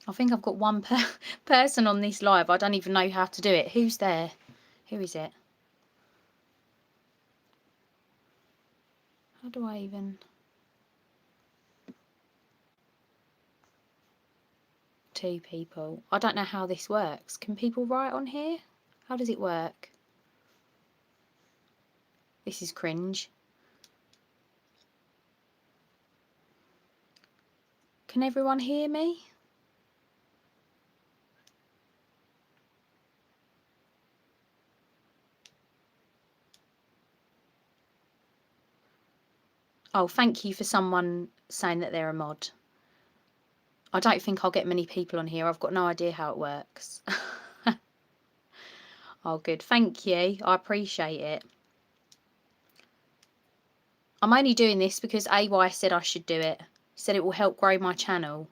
I think I've got one person on this live. I don't even know how to do it. Who's there? Who is it? How do I even... Two people. I don't know how this works. Can people write on here? How does it work? This is cringe. Can everyone hear me? Oh, thank you for someone saying that they're a mod. I don't think I'll get many people on here. I've got no idea how it works. Oh, good. Thank you. I appreciate it. I'm only doing this because AY said I should do it. He said it will help grow my channel.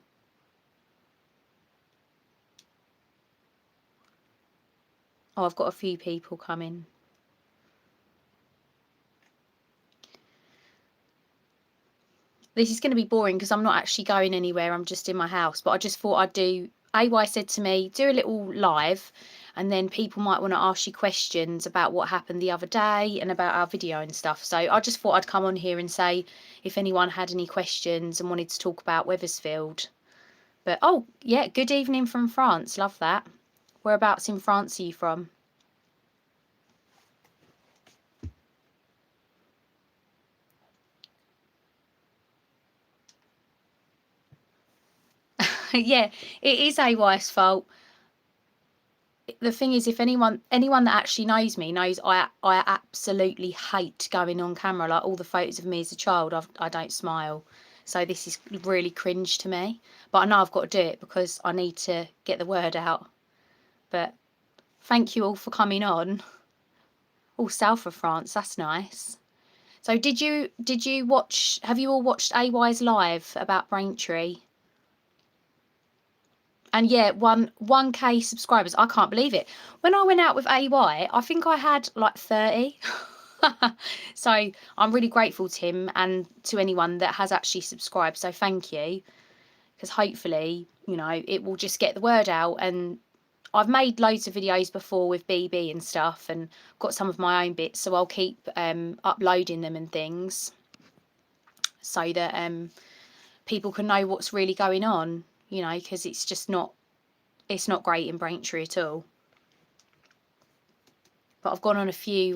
Oh, I've got a few people coming. This is going to be boring because I'm not actually going anywhere. I'm just in my house. But I just thought I'd do... AY said to me, do a little live and then people might want to ask you questions about what happened the other day and about our video and stuff. So I just thought I'd come on here and say if anyone had any questions and wanted to talk about Wethersfield. But, oh, yeah, good evening from France. Love that. Whereabouts in France are you from? Yeah, it is AY's fault. The thing is, if anyone that actually knows me knows I absolutely hate going on camera. Like all the photos of me as a child, I don't smile. So this is really cringe to me. But I know I've got to do it because I need to get the word out. But thank you all for coming on. Oh, south of France, that's nice. So did you watch, have you all watched AY's live about Braintree? And yeah, 1K subscribers. I can't believe it. When I went out with AY, I think I had like 30. So I'm really grateful to him and to anyone that has actually subscribed. So thank you. Because hopefully, you know, it will just get the word out. And I've made loads of videos before with BB and stuff and got some of my own bits. So I'll keep uploading them and things so that people can know what's really going on, you know, because it's just not... It's not great in Braintree at all. But I've gone on a few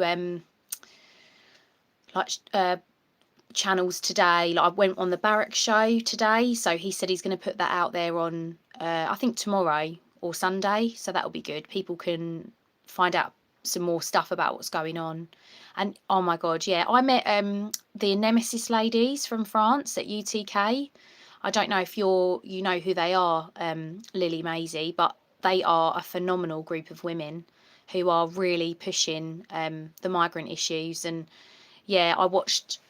channels today. Like I went on the Barrack show today, so he said he's going to put that out there on I think tomorrow or Sunday, so that'll be good. People can find out some more stuff about what's going on. And oh my god, yeah, I met the Nemesis ladies from France at UTK. I don't know if you know who they are, Lily Maisie, but they are a phenomenal group of women who are really pushing the migrant issues. And yeah, I watched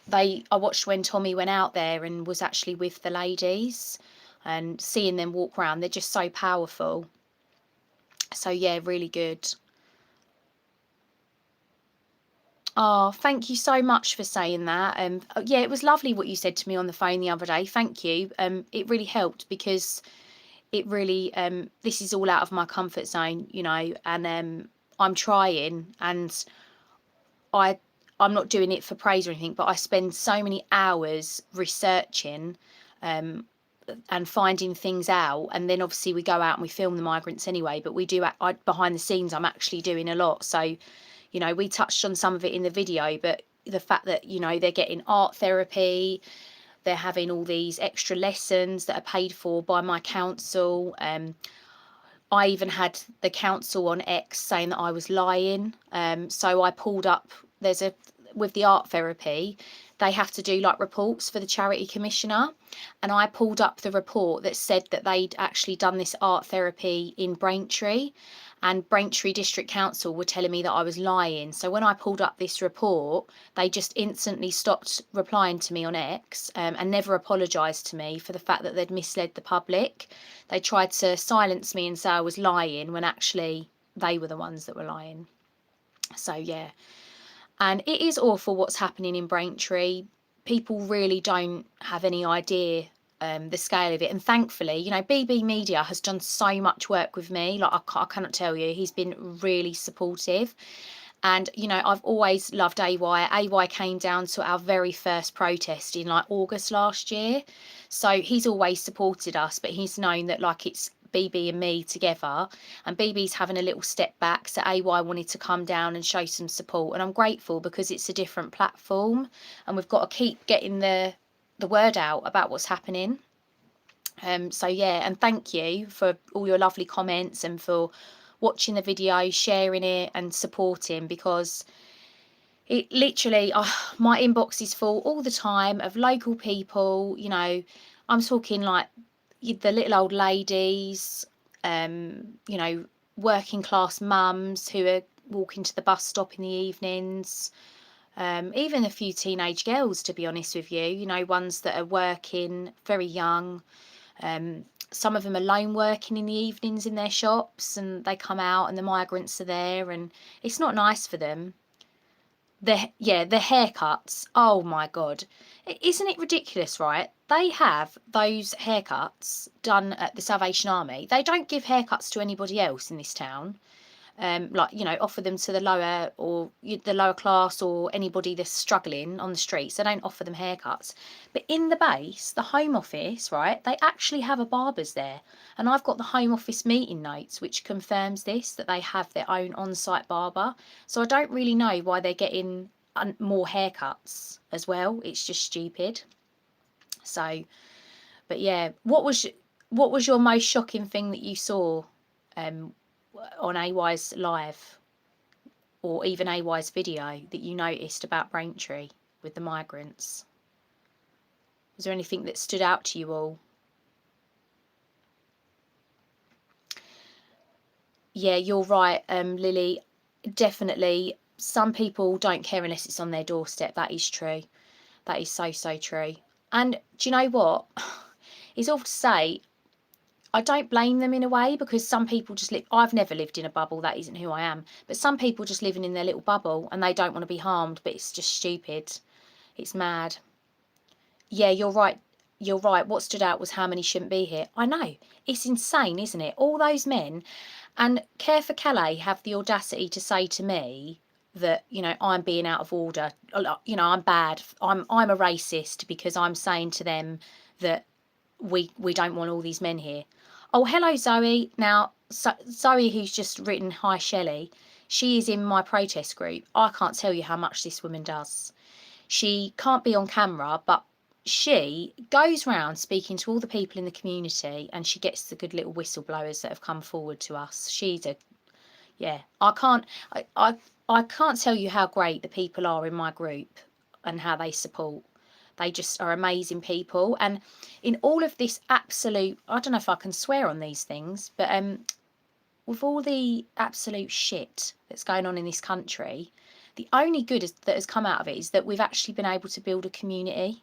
when Tommy went out there and was actually with the ladies and seeing them walk around. They're just so powerful. So yeah, really good. Oh, thank you so much for saying that. Yeah, it was lovely what you said to me on the phone the other day. Thank you. It really helped because it really this is all out of my comfort zone, you know, and I'm trying, and I'm not doing it for praise or anything, but I spend so many hours researching and finding things out, and then obviously we go out and we film the migrants anyway, but we do behind the scenes I'm actually doing a lot. So you know, we touched on some of it in the video, but the fact that, you know, they're getting art therapy, they're having all these extra lessons that are paid for by my council. I even had the council on X saying that I was lying. So I pulled up, with the art therapy, they have to do like reports for the charity commissioner. And I pulled up the report that said that they'd actually done this art therapy in Braintree. And Braintree District Council were telling me that I was lying. So when I pulled up this report, they just instantly stopped replying to me on X and never apologised to me for the fact that they'd misled the public. They tried to silence me and say I was lying when actually they were the ones that were lying. So yeah, and it is awful what's happening in Braintree. People really don't have any idea the scale of it. And thankfully, you know, BB Media has done so much work with me. Like I cannot tell you, he's been really supportive. And, you know, I've always loved AY. AY came down to our very first protest in like August last year. So he's always supported us, but he's known that like it's BB and me together. And BB's having a little step back. So AY wanted to come down and show some support. And I'm grateful because it's a different platform and we've got to keep getting the word out about what's happening. So yeah, and thank you for all your lovely comments and for watching the video, sharing it and supporting, because it literally, my inbox is full all the time of local people. You know, I'm talking like the little old ladies, you know, working class mums who are walking to the bus stop in the evenings, even a few teenage girls, to be honest with you know, ones that are working very young. Some of them are lone working in the evenings in their shops and they come out and the migrants are there and it's not nice for them. The haircuts. Oh my God. Isn't it ridiculous, right? They have those haircuts done at the Salvation Army. They don't give haircuts to anybody else in this town. Like, you know, offer them to the lower or the lower class or anybody that's struggling on the streets. They don't offer them haircuts. But in the base, the Home Office, right, they actually have a barber's there. And I've got the Home Office meeting notes, which confirms this, that they have their own on-site barber. So I don't really know why they're getting more haircuts as well. It's just stupid. So, but yeah, what was your most shocking thing that you saw um, on AY's live or even AY's video that you noticed about Braintree with the migrants? Was there anything that stood out to you all? Yeah, you're right, Lily. Definitely, some people don't care unless it's on their doorstep. That is true. That is so, so true. And do you know what? It's awful to say, I don't blame them in a way, because some people just live. I've never lived in a bubble. That isn't who I am. But some people just living in their little bubble and they don't want to be harmed. But it's just stupid. It's mad. Yeah, you're right. You're right. What stood out was how many shouldn't be here. I know. It's insane, isn't it? All those men. And Care for Calais have the audacity to say to me that, you know, I'm being out of order. You know, I'm bad. I'm a racist because I'm saying to them that we don't want all these men here. Oh, hello, Zoe. Now, Zoe, who's just written, hi, Shelley, she is in my protest group. I can't tell you how much this woman does. She can't be on camera, but she goes round speaking to all the people in the community and she gets the good little whistleblowers that have come forward to us. Yeah, I can't tell you how great the people are in my group and how they support. They just are amazing people. And in all of this absolute, I don't know if I can swear on these things, but with all the absolute shit that's going on in this country, the only good that has come out of it is that we've actually been able to build a community.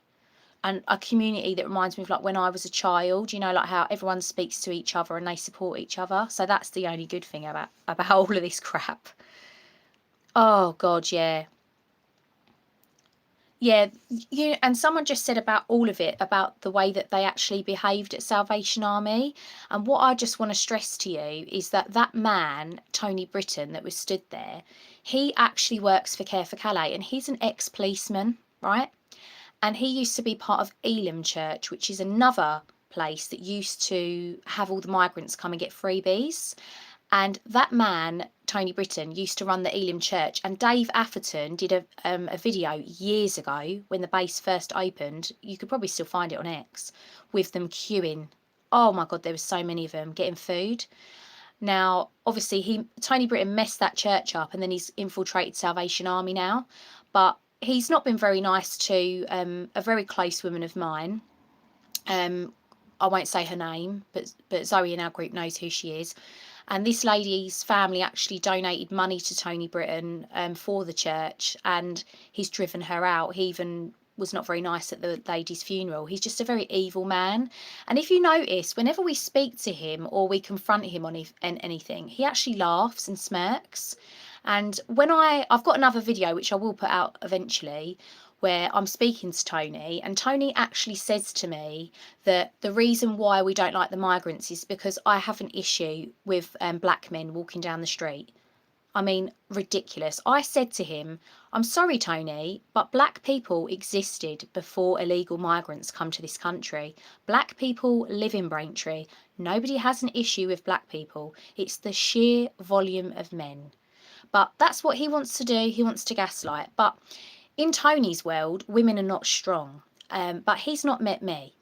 And a community that reminds me of like when I was a child, you know, like how everyone speaks to each other and they support each other. So that's the only good thing about all of this crap. Oh God, yeah. Yeah, and someone just said about all of it, about the way that they actually behaved at Salvation Army. And what I just want to stress to you is that that man, Tony Britton, that was stood there, he actually works for Care for Calais and he's an ex-policeman, right? And he used to be part of Elim Church, which is another place that used to have all the migrants come and get freebies. And that man, Tony Britton, used to run the Elim Church. And Dave Atherton did a video years ago when the base first opened. You could probably still find it on X, with them queuing. Oh my God, there were so many of them getting food. Now, obviously, Tony Britton messed that church up, and then he's infiltrated Salvation Army now. But he's not been very nice to a very close woman of mine. I won't say her name, but Zoe in our group knows who she is. And this lady's family actually donated money to Tony Britton for the church, and he's driven her out. He even was not very nice at the lady's funeral. He's just a very evil man. And if you notice, whenever we speak to him or we confront him on anything, he actually laughs and smirks. And when I've got another video, which I will put out eventually, where I'm speaking to Tony, and Tony actually says to me that the reason why we don't like the migrants is because I have an issue with black men walking down the street. I mean, ridiculous. I said to him, I'm sorry, Tony, but black people existed before illegal migrants come to this country. Black people live in Braintree. Nobody has an issue with black people. It's the sheer volume of men. But that's what he wants to do. He wants to gaslight. But in Tony's world, women are not strong. But he's not met me.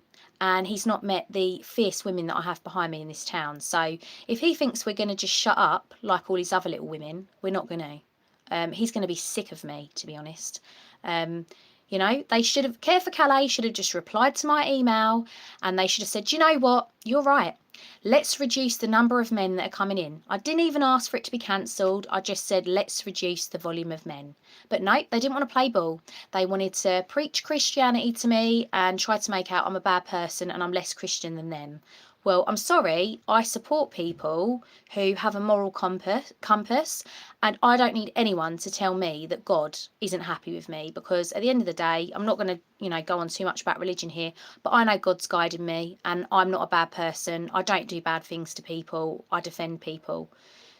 And he's not met the fierce women that I have behind me in this town. So if he thinks we're going to just shut up like all his other little women, we're not going to. He's going to be sick of me, to be honest. You know, they should have, Care for Calais should have just replied to my email, and they should have said, you know what, you're right. Let's reduce the number of men that are coming in. I didn't even ask for it to be cancelled. I just said, let's reduce the volume of men. But no, they didn't want to play ball. They wanted to preach Christianity to me and try to make out I'm a bad person and I'm less Christian than them. Well, I'm sorry, I support people who have a moral compass, and I don't need anyone to tell me that God isn't happy with me, because at the end of the day, I'm not going to, go on too much about religion here, but I know God's guiding me and I'm not a bad person. I don't do bad things to people. I defend people.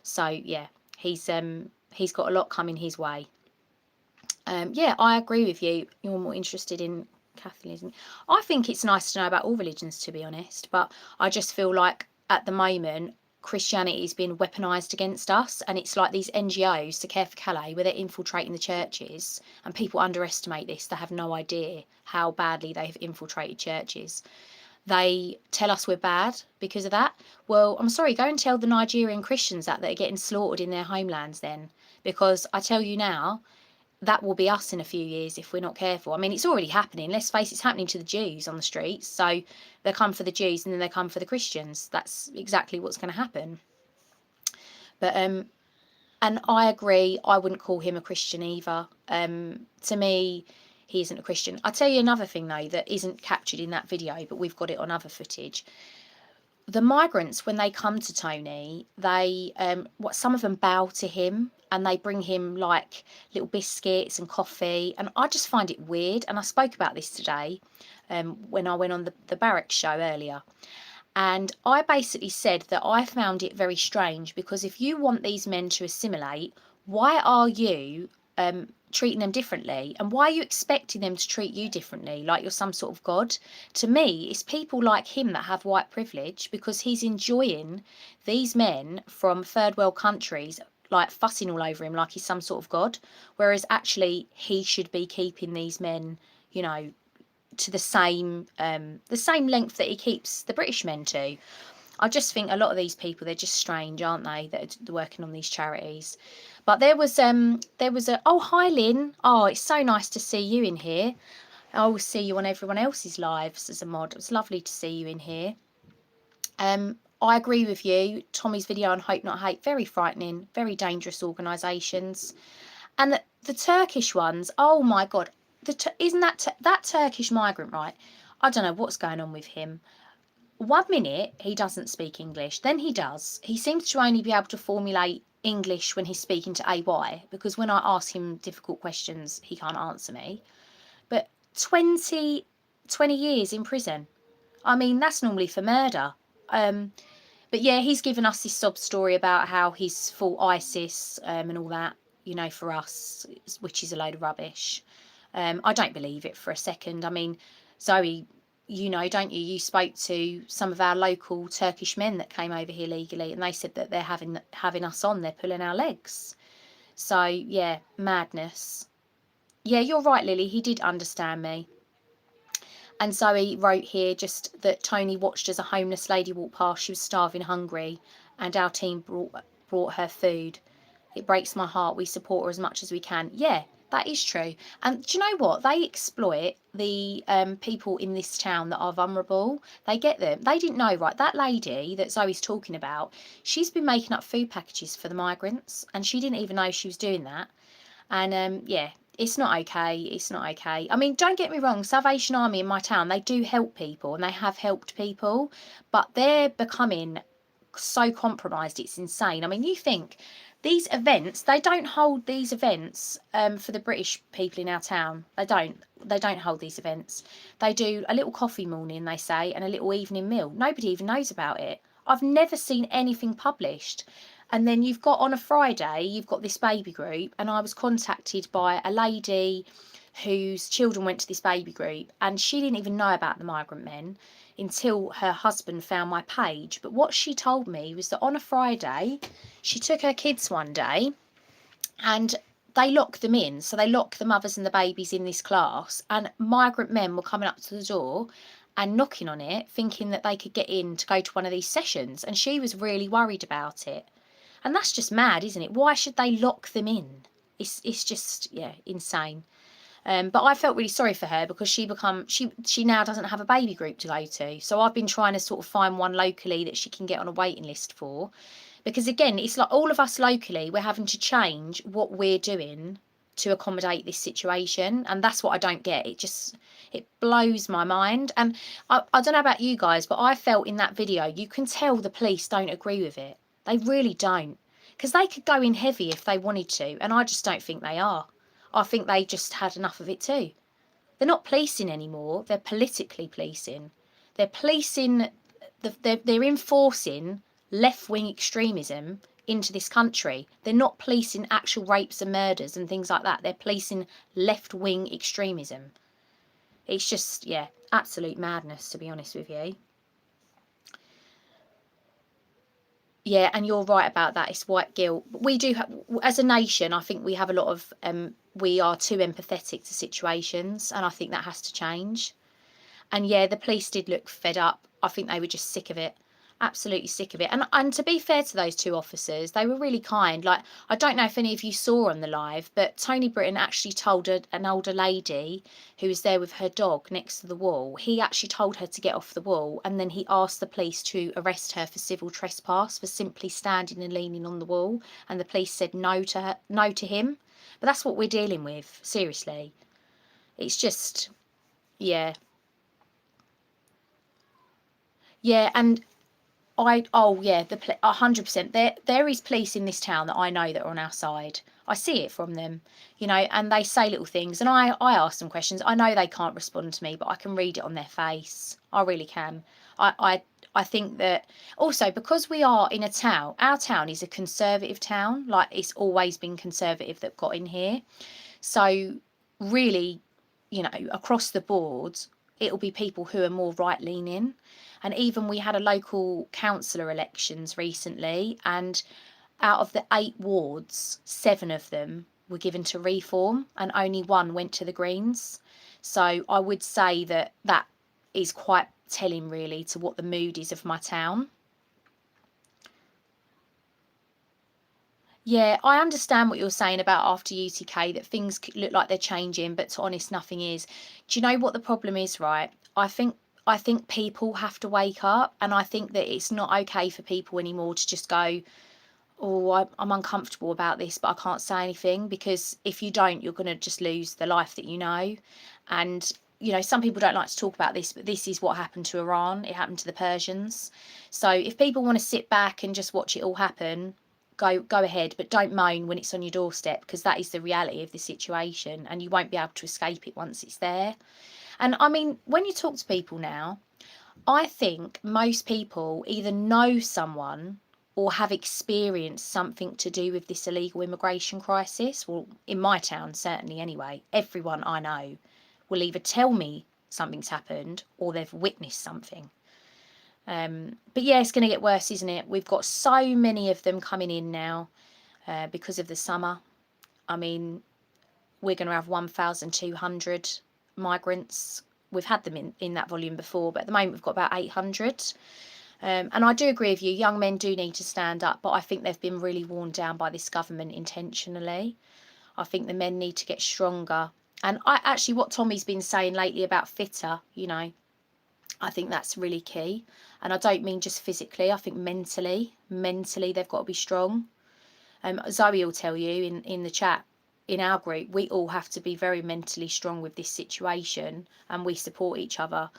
So yeah, he's got a lot coming his way. Yeah, I agree with you. You're more interested in Catholicism. I think it's nice to know about all religions, to be honest, but I just feel like at the moment Christianity is being weaponised against us, and it's like these NGOs, to Care for Calais, where they're infiltrating the churches, and people underestimate this. They have no idea how badly they've infiltrated churches. They tell us we're bad because of that. Well, I'm sorry, go and tell the Nigerian Christians that are getting slaughtered in their homelands then, because I tell you now, that will be us in a few years if we're not careful. I mean, it's already happening. Let's face it, it's happening to the Jews on the streets. So they come for the Jews and then they come for the Christians. That's exactly what's going to happen. But and I agree, I wouldn't call him a Christian either. To me, he isn't a Christian. I'll tell you another thing though that isn't captured in that video, but we've got it on other footage. The migrants, when they come to Tony, they some of them bow to him and they bring him like little biscuits and coffee, and I just find it weird. And I spoke about this today when I went on the barracks show earlier, and I basically said that I found it very strange, because if you want these men to assimilate, why are you treating them differently, and why are you expecting them to treat you differently, like you're some sort of god? To me, it's people like him that have white privilege, because he's enjoying these men from third world countries like fussing all over him like he's some sort of god, whereas actually he should be keeping these men, to the same length that he keeps the British men to. I just think a lot of these people, they're just strange, aren't they, that are working on these charities. But there was a, oh, hi Lynn. Oh, it's so nice to see you in here. I always see you on everyone else's lives as a mod. It's lovely to see you in here. I agree with you. Tommy's video on Hope Not Hate, very frightening, very dangerous organisations. And the Turkish ones, oh my God, isn't that Turkish migrant, right? I don't know what's going on with him. 1 minute he doesn't speak English, then he does. He seems to only be able to formulate English when he's speaking to AY, because when I ask him difficult questions, he can't answer me. But 20 years in prison. I mean, that's normally for murder. But yeah, he's given us this sob story about how he's fought ISIS and all that, for us, which is a load of rubbish. I don't believe it for a second. I mean, Zoe, don't you? You spoke to some of our local Turkish men that came over here legally, and they said that they're having us on. They're pulling our legs. So yeah, madness. Yeah, you're right, Lily. He did understand me. And Zoe wrote here just that Tony watched as a homeless lady walked past. She was starving, hungry, and our team brought her food. It breaks my heart. We support her as much as we can. Yeah, that is true. And do you know what? They exploit the people in this town that are vulnerable. They get them. They didn't know, right? That lady that Zoe's talking about, she's been making up food packages for the migrants, and she didn't even know she was doing that. And yeah, it's not okay. It's not okay. I mean, don't get me wrong. Salvation Army in my town, they do help people, and they have helped people, but they're becoming so compromised. It's insane. I mean, you think these events, they don't hold these events for the British people in our town. They don't hold these events. They do a little coffee morning, they say, and a little evening meal. Nobody even knows about it. I've never seen anything published. And then you've got on a Friday, you've got this baby group, and I was contacted by a lady whose children went to this baby group, and she didn't even know about the migrant men until her husband found my page. But what she told me was that on a Friday, she took her kids one day and they locked them in. So they locked the mothers and the babies in this class, and migrant men were coming up to the door and knocking on it, thinking that they could get in to go to one of these sessions. And she was really worried about it. And that's just mad, isn't it? Why should they lock them in? It's just, yeah, insane. But I felt really sorry for her because she now doesn't have a baby group to go to. So I've been trying to sort of find one locally that she can get on a waiting list for. Because again, it's like all of us locally, we're having to change what we're doing to accommodate this situation. And that's what I don't get. It blows my mind. And I don't know about you guys, but I felt in that video, you can tell the police don't agree with it. They really don't. Because they could go in heavy if they wanted to. And I just don't think they are. I think they just had enough of it too. They're not policing anymore. They're politically policing. They're policing. They're enforcing left-wing extremism into this country. They're not policing actual rapes and murders and things like that. They're policing left-wing extremism. It's just, yeah, absolute madness, to be honest with you. Yeah, and you're right about that. It's white guilt. We do have, as a nation, I think we have a lot of, we are too empathetic to situations, and I think that has to change. And yeah, the police did look fed up. I think they were just sick of it. Absolutely sick of it. And to be fair to those two officers, they were really kind. Like, I don't know if any of you saw on the live, but Tony Britton actually told an older lady who was there with her dog next to the wall, he actually told her to get off the wall, and then he asked the police to arrest her for civil trespass for simply standing and leaning on the wall, and the police said no to her, no to him. But that's what we're dealing with, seriously. It's just, yeah. Yeah, and oh yeah, 100%. There is police in this town that I know that are on our side. I see it from them, and they say little things, and I ask them questions. I know they can't respond to me, but I can read it on their face. I really can. I I I think that also because we are in a town, our town is a conservative town. Like, it's always been conservative that got in here. So really, across the board, it'll be people who are more right leaning. And even we had a local councillor elections recently, and out of the 8 wards, 7 of them were given to Reform, and only one went to the Greens. So I would say that that is quite telling, really, to what the mood is of my town. Yeah, I understand what you're saying about after UTK, that things look like they're changing, but to honest, nothing is. Do you know what the problem is, right? I think people have to wake up, and I think that it's not okay for people anymore to just go, "Oh, I'm uncomfortable about this, but I can't say anything," because if you don't, you're going to just lose the life that you know. And some people don't like to talk about this, but this is what happened to Iran. It happened to the Persians. So if people want to sit back and just watch it all happen, go ahead, but don't moan when it's on your doorstep, because that is the reality of the situation, and you won't be able to escape it once it's there. And I mean, when you talk to people now, I think most people either know someone or have experienced something to do with this illegal immigration crisis. Well, in my town, certainly anyway, everyone I know will either tell me something's happened or they've witnessed something. But yeah, it's going to get worse, isn't it? We've got so many of them coming in now because of the summer. I mean, we're going to have 1,200 migrants. We've had them in that volume before, but at the moment we've got about 800. And I do agree with you, young men do need to stand up, but I think they've been really worn down by this government intentionally. I think the men need to get stronger. And what Tommy's been saying lately about fitter, I think that's really key. And I don't mean just physically, I think mentally they've got to be strong. Zoe will tell you in the chat, in our group, we all have to be very mentally strong with this situation, and we support each other.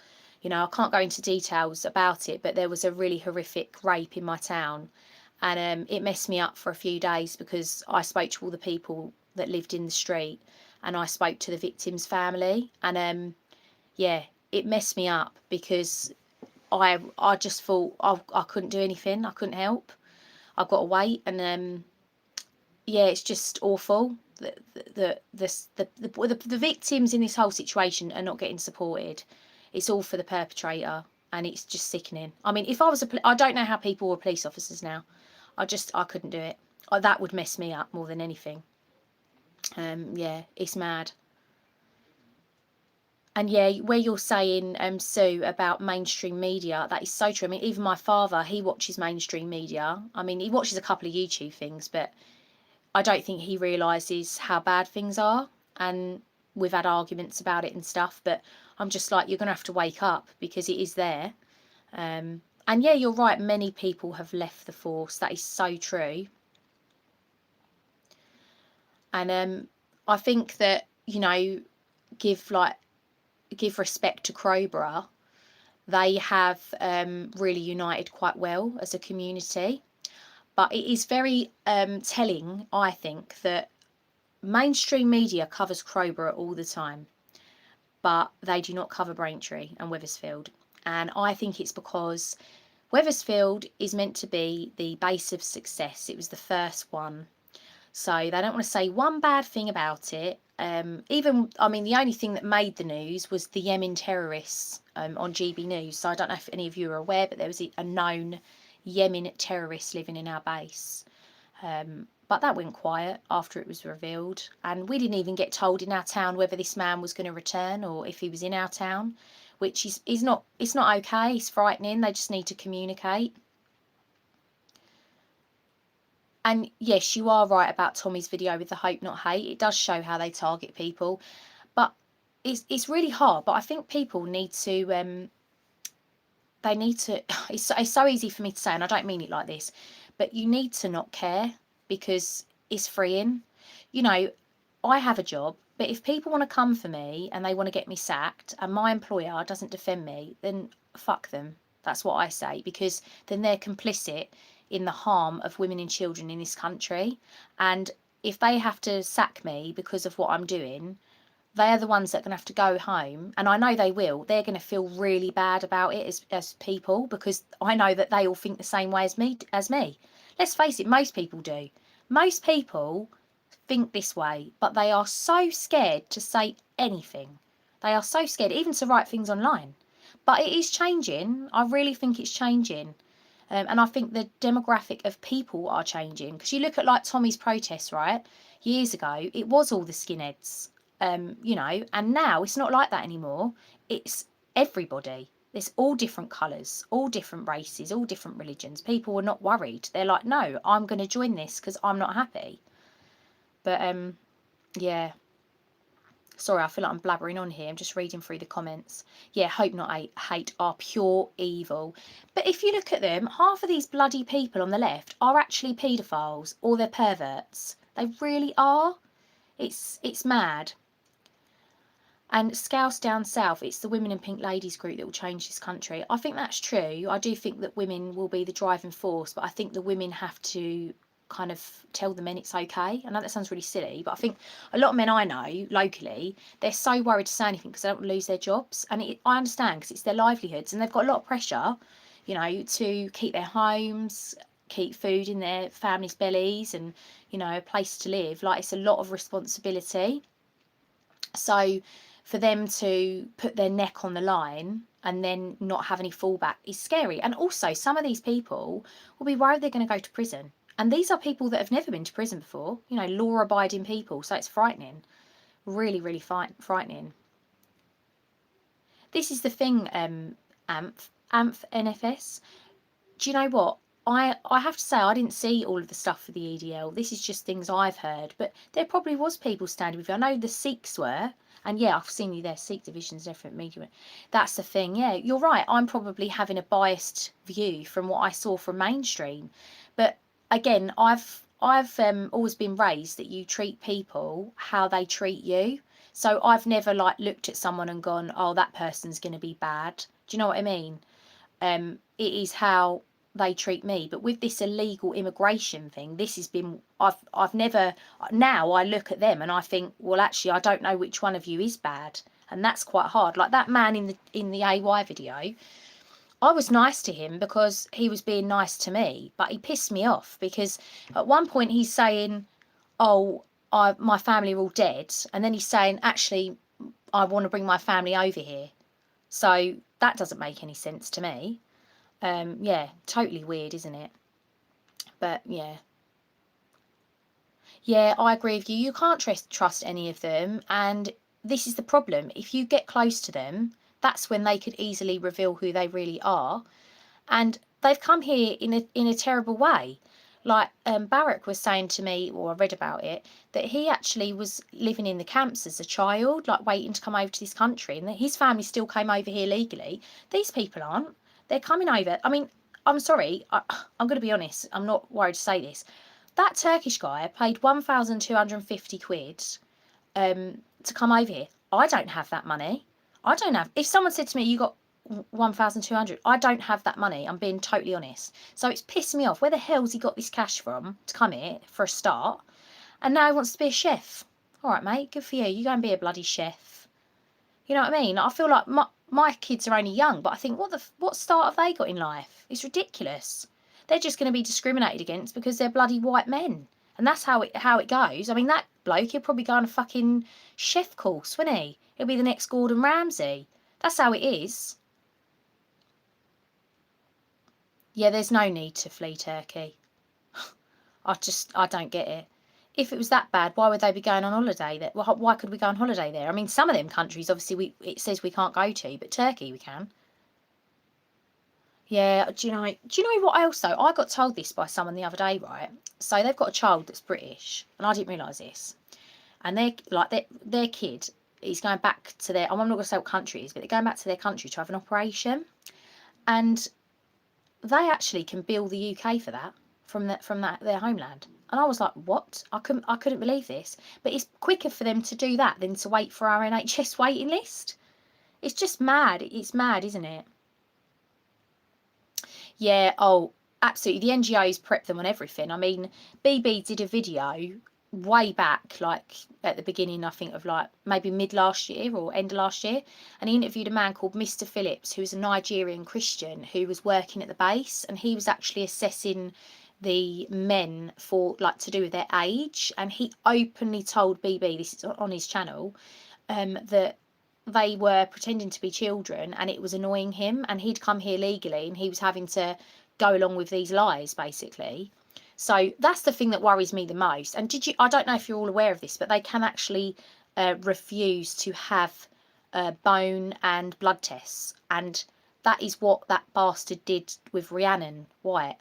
I can't go into details about it, but there was a really horrific rape in my town, And it messed me up for a few days because I spoke to all the people that lived in the street, and I spoke to the victim's family, and yeah, it messed me up because I just thought I couldn't do anything. I couldn't help. I've got to wait, and yeah, it's just awful. The victims in this whole situation are not getting supported. It's all for the perpetrator, and it's just sickening. I mean, if I was I don't know how people were police officers now. I couldn't do it. That would mess me up more than anything. Yeah, it's mad. And yeah, where you're saying, Sue, about mainstream media, that is so true. I mean, even my father, he watches mainstream media. I mean, he watches a couple of YouTube things, but I don't think he realises how bad things are. And we've had arguments about it and stuff, but I'm just like, you're going to have to wake up because it is there. And yeah, you're right. Many people have left the force. That is so true. And I think that, give like give respect to Crowborough. They have really united quite well as a community. But it is very telling, I think, that mainstream media covers Crowborough all the time, but they do not cover Braintree and Wethersfield. And I think it's because Wethersfield is meant to be the base of success. It was the first one. So they don't want to say one bad thing about it. I mean, the only thing that made the news was the Yemen terrorists on GB News. So I don't know if any of you are aware, but there was a known Yemen terrorist living in our base. But that went quiet after it was revealed. And we didn't even get told in our town whether this man was going to return or if he was in our town, which is not, it's not okay. It's frightening. They just need to communicate. And yes, you are right about Tommy's video with the hope not hate. It does show how they target people, but it's really hard. But I think people need to they need to. It's so easy for me to say, and I don't mean it like this, but you need to not care because it's freeing. You know, I have a job, but if people want to come for me and they want to get me sacked, and my employer doesn't defend me, then fuck them. That's what I say, because then they're complicit in the harm of women and children in this country. And if they have to sack me because of what I'm doing, they're the ones that are going to have to go home. And I know they will. They're going to feel really bad about it as people, because I know that they all think the same way as me. Let's face it, most people do. Most people think this way, but they are so scared to say anything. They are so scared, even to write things online. But it is changing. I really think it's changing. And I think the demographic of people are changing. Because you look at like Tommy's protests, right? Years ago, it was all the skinheads, and now it's not like that anymore. It's everybody. There's all different colours, all different races, all different religions. People are not worried. They're like, no, I'm going to join this because I'm not happy. But yeah. Sorry, I feel like I'm blabbering on here. I'm just reading through the comments. Yeah, hope not hate are pure evil. But if you look at them, half of these bloody people on the left are actually paedophiles or they're perverts. They really are. It's mad. And Scouse down south, it's the Women in Pink Ladies group that will change this country. I think that's true. I do think that women will be the driving force, but I think the women have to kind of tell the men it's okay. I know that sounds really silly, but I think a lot of men I know locally, they're so worried to say anything because they don't want to lose their jobs. And I understand because it's their livelihoods and they've got a lot of pressure, to keep their homes, keep food in their families' bellies and, a place to live. Like, it's a lot of responsibility. So for them to put their neck on the line and then not have any fallback is scary. And also, some of these people will be worried they're going to go to prison. And these are people that have never been to prison before, law-abiding people. So it's frightening. Really, really frightening. This is the thing, AMF NFS. Do you know what? I have to say, I didn't see all of the stuff for the EDL. This is just things I've heard. But there probably was people standing with you. I know the Sikhs were. And yeah, I've seen you there, Sikh divisions, different media. That's the thing. Yeah, you're right. I'm probably having a biased view from what I saw from mainstream. But again, I've always been raised that you treat people how they treat you. So I've never looked at someone and gone, oh, that person's going to be bad. Do you know what I mean? It is how they treat me. But with this illegal immigration thing, this has been, I've never, now I look at them and I think, well, actually, I don't know which one of you is bad. And that's quite hard. Like that man in the AY video, I was nice to him because he was being nice to me, but he pissed me off because at one point he's saying, oh, my family are all dead. And then he's saying, actually, I want to bring my family over here. So that doesn't make any sense to me. Yeah, totally weird, isn't it? But yeah. Yeah, I agree with you. You can't trust any of them. And this is the problem. If you get close to them, that's when they could easily reveal who they really are. And they've come here in a terrible way. Like Barack was saying to me, or I read about it, that he actually was living in the camps as a child, like waiting to come over to this country, and that his family still came over here legally. These people aren't. They're coming over. I mean, I'm sorry, I'm going to be honest. I'm not worried to say this. That Turkish guy paid 1,250 quid to come over here. I don't have that money. I don't have. If someone said to me, "You got 1,200," I don't have that money. I'm being totally honest. So it's pissed me off. Where the hell's he got this cash from to come here for a start? And now he wants to be a chef. All right, mate. Good for you. You go and be a bloody chef. You know what I mean? I feel like my kids are only young, but I think what start have they got in life? It's ridiculous. They're just going to be discriminated against because they're bloody white men. And that's how it goes. I mean, that bloke, he'll probably go on a fucking chef course, won't he? He'll be the next Gordon Ramsay. That's how it is. Yeah, there's no need to flee Turkey. I don't get it. If it was that bad, why would they be going on holiday there? Well, why could we go on holiday there? I mean, some of them countries, obviously, it says we can't go to, but Turkey we can. Yeah, do you know what else though? I got told this by someone the other day, right? So they've got a child that's British, and I didn't realise this. And their kid is going back to their, I'm not going to say what country it is, but they're going back to their country to have an operation. And they actually can bill the UK for that from their homeland. And I was like, what? I couldn't believe this. But it's quicker for them to do that than to wait for our NHS waiting list. It's just mad. It's mad, isn't it? Yeah, oh, absolutely. The NGOs prep them on everything. I mean, BB did a video way back, like at the beginning, I think, of like maybe mid last year or end of last year. And he interviewed a man called Mr. Phillips, who was a Nigerian Christian who was working at the base. And he was actually assessing the men for like to do with their age. And he openly told BB, this is on his channel, that they were pretending to be children and it was annoying him, and he'd come here legally and he was having to go along with these lies basically. So that's the thing that worries me the most. And I don't know if you're all aware of this, but they can actually refuse to have bone and blood tests, and that is what that bastard did with Rhiannon White.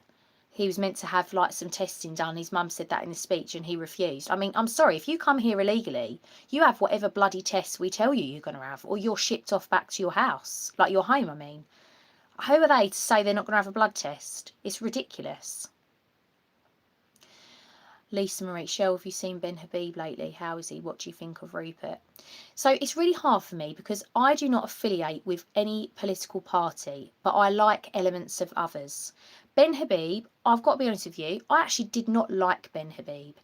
He was meant to have like some testing done. His mum said that in the speech and he refused. I mean, I'm sorry, if you come here illegally, you have whatever bloody tests we tell you you're going to have, or you're shipped off back to your house, like your home, I mean. Who are they to say they're not going to have a blood test? It's ridiculous. Lisa Marie, Shell, have you seen Ben Habib lately? How is he? What do you think of Rupert? So it's really hard for me because I do not affiliate with any political party, but I like elements of others. Ben Habib, I've got to be honest with you, I actually did not like Ben Habib.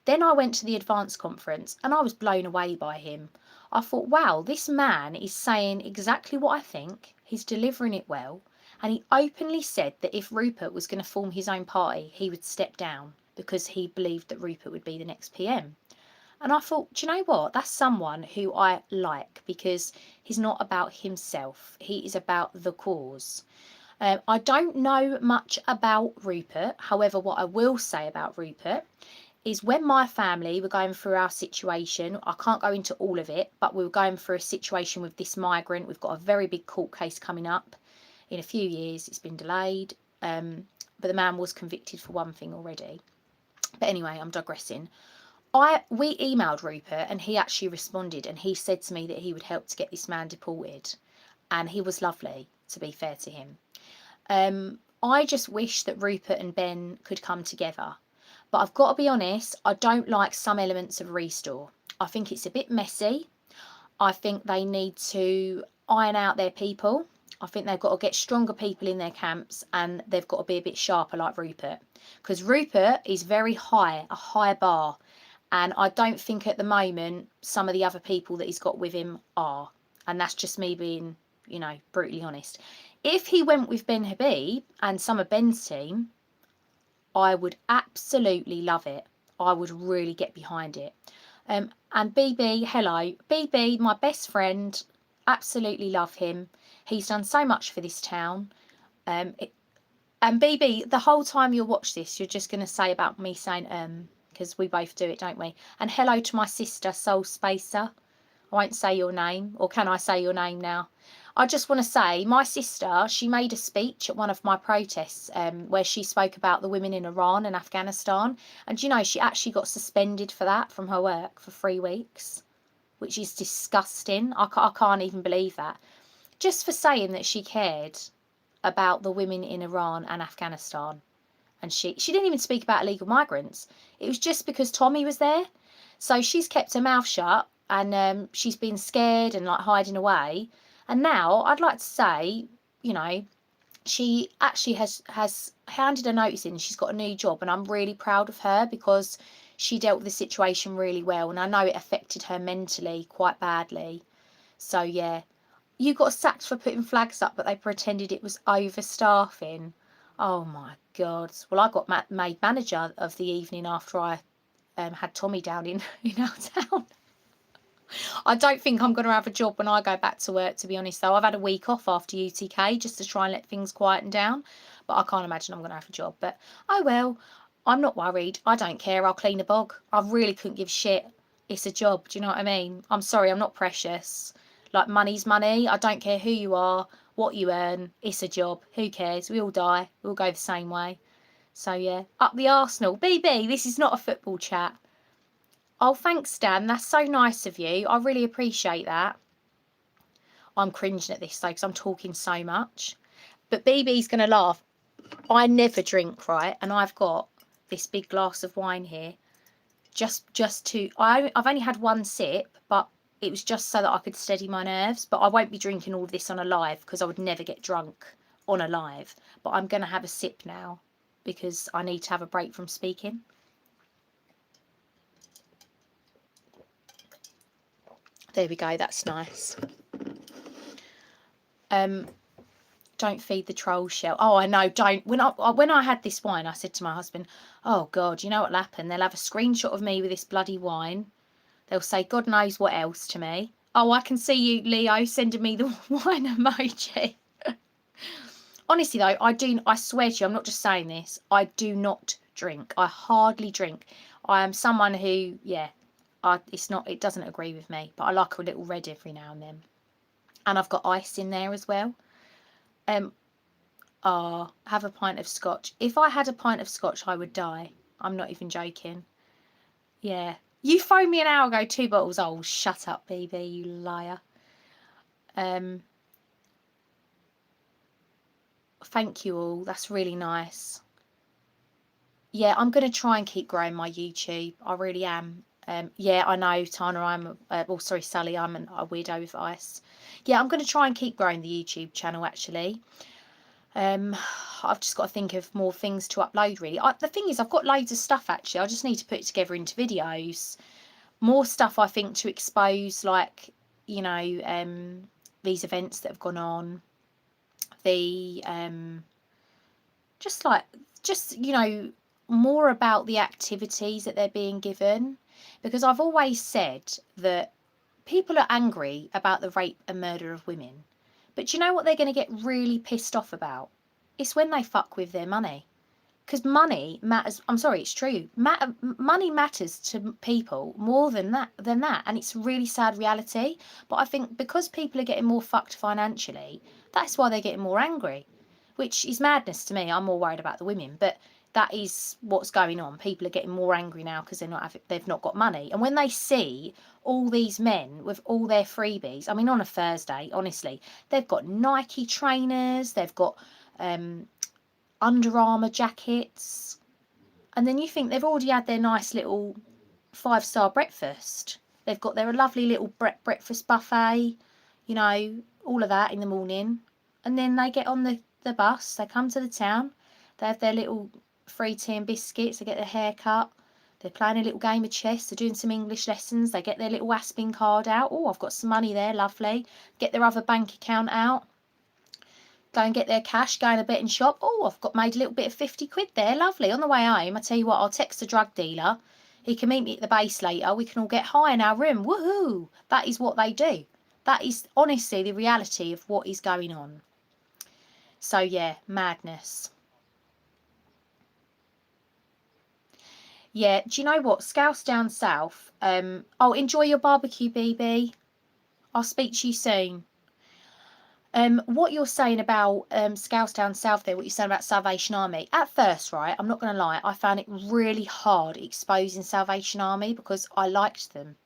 Then I went to the Advance conference and I was blown away by him. I thought, wow, this man is saying exactly what I think, he's delivering it well, and he openly said that if Rupert was going to form his own party, he would step down because he believed that Rupert would be the next PM. And I thought, do you know what? That's someone who I like because he's not about himself. He is about the cause. I don't know much about Rupert. However, what I will say about Rupert is when my family were going through our situation, I can't go into all of it, but we were going through a situation with this migrant. We've got a very big court case coming up in a few years. It's been delayed, but the man was convicted for one thing already. But anyway, I'm digressing. We emailed Rupert and he actually responded and he said to me that he would help to get this man deported. And he was lovely, to be fair to him. I just wish that Rupert and Ben could come together. But I've got to be honest, I don't like some elements of Restore. I think it's a bit messy. I think they need to iron out their people. I think they've got to get stronger people in their camps, and they've got to be a bit sharper like Rupert. Because Rupert is very high, a high bar. And I don't think at the moment some of the other people that he's got with him are. And that's just me being, brutally honest. If he went with Ben Habib and some of Ben's team, I would absolutely love it. I would really get behind it. And BB, hello. BB, my best friend, absolutely love him. He's done so much for this town. And BB, the whole time you'll watch this, you're just going to say about me saying, because we both do it, don't we? And hello to my sister, Soul Spacer. I won't say your name, or can I say your name now? I just want to say, my sister, she made a speech at one of my protests where she spoke about the women in Iran and Afghanistan. And she actually got suspended for that from her work for 3 weeks, which is disgusting. I can't even believe that. Just for saying that she cared about the women in Iran and Afghanistan. And she didn't even speak about illegal migrants. It was just because Tommy was there. So she's kept her mouth shut, and she's been scared and like hiding away. And now I'd like to say, she actually has handed a notice in. She's got a new job, and I'm really proud of her because she dealt with the situation really well. And I know it affected her mentally quite badly. So yeah, you got sacked for putting flags up, but they pretended it was overstaffing. Oh my God. Well, I got made manager of the evening after I had Tommy down in our town. I don't think I'm going to have a job when I go back to work, to be honest, though. I've had a week off after UTK just to try and let things quieten down. But I can't imagine I'm going to have a job. But oh well, I'm not worried. I don't care. I'll clean a bog. I really couldn't give a shit. It's a job. Do you know what I mean? I'm sorry, I'm not precious. Like, money's money. I don't care who you are, what you earn. It's a job. Who cares? We all die. We all go the same way. So yeah, up the Arsenal. BB, this is not a football chat. Oh, thanks, Dan. That's so nice of you. I really appreciate that. I'm cringing at this, though, because I'm talking so much. But BB's going to laugh. I never drink, right? And I've got this big glass of wine here. I've only had one sip, but it was just so that I could steady my nerves. But I won't be drinking all of this on a live because I would never get drunk on a live. But I'm going to have a sip now because I need to have a break from speaking. There we go, that's nice. Don't feed the troll shell. Oh, I know, don't. When I had this wine, I said to my husband, oh God, you know what'll happen? They'll have a screenshot of me with this bloody wine. They'll say God knows what else to me. Oh, I can see you, Leo, sending me the wine emoji. Honestly though, I swear to you, I'm not just saying this. I do not drink. I hardly drink. I am someone who, yeah, it doesn't agree with me, but I like a little red every now and then. And I've got ice in there as well. Have a pint of scotch. If I had a pint of scotch, I would die. I'm not even joking. Yeah. You phoned me an hour ago, 2 bottles. Oh, shut up, BB, you liar. Thank you all. That's really nice. Yeah, I'm going to try and keep growing my YouTube. I really am. Yeah, I know, Tana, Sally, I'm a weirdo with ice. Yeah, I'm going to try and keep growing the YouTube channel, actually. I've just got to think of more things to upload, really. The thing is, I've got loads of stuff, actually. I just need to put it together into videos. More stuff, I think, to expose, like, these events that have gone on. The, more about the activities that they're being given. Because I've always said that people are angry about the rape and murder of women. But do you know what they're going to get really pissed off about? It's when they fuck with their money. Because money matters. I'm sorry, it's true. Money matters to people more than that. And it's a really sad reality. But I think because people are getting more fucked financially, that's why they're getting more angry. Which is madness to me. I'm more worried about the women. But that is what's going on. People are getting more angry now because they've not got money. And when they see all these men with all their freebies, I mean, on a Thursday, honestly, they've got Nike trainers, they've got Under Armour jackets, and then you think they've already had their nice little 5-star breakfast. They've got their lovely little breakfast buffet, all of that in the morning. And then they get on the bus, they come to the town, they have their little free tea and biscuits, they get their hair cut, they're playing a little game of chess, they're doing some English lessons, they get their little Aspin card out. Oh, I've got some money there, lovely. Get their other bank account out, go and get their cash, go in a betting shop. Oh, I've got made a little bit of 50 quid there, lovely. On the way home, I tell you what, I'll text the drug dealer. He can meet me at the base later. We can all get high in our room. Woohoo! That is what they do. That is honestly the reality of what is going on. So yeah, madness. Yeah, do you know what? Scouse down south. Oh, enjoy your barbecue, BB. I'll speak to you soon. What you're saying about Scouts down south there, what you're saying about Salvation Army. At first, right, I'm not going to lie, I found it really hard exposing Salvation Army because I liked them.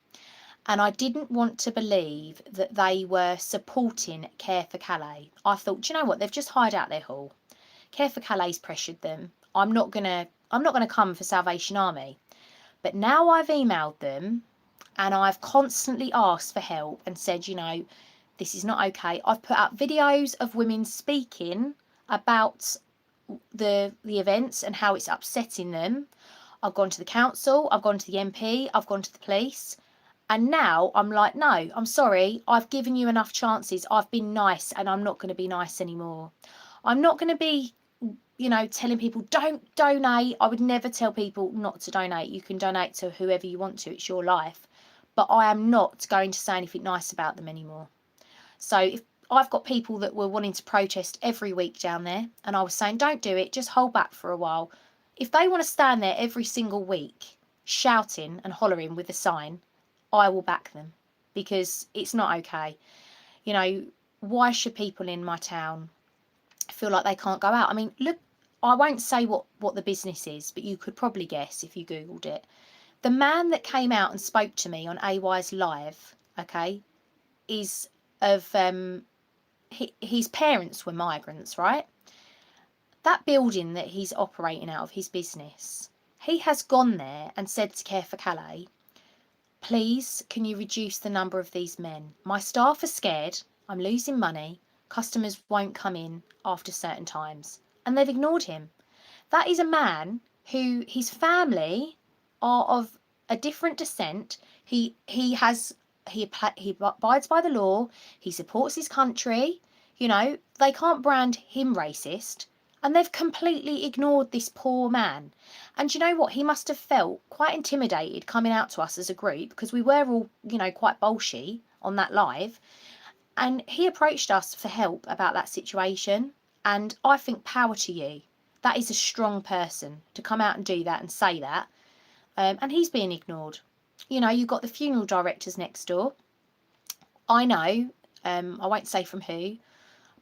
And I didn't want to believe that they were supporting Care for Calais. I thought, do you know what? They've just hired out their hall. Care for Calais pressured them. I'm not gonna come for Salvation Army. But now I've emailed them and I've constantly asked for help and said, this is not okay. I've put up videos of women speaking about the events and how it's upsetting them. I've gone to the council, I've gone to the MP, I've gone to the police. And now I'm like, no, I'm sorry. I've given you enough chances. I've been nice and I'm not going to be nice anymore. I'm not going to be, telling people don't donate. I would never tell people not to donate. You can donate to whoever you want to. It's your life. But I am not going to say anything nice about them anymore. So if I've got people that were wanting to protest every week down there, and I was saying, don't do it, just hold back for a while. If they want to stand there every single week shouting and hollering with a sign, I will back them because it's not okay. Why should people in my town feel like they can't go out? I mean, look, I won't say what the business is, but you could probably guess if you Googled it. The man that came out and spoke to me on AY's Live, okay, is of his parents were migrants, right? That building that he's operating out of, his business, he has gone there and said to Care for Calais, please, can you reduce the number of these men? My staff are scared. I'm losing money. Customers won't come in after certain times. And they've ignored him. That is a man who his family are of a different descent. He abides by the law. He supports his country. They can't brand him racist. And they've completely ignored this poor man. And you know what? He must have felt quite intimidated coming out to us as a group because we were all, quite bolshy on that live. And he approached us for help about that situation. And I think power to you. That is a strong person to come out and do that and say that. And he's being ignored. You've got the funeral directors next door. I know, I won't say from who,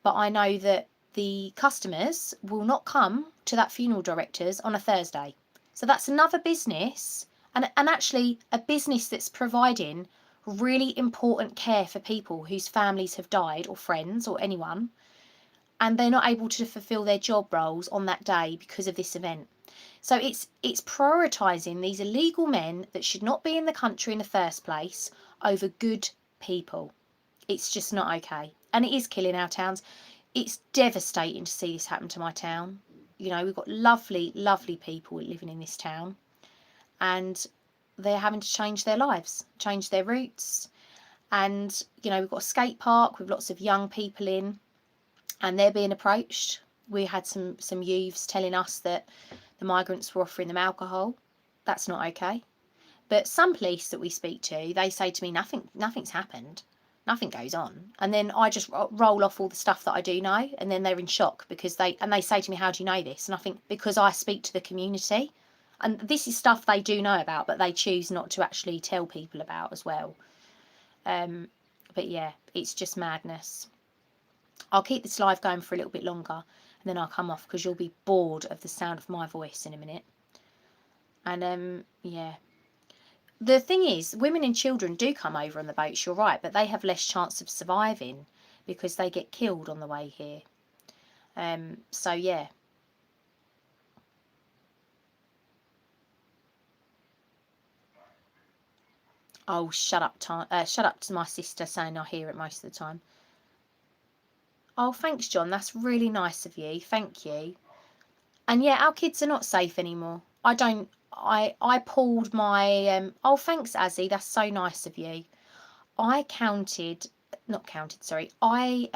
but I know that the customers will not come to that funeral directors on a Thursday. So that's another business and actually a business that's providing really important care for people whose families have died or friends or anyone, and they're not able to fulfill their job roles on that day because of this event. So it's prioritising these illegal men that should not be in the country in the first place over good people. It's just not okay. And it is killing our towns. It's devastating to see this happen to my town. We've got lovely, lovely people living in this town, and they're having to change their lives, change their routes. And, we've got a skate park with lots of young people in, and they're being approached. We had some youths telling us that the migrants were offering them alcohol. That's not okay. But some police that we speak to, they say to me, nothing's happened. Nothing goes on. And then I just roll off all the stuff that I do know, and then they're in shock because they say to me, how do you know this? And I think because I speak to the community, and this is stuff they do know about, but they choose not to actually tell people about as well. But yeah, it's just madness. I'll keep this live going for a little bit longer, and then I'll come off because you'll be bored of the sound of my voice in a minute. And yeah. The thing is, women and children do come over on the boats, you're right, but they have less chance of surviving because they get killed on the way here. So yeah. Oh, shut up to my sister saying I hear it most of the time. Oh, thanks, John. That's really nice of you. Thank you. And yeah, our kids are not safe anymore. I don't. I pulled my. Oh, thanks, Azzy. That's so nice of you. I counted, not counted. Sorry. I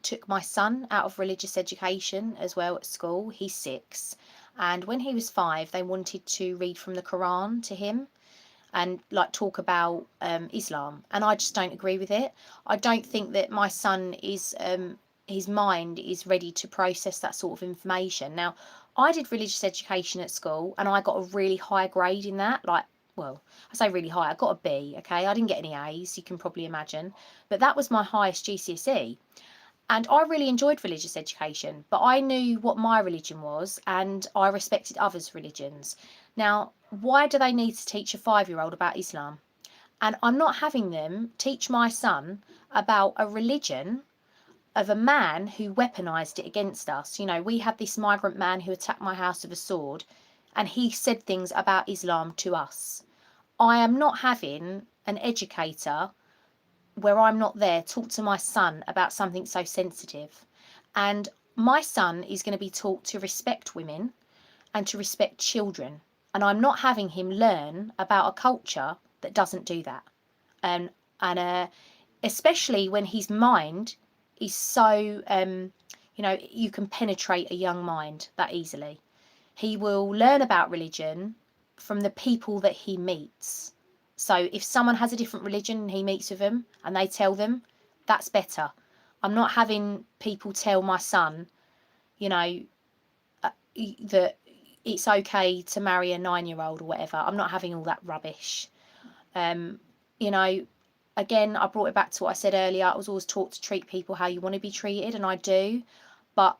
took my son out of religious education as well at school. He's 6, and when he was 5, they wanted to read from the Quran to him and like talk about Islam, and I just don't agree with it. I don't think that my son is his mind is ready to process that sort of information. Now, I did religious education at school, and I got a really high grade in that. Like, well, I say really high. I got a B. Okay, I didn't get any A's. You can probably imagine, but that was my highest GCSE. And I really enjoyed religious education, but I knew what my religion was and I respected others' religions. Now, why do they need to teach a 5-year-old about Islam? And I'm not having them teach my son about a religion of a man who weaponized it against us. You know, we had this migrant man who attacked my house with a sword, and he said things about Islam to us. I am not having an educator where I'm not there talk to my son about something so sensitive. And my son is going to be taught to respect women and to respect children. And I'm not having him learn about a culture that doesn't do that. And especially when his mind is so, you can penetrate a young mind that easily. He will learn about religion from the people that he meets. So if someone has a different religion and he meets with them and they tell them, that's better. I'm not having people tell my son, you know, that it's okay to marry a 9-year-old or whatever. I'm not having all that rubbish. Um, you know, again, I brought it back to what I said earlier. I was always taught to treat people how you want to be treated, and I do. But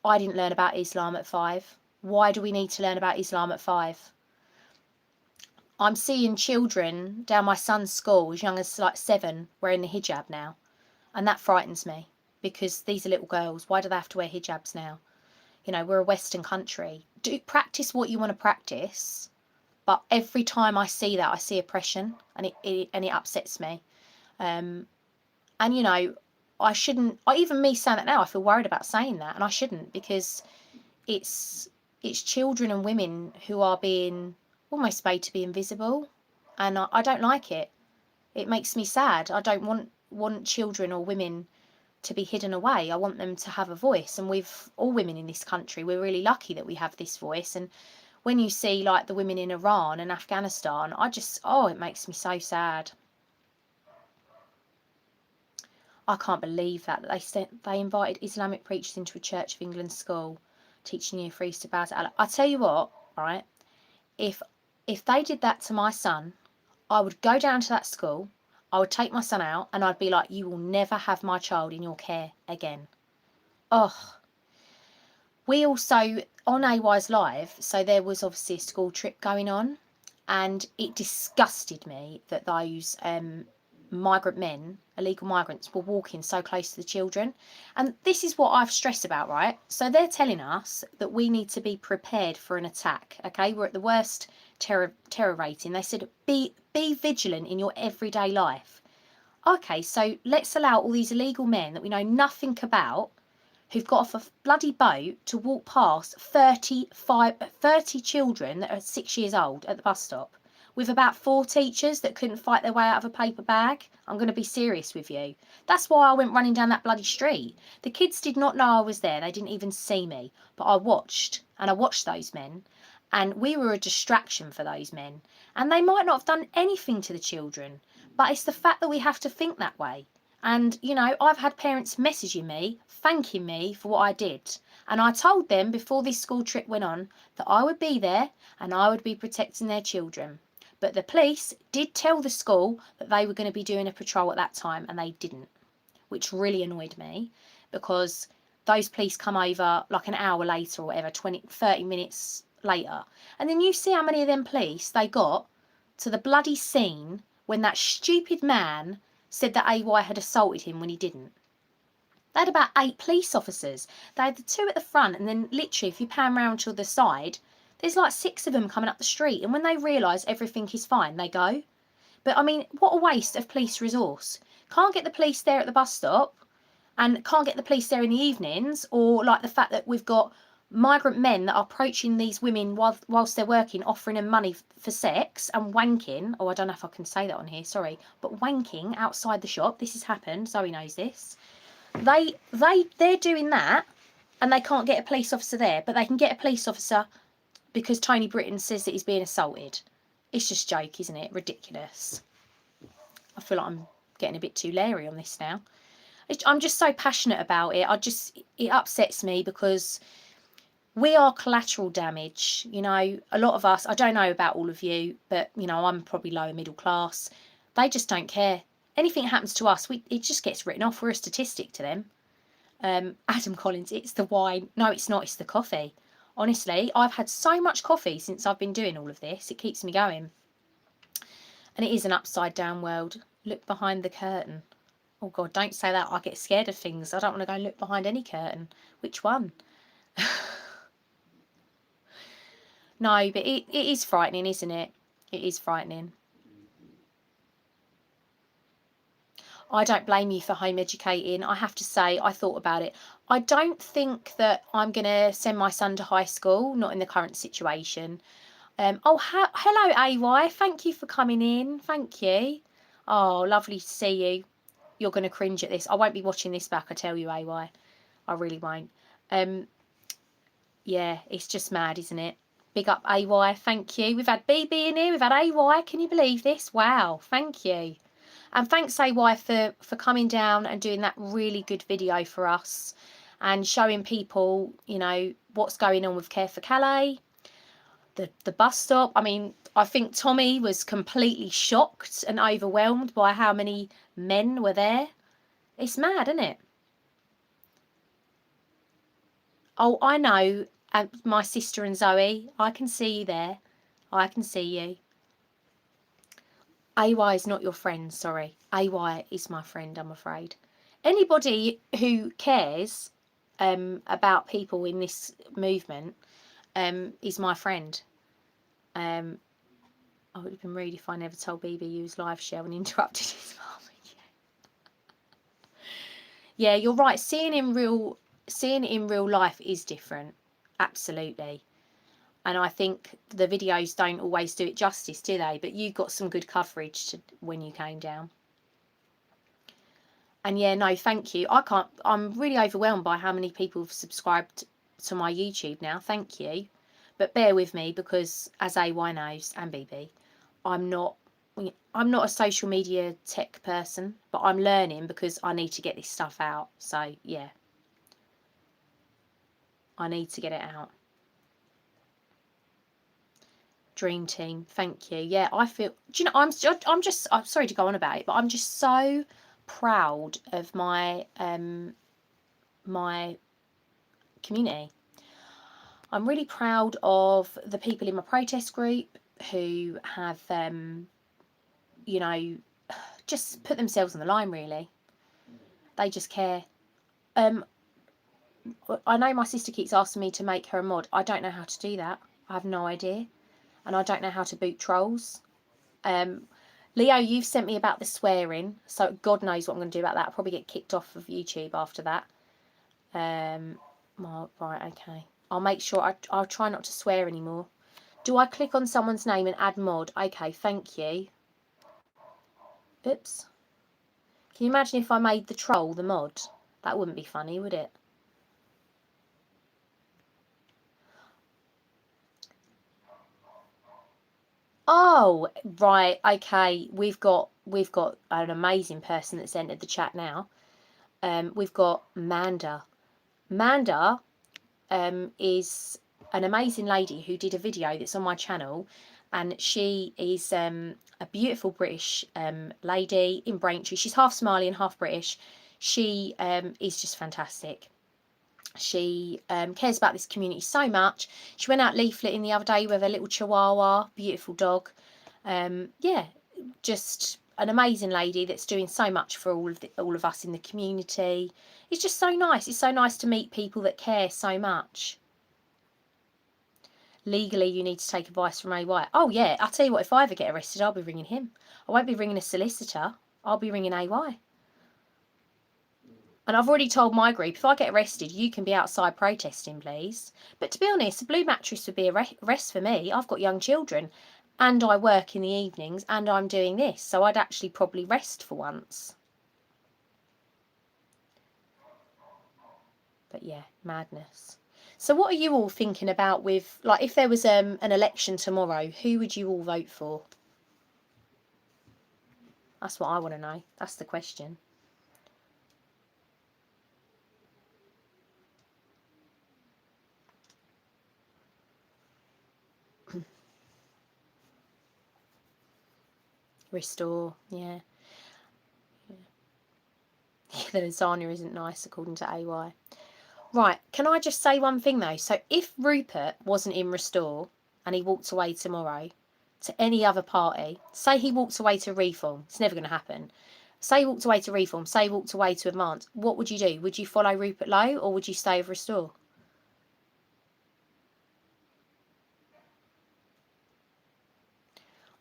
I didn't learn about Islam at 5. Why do we need to learn about Islam at 5? I'm seeing children down my son's school as young as like 7 wearing the hijab now. And that frightens me because these are little girls. Why do they have to wear hijabs now? You know, we're a Western country. Do practice what you want to practice. But every time I see that, I see oppression, and it upsets me. And you know, I shouldn't. Even me saying that now, I feel worried about saying that, and I shouldn't, because it's children and women who are being almost made to be invisible, and I don't like it. It makes me sad. I don't want children or women to be hidden away. I want them to have a voice, and with all women in this country, we're really lucky that we have this voice. And when you see like the women in Iran and Afghanistan, it makes me so sad. I can't believe that they invited Islamic preachers into a Church of England school, teaching you freeze about Allah. I tell you what, right? If they did that to my son, I would go down to that school, I would take my son out, and I'd be like, you will never have my child in your care again. Oh, we also, on AY's Live, so there was obviously a school trip going on, and it disgusted me that those migrant men, illegal migrants, were walking so close to the children. And this is what I've stressed about, right? So they're telling us that we need to be prepared for an attack. Okay, we're at the worst terror rating. They said be vigilant in your everyday life. Okay, so let's allow all these illegal men that we know nothing about, who've got off a bloody boat, to walk past 30 children that are 6 years old at the bus stop, with about 4 teachers that couldn't fight their way out of a paper bag. I'm going to be serious with you. That's why I went running down that bloody street. The kids did not know I was there. They didn't even see me. But I watched, and I watched those men. And we were a distraction for those men. And they might not have done anything to the children. But it's the fact that we have to think that way. And, you know, I've had parents messaging me, thanking me for what I did. And I told them before this school trip went on that I would be there and I would be protecting their children. But the police did tell the school that they were going to be doing a patrol at that time, and they didn't, which really annoyed me, because those police come over like an hour later or whatever, 20, 30 minutes later. And then you see how many of them police they got to the bloody scene when that stupid man said that AY had assaulted him when he didn't. They had about 8 police officers. They had the 2 at the front, and then literally if you pan round to the side, there's like 6 of them coming up the street, and when they realise everything is fine, they go. But I mean, what a waste of police resource. Can't get the police there at the bus stop. and can't get the police there in the evenings, or like the fact that we've got migrant men that are approaching these women whilst they're working, offering them money for sex and wanking. Oh, I don't know if I can say that on here, sorry, but wanking outside the shop. This has happened. Zoe knows this. They're doing that, and they can't get a police officer there, but they can get a police officer because Tony Britton says that he's being assaulted. It's just a joke, isn't it? Ridiculous. I feel like I'm getting a bit too leery on this now. I'm just so passionate about it. It upsets me because we are collateral damage. You know, a lot of us, I don't know about all of you, but, you know, I'm probably lower middle class. They just don't care. Anything happens to us, it just gets written off. We're a statistic to them. Adam Collins, it's the wine. No, it's not. It's the coffee. Honestly, I've had so much coffee since I've been doing all of this. It keeps me going. And it is an upside down world. Look behind the curtain. Oh, God, don't say that. I get scared of things. I don't want to go look behind any curtain. Which one? No, but it is frightening, isn't it? It is frightening. I don't blame you for home educating. I have to say, I thought about it. I don't think that I'm going to send my son to high school, not in the current situation. Hello, AY. Thank you for coming in. Thank you. Oh, lovely to see you. You're going to cringe at this. I won't be watching this back, I tell you, AY. I really won't. Yeah, it's just mad, isn't it? Big up, AY. Thank you. We've had BB in here. We've had AY. Can you believe this? Wow. Thank you. And thanks, AY, for coming down and doing that really good video for us and showing people, you know, what's going on with Care for Calais, the bus stop. I mean, I think Tommy was completely shocked and overwhelmed by how many men were there. It's mad, isn't it? Oh, I know, my sister and Zoe. I can see you there. I can see you. AY is not your friend, sorry. AY is my friend, I'm afraid. Anybody who cares about people in this movement is my friend. I would have been rude if I never told BB he was live show and interrupted his mum. Yeah, you're right. Seeing it in real life is different. Absolutely. And I think the videos don't always do it justice, do they? But you got some good coverage when you came down. And yeah, no, thank you. I'm really overwhelmed by how many people have subscribed to my YouTube now. Thank you. But bear with me because, as AY knows and BB, I'm not a social media tech person, but I'm learning because I need to get this stuff out. So yeah, I need to get it out. Dream team, thank you. Yeah, I feel. Do you know? I'm sorry to go on about it, but I'm just so proud of my my community. I'm really proud of the people in my protest group who have you know, just put themselves on the line. Really, they just care. I know my sister keeps asking me to make her a mod. I don't know how to do that. I have no idea. And I don't know how to boot trolls. Leo, you've sent me about the swearing, so God knows what I'm going to do about that. I'll probably get kicked off of YouTube after that. Well, right, okay. I'll make sure I'll try not to swear anymore. Do I click on someone's name and add mod? Okay, thank you. Oops. Can you imagine if I made the troll the mod? That wouldn't be funny, would it? Oh, right, okay. We've got an amazing person that's entered the chat now. We've got Manda. Manda is an amazing lady who did a video that's on my channel, and she is a beautiful British lady in Braintree. She's half Somali and half British. She is just fantastic. She cares about this community so much. She went out leafleting the other day with a little chihuahua, beautiful dog. Yeah, just an amazing lady that's doing so much for all of us in the community. It's just so nice. It's so nice to meet people that care so much. Legally, you need to take advice from AY. Oh yeah, I'll tell you what, if I ever get arrested, I'll be ringing him. I won't be ringing a solicitor. I'll be ringing AY. And I've already told my group, if I get arrested, you can be outside protesting, please. But to be honest, a blue mattress would be a rest for me. I've got young children and I work in the evenings and I'm doing this. So I'd actually probably rest for once. But yeah, madness. So what are you all thinking about with, like, if there was an election tomorrow, who would you all vote for? That's what I want to know. That's the question. Restore, yeah. The lasagna isn't nice, according to AY. Right, can I just say one thing though? So if Rupert wasn't in Restore and he walked away tomorrow to any other party, say he walked away to Reform, it's never going to happen. Say he walked away to Reform, say he walked away to Advance, what would you do? Would you follow Rupert Lowe or would you stay with Restore?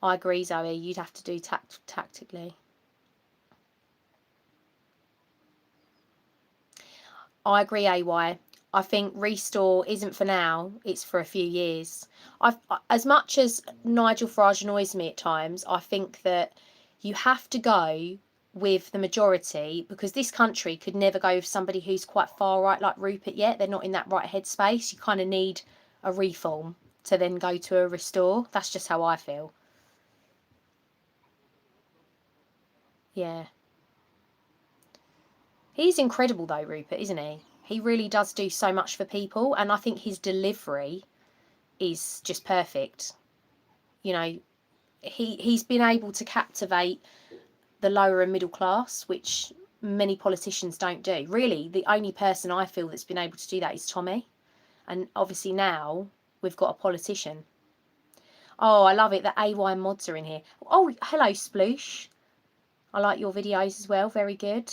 I agree, Zoe, you'd have to do tactically. I agree, AY. I think Restore isn't for now, it's for a few years. As much as Nigel Farage annoys me at times, I think that you have to go with the majority because this country could never go with somebody who's quite far right like Rupert yet. They're not in that right headspace. You kind of need a reform to then go to a Restore. That's just how I feel. Yeah. He's incredible though, Rupert, isn't he? He really does do so much for people, and I think his delivery is just perfect. You know, he's been able to captivate the lower and middle class, which many politicians don't do. Really, the only person I feel that's been able to do that is Tommy. And obviously now we've got a politician. Oh, I love it that AY mods are in here. Oh, hello, Sploosh. I like your videos as well. Very good.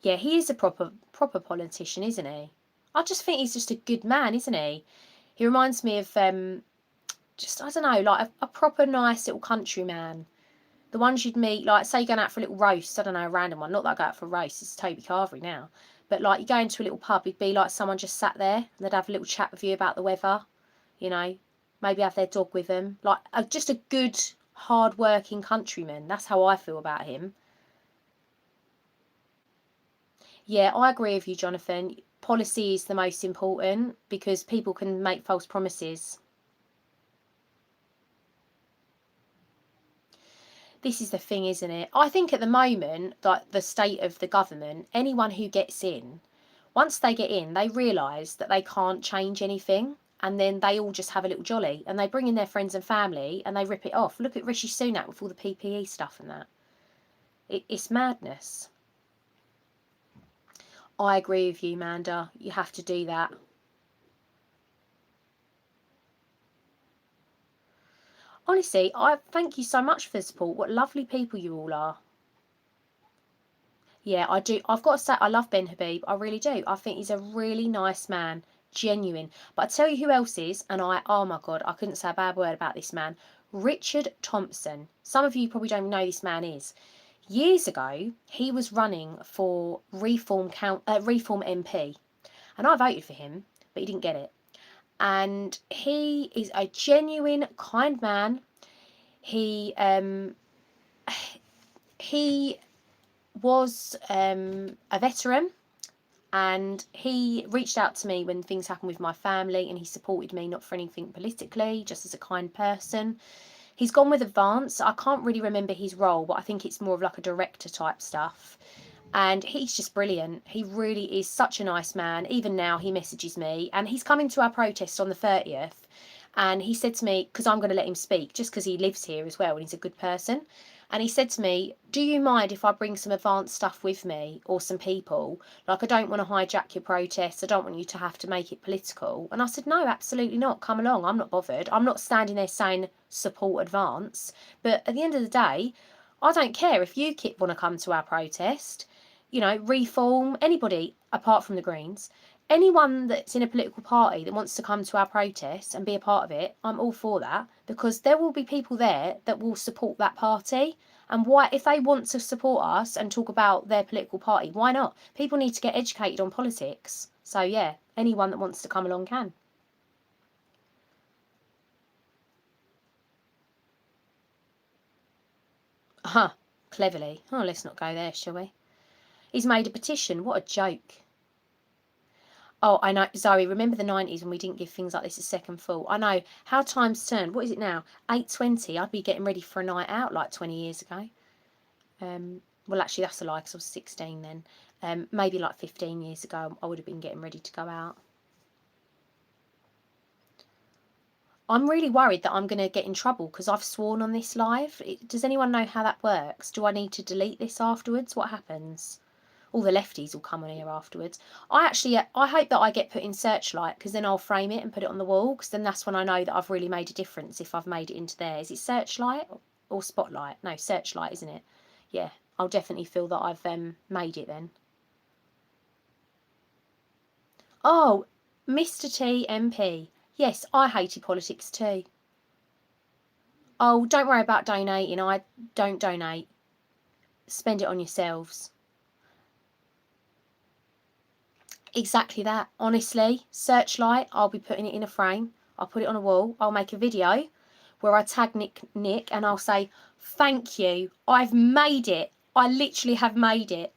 Yeah, he is a proper politician, isn't he? I just think he's just a good man, isn't he? He reminds me of just, I don't know, like a proper nice little countryman. The ones you'd meet, like, say, going out for a little roast, I don't know, a random one. Not that I go out for a roast, it's Toby Carvery now. But, like, you go into a little pub, he'd be like someone just sat there, and they'd have a little chat with you about the weather, you know, maybe have their dog with them. Like, just a good, hard-working countryman. That's how I feel about him. Yeah, I agree with you, Jonathan. Policy is the most important because people can make false promises. This is the thing, isn't it? I think at the moment, like the state of the government, anyone who gets in, once they get in, they realise that they can't change anything. And then they all just have a little jolly and they bring in their friends and family and they rip it off. Look at Rishi Sunak with all the PPE stuff and that. It's madness. I agree with you, Manda. You have to do that. Honestly, I thank you so much for the support. What lovely people you all are. Yeah, I do. I've got to say, I love Ben Habib. I really do. I think he's a really nice man, genuine. But I tell you who else is, and oh my God, I couldn't say a bad word about this man. Richard Thompson. Some of you probably don't even know who this man is. Years ago, he was running for Reform MP, and I voted for him, but he didn't get it. And he is a genuine, kind man. He he was a veteran and he reached out to me when things happened with my family and he supported me, not for anything politically, just as a kind person. He's gone with Advance. I can't really remember his role, but I think it's more of like a director type stuff. And he's just brilliant. He really is such a nice man. Even now he messages me and he's coming to our protest on the 30th. And he said to me, because I'm going to let him speak, just because he lives here as well and he's a good person. And he said to me, do you mind if I bring some advanced stuff with me or some people? Like, I don't want to hijack your protests. I don't want you to have to make it political. And I said, no, absolutely not. Come along. I'm not bothered. I'm not standing there saying support Advance. But at the end of the day, I don't care if UKIP want to come to our protest, you know, Reform, anybody apart from the Greens. anyone that's in a political party that wants to come to our protest and be a part of it, I'm all for that, because there will be people there that will support that party. And why, if they want to support us and talk about their political party, why not? People need to get educated on politics. So yeah, anyone that wants to come along can. Huh, cleverly. Oh, let's not go there, shall we? He's made a petition. What a joke. Oh, I know, Zoe, remember the 90s when we didn't give things like this a second thought? I know, how time's turned. What is it now? 8:20. I'd be getting ready for a night out like 20 years ago. Well, actually, that's a lie, because I was 16 then. Maybe like 15 years ago, I would have been getting ready to go out. I'm really worried that I'm going to get in trouble because I've sworn on this live. Does anyone know how that works? Do I need to delete this afterwards? What happens? All the lefties will come on here afterwards. I hope that I get put in Searchlight, because then I'll frame it and put it on the wall, because then that's when I know that I've really made a difference if I've made it into there. Is it Searchlight or Spotlight? No, Searchlight, isn't it? Yeah, I'll definitely feel that I've made it then. Oh, Mr. T MP. Yes, I hated politics too. Oh, don't worry about donating. I don't donate. Spend it on yourselves. Exactly that. Honestly, Searchlight, I'll be putting it in a frame. I'll put it on a wall. I'll make a video where I tag Nick and I'll say, thank you. I've made it. I literally have made it.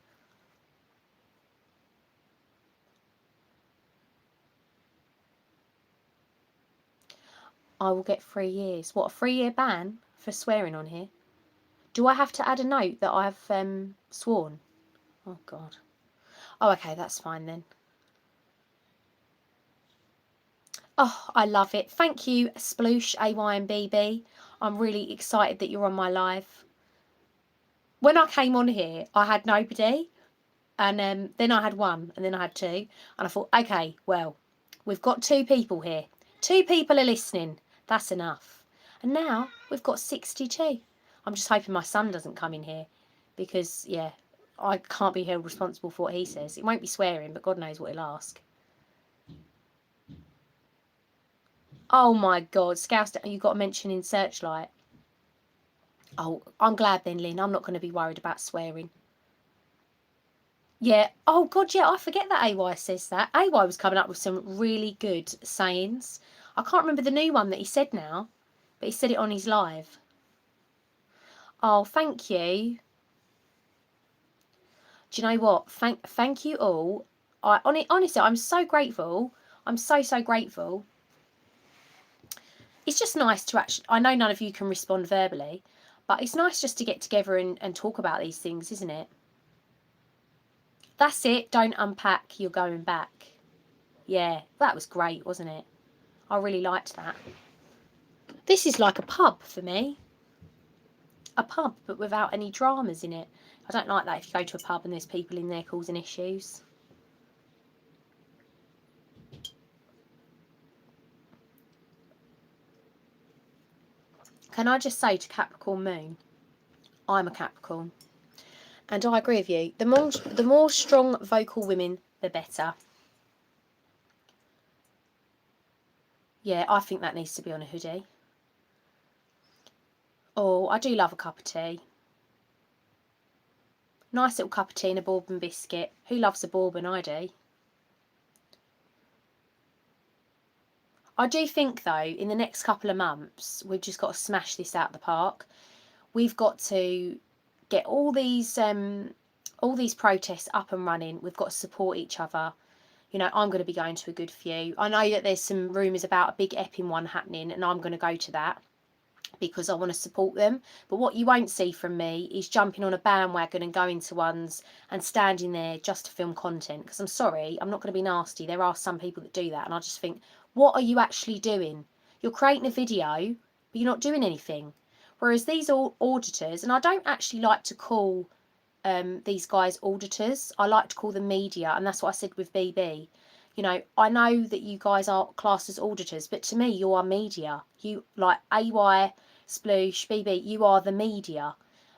I will get 3 years. What, a 3-year ban for swearing on here? Do I have to add a note that I've sworn? Oh, God. Oh, okay, that's fine then. Oh, I love it. Thank you, Sploosh, AY and BB. I'm really excited that you're on my live. When I came on here, I had nobody. And then I had one, and then I had two. And I thought, okay, well, we've got 2 people here. 2 people are listening. That's enough. And now we've got 62. I'm just hoping my son doesn't come in here, because, yeah, I can't be held responsible for what he says. It won't be swearing, but God knows what he'll ask. Oh my God, Scouse, you got to mention in Searchlight. Oh, I'm glad then, Lynn. I'm not going to be worried about swearing. Yeah. Oh God, yeah. I forget that AY says that. AY was coming up with some really good sayings. I can't remember the new one that he said now, but he said it on his live. Oh, thank you. Do you know what? Thank you all. Honestly, I'm so grateful. I'm so grateful. It's just nice to actually. I know none of you can respond verbally, but it's nice just to get together and talk about these things, isn't it? That's it. Don't unpack. You're going back. Yeah, that was great, wasn't it? I really liked that. This is like a pub for me. A pub, but without any dramas in it. I don't like that if you go to a pub and there's people in there causing issues. Can I just say to Capricorn Moon, I'm a Capricorn. And I agree with you. The more strong vocal women, the better. Yeah, I think that needs to be on a hoodie. Oh, I do love a cup of tea. Nice little cup of tea and a bourbon biscuit. Who loves a bourbon? I do. I do think, though, in the next couple of months, we've just got to smash this out the park. We've got to get all these protests up and running. We've got to support each other. You know, I'm going to be going to a good few. I know that there's some rumours about a big Epping one happening, and I'm going to go to that because I want to support them. But what you won't see from me is jumping on a bandwagon and going to ones and standing there just to film content. Because I'm sorry, I'm not going to be nasty. There are some people that do that, and I just think, what are you actually doing? You're creating a video, but you're not doing anything. Whereas these auditors, and I don't actually like to call these guys auditors. I like to call them media, and that's what I said with BB. You know, I know that you guys are classed as auditors, but to me, you are media. You, like AY, Sploosh, BB, you are the media.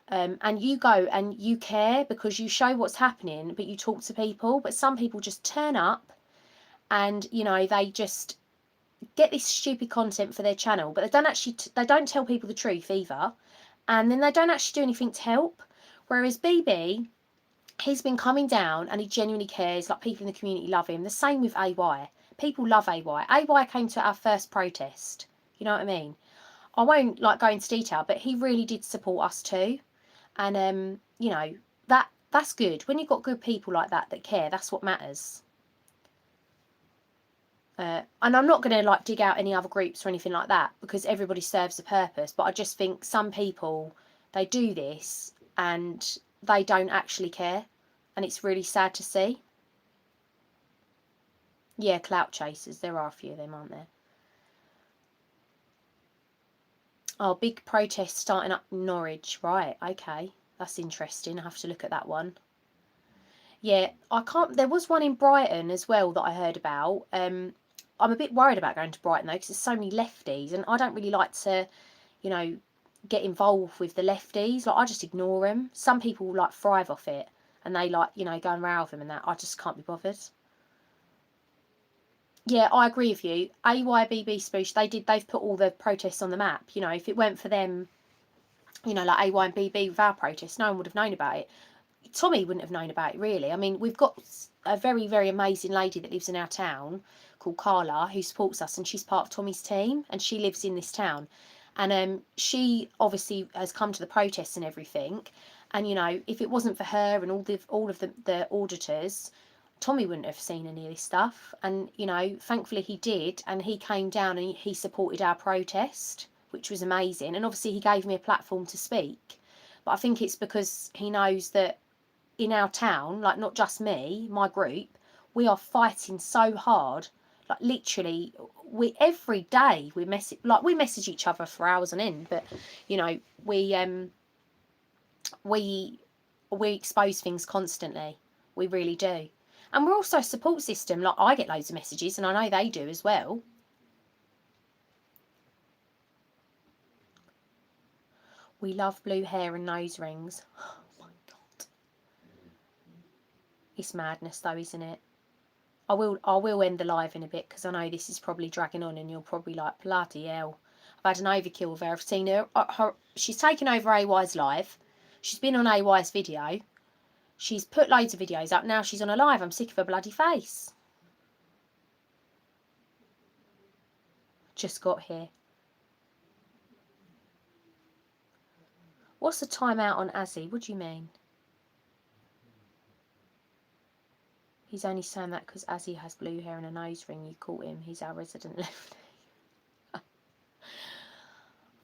And you go and you care because you show what's happening, but you talk to people. But some people just turn up and you know, they just get this stupid content for their channel, but they don't actually they don't tell people the truth either, and then they don't actually do anything to help. Whereas BB, he's been coming down and he genuinely cares. Like, people in the community love him. The same with AY. People love AY. AY came to our first protest. You know what I mean? I won't like go into detail, but he really did support us too. And you know, that's good. When you've got good people like that that care, that's what matters. And I'm not going to like dig out any other groups or anything like that, because everybody serves a purpose. But I just think some people, they do this and they don't actually care, and it's really sad to see. Yeah, clout chasers. There are a few of them, aren't there? Oh, big protest starting up in Norwich. Right, okay. That's interesting. I have to look at that one. Yeah, I can't. There was one in Brighton as well that I heard about. I'm a bit worried about going to Brighton though, because there's so many lefties, and I don't really like to, you know, get involved with the lefties. Like, I just ignore them. Some people like thrive off it, and they like, you know, go and row with them and that. I just can't be bothered. Yeah, I agree with you. AYBB Spoosh, they've put all the protests on the map. You know, if it weren't for them, you know, like AY and BB with our protests, no one would have known about it. Tommy wouldn't have known about it, really. I mean, we've got a very, very amazing lady that lives in our town called Carla, who supports us, and she's part of Tommy's team, and she lives in this town. And she obviously has come to the protests and everything. And, you know, if it wasn't for her and all of the auditors, Tommy wouldn't have seen any of this stuff. And, you know, thankfully he did, and he came down and he supported our protest, which was amazing. And obviously he gave me a platform to speak. But I think it's because he knows that in our town, like, not just me, my group, we are fighting so hard. Like, literally, we every day we message each other for hours on end. But you know, we expose things constantly. We really do. And we're also a support system. Like, I get loads of messages, and I know they do as well. We love blue hair and nose rings. Oh my God. It's madness though, isn't it? I will end the live in a bit, because I know this is probably dragging on and you're probably like, bloody hell. I've had an overkill of her. I've seen her, she's taken over AY's live. She's been on AY's video. She's put loads of videos up. Now she's on a live. I'm sick of her bloody face. Just got here. What's the timeout on Azzy? What do you mean? He's only saying that because Azzy has blue hair and a nose ring. You caught him. He's our resident lefty.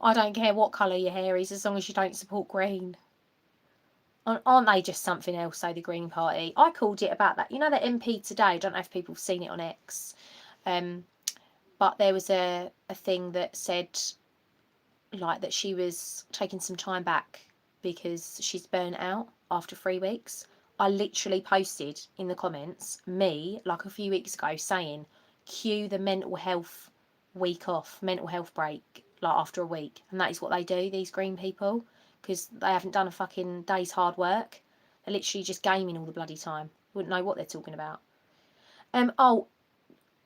I don't care what colour your hair is, as long as you don't support green. Aren't they just something else, though, the Green Party? I called it about that. You know, the MP today, I don't know if people have seen it on X, but there was a thing that said, like, that she was taking some time back because she's burnt out after 3 weeks. I literally posted in the comments, me, like a few weeks ago, saying, cue the mental health week off, mental health break, like after a week. And that is what they do, these green people, because they haven't done a fucking day's hard work. They're literally just gaming all the bloody time. Wouldn't know what they're talking about. Oh,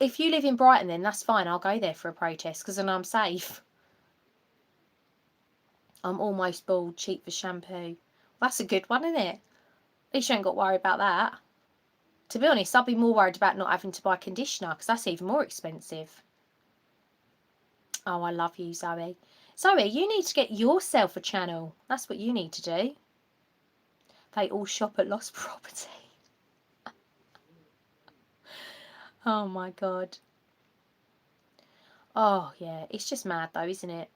if you live in Brighton, then that's fine. I'll go there for a protest, because then I'm safe. I'm almost bald, cheap for shampoo. That's a good one, isn't it? At least you ain't got to worry about that. To be honest, I'd be more worried about not having to buy conditioner, because that's even more expensive. Oh, I love you, Zoe. Zoe, you need to get yourself a channel. That's what you need to do. They all shop at Lost Property. Oh my God. Oh yeah, it's just mad though, isn't it?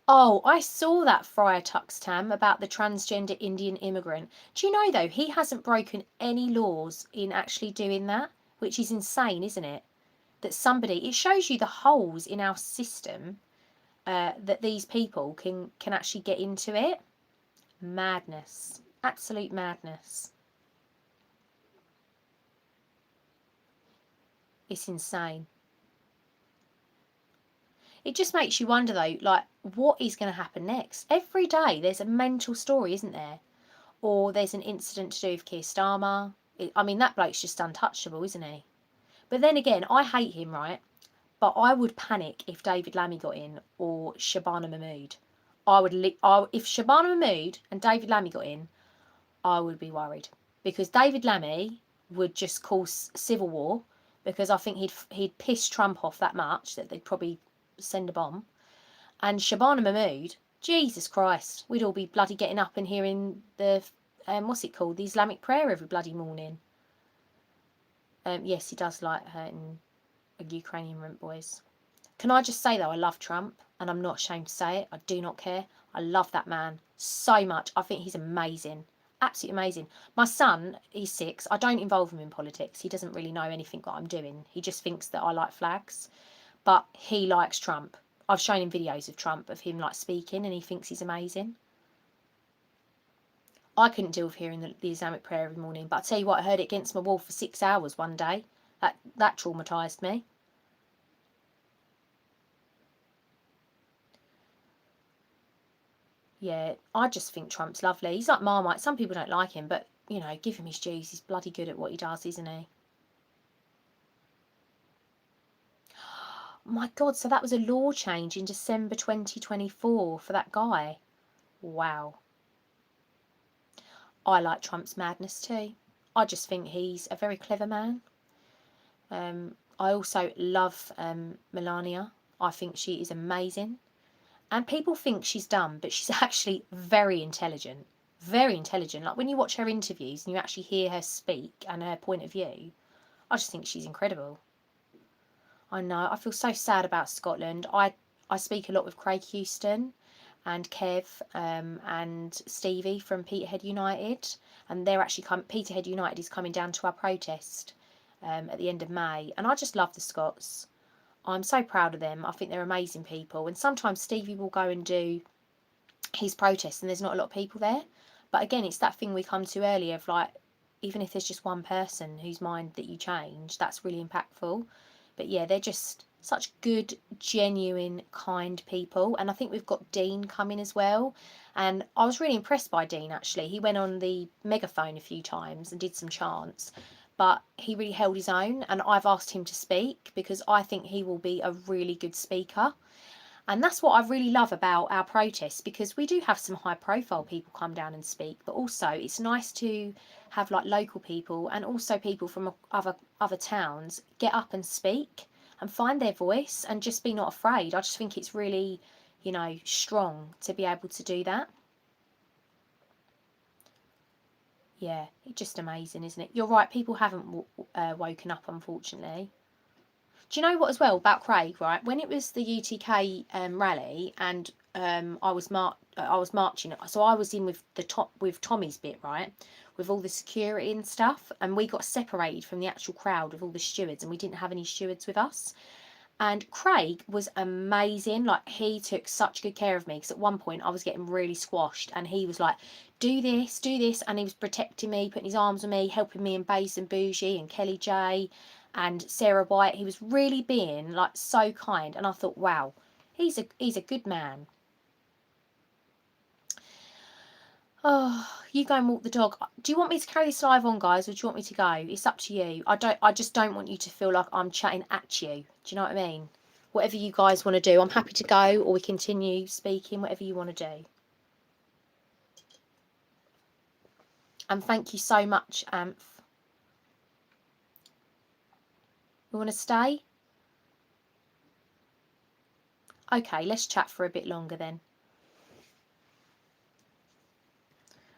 Oh, I saw that Friar Tuck's Tam about the transgender Indian immigrant. Do you know though, he hasn't broken any laws in actually doing that, which is insane, isn't it? That somebody, it shows you the holes in our system, that these people can actually get into it. Madness. Absolute madness. It's insane. It just makes you wonder though, like, what is going to happen next? Every day there's a mental story, isn't there? Or there's an incident to do with Keir Starmer. I mean, that bloke's just untouchable, isn't he? But then again, I hate him, right? But I would panic if David Lammy got in or Shabana Mahmood. If Shabana Mahmood and David Lammy got in, I would be worried because David Lammy would just cause civil war because I think he'd piss Trump off that much that they'd probably send a bomb. And Shabana Mahmood, Jesus Christ, we'd all be bloody getting up and hearing the what's it called, the Islamic prayer every bloody morning. Yes, he does like hurting Ukrainian rent boys. Can I just say though, I love Trump, and I'm not ashamed to say it. I do not care. I love that man so much. I think he's amazing, absolutely amazing. My son, he's 6. I don't involve him in politics. He doesn't really know anything that I'm doing. He just thinks that I like flags, but he likes Trump. I've shown him videos of Trump of him like speaking, and he thinks he's amazing. I couldn't deal with hearing the Islamic prayer every morning, but I tell you what, I heard it against my wall for 6 hours one day. That traumatised me. Yeah, I just think Trump's lovely. He's like Marmite. Some people don't like him, but, you know, give him his dues. He's bloody good at what he does, isn't he? My God, so that was a law change in December 2024 for that guy. Wow. I like Trump's madness too. I just think he's a very clever man. I also love Melania. I think she is amazing. And people think she's dumb, but she's actually very intelligent. Very intelligent. Like when you watch her interviews and you actually hear her speak and her point of view, I just think she's incredible. I know. I feel so sad about Scotland. I speak a lot with Craig Houston and Kev and Stevie from Peterhead United, and they're actually Peterhead United is coming down to our protest at the end of May, and I just love the Scots. I'm so proud of them. I think they're amazing people, and sometimes Stevie will go and do his protest and there's not a lot of people there. But again, it's that thing we come to earlier of like, even if there's just one person whose mind that you change, that's really impactful. But yeah, they're just such good, genuine, kind people. And I think we've got Dean coming as well. And I was really impressed by Dean actually. He went on the megaphone a few times and did some chants, but he really held his own. And I've asked him to speak because I think he will be a really good speaker. And that's what I really love about our protests, because we do have some high profile people come down and speak, but also it's nice to have like local people and also people from other towns get up and speak and find their voice and just be not afraid. I just think it's really, you know, strong to be able to do that. Yeah, it's just amazing, isn't it? You're right, people haven't woken up, unfortunately. Do you know what as well about Craig? Right, when it was the UTK rally, and I was marching, so I was in with the top with Tommy's bit, right, with all the security and stuff, and we got separated from the actual crowd with all the stewards, and we didn't have any stewards with us. And Craig was amazing. Like he took such good care of me because at one point I was getting really squashed, and he was like, do this," and he was protecting me, putting his arms on me, helping me and Bass and Bougie and Kelly J and Sarah White. He was really being like so kind, and I thought, wow, he's a good man. Oh, you go and walk the dog. Do you want me to carry this live on, guys, or do you want me to go? It's up to you. I just don't want you to feel like I'm chatting at you. Do you know what I mean? Whatever you guys want to do, I'm happy to go, or we continue speaking, whatever you want to do. And thank you so much, Amph. You want to stay? Okay, let's chat for a bit longer then.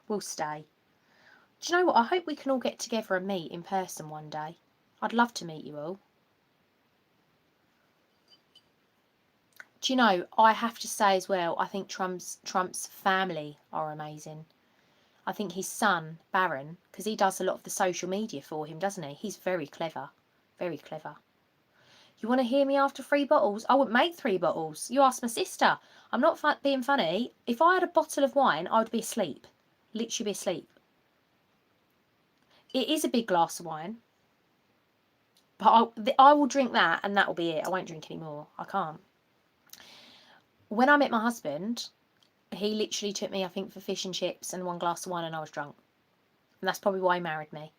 We'll stay. Do you know what? I hope we can all get together and meet in person one day. I'd love to meet you all. Do you know, I have to say as well, I think Trump's family are amazing. I think his son, Barron, because he does a lot of the social media for him, doesn't he? He's very clever. Very clever. You want to hear me after 3 bottles? I wouldn't make 3 bottles. You ask my sister. I'm not being funny. If I had a bottle of wine, I would be asleep. Literally be asleep. It is a big glass of wine. But I will drink that and that will be it. I won't drink any more. I can't. When I met my husband, he literally took me, I think, for fish and chips and 1 glass of wine and I was drunk. And that's probably why he married me.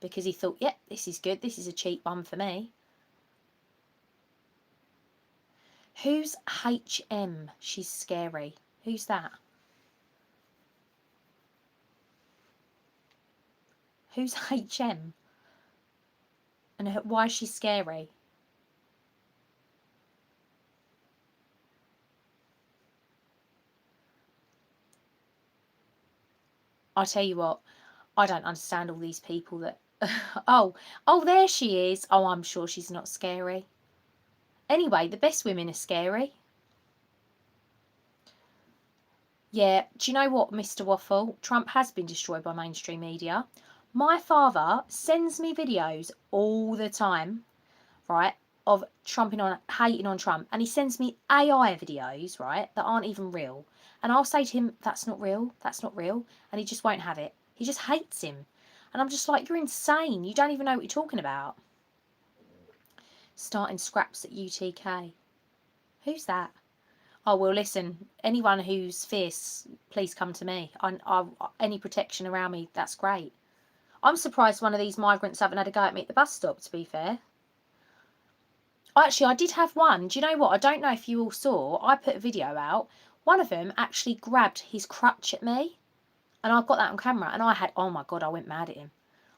because he thought, yep, this is good. This is a cheap one for me. Who's HM? She's scary. Who's that? Who's HM? And why is she scary? I tell you what, I don't understand all these people that... oh, there she is. Oh, I'm sure she's not scary. Anyway, the best women are scary. Yeah, do you know what, Mr. Waffle? Trump has been destroyed by mainstream media. My father sends me videos all the time, right, of hating on Trump. And he sends me AI videos, right, that aren't even real. And I'll say to him, that's not real, that's not real. And he just won't have it. He just hates him. And I'm just like, you're insane. You don't even know what you're talking about. Starting scraps at UTK. Who's that? Oh, well, listen, anyone who's fierce, please come to me. Any protection around me, that's great. I'm surprised one of these migrants haven't had a go at me at the bus stop, to be fair. Actually, I did have one. Do you know what? I don't know if you all saw. I put a video out. One of them actually grabbed his crutch at me. And I got that on camera. And oh my God, I went mad at him.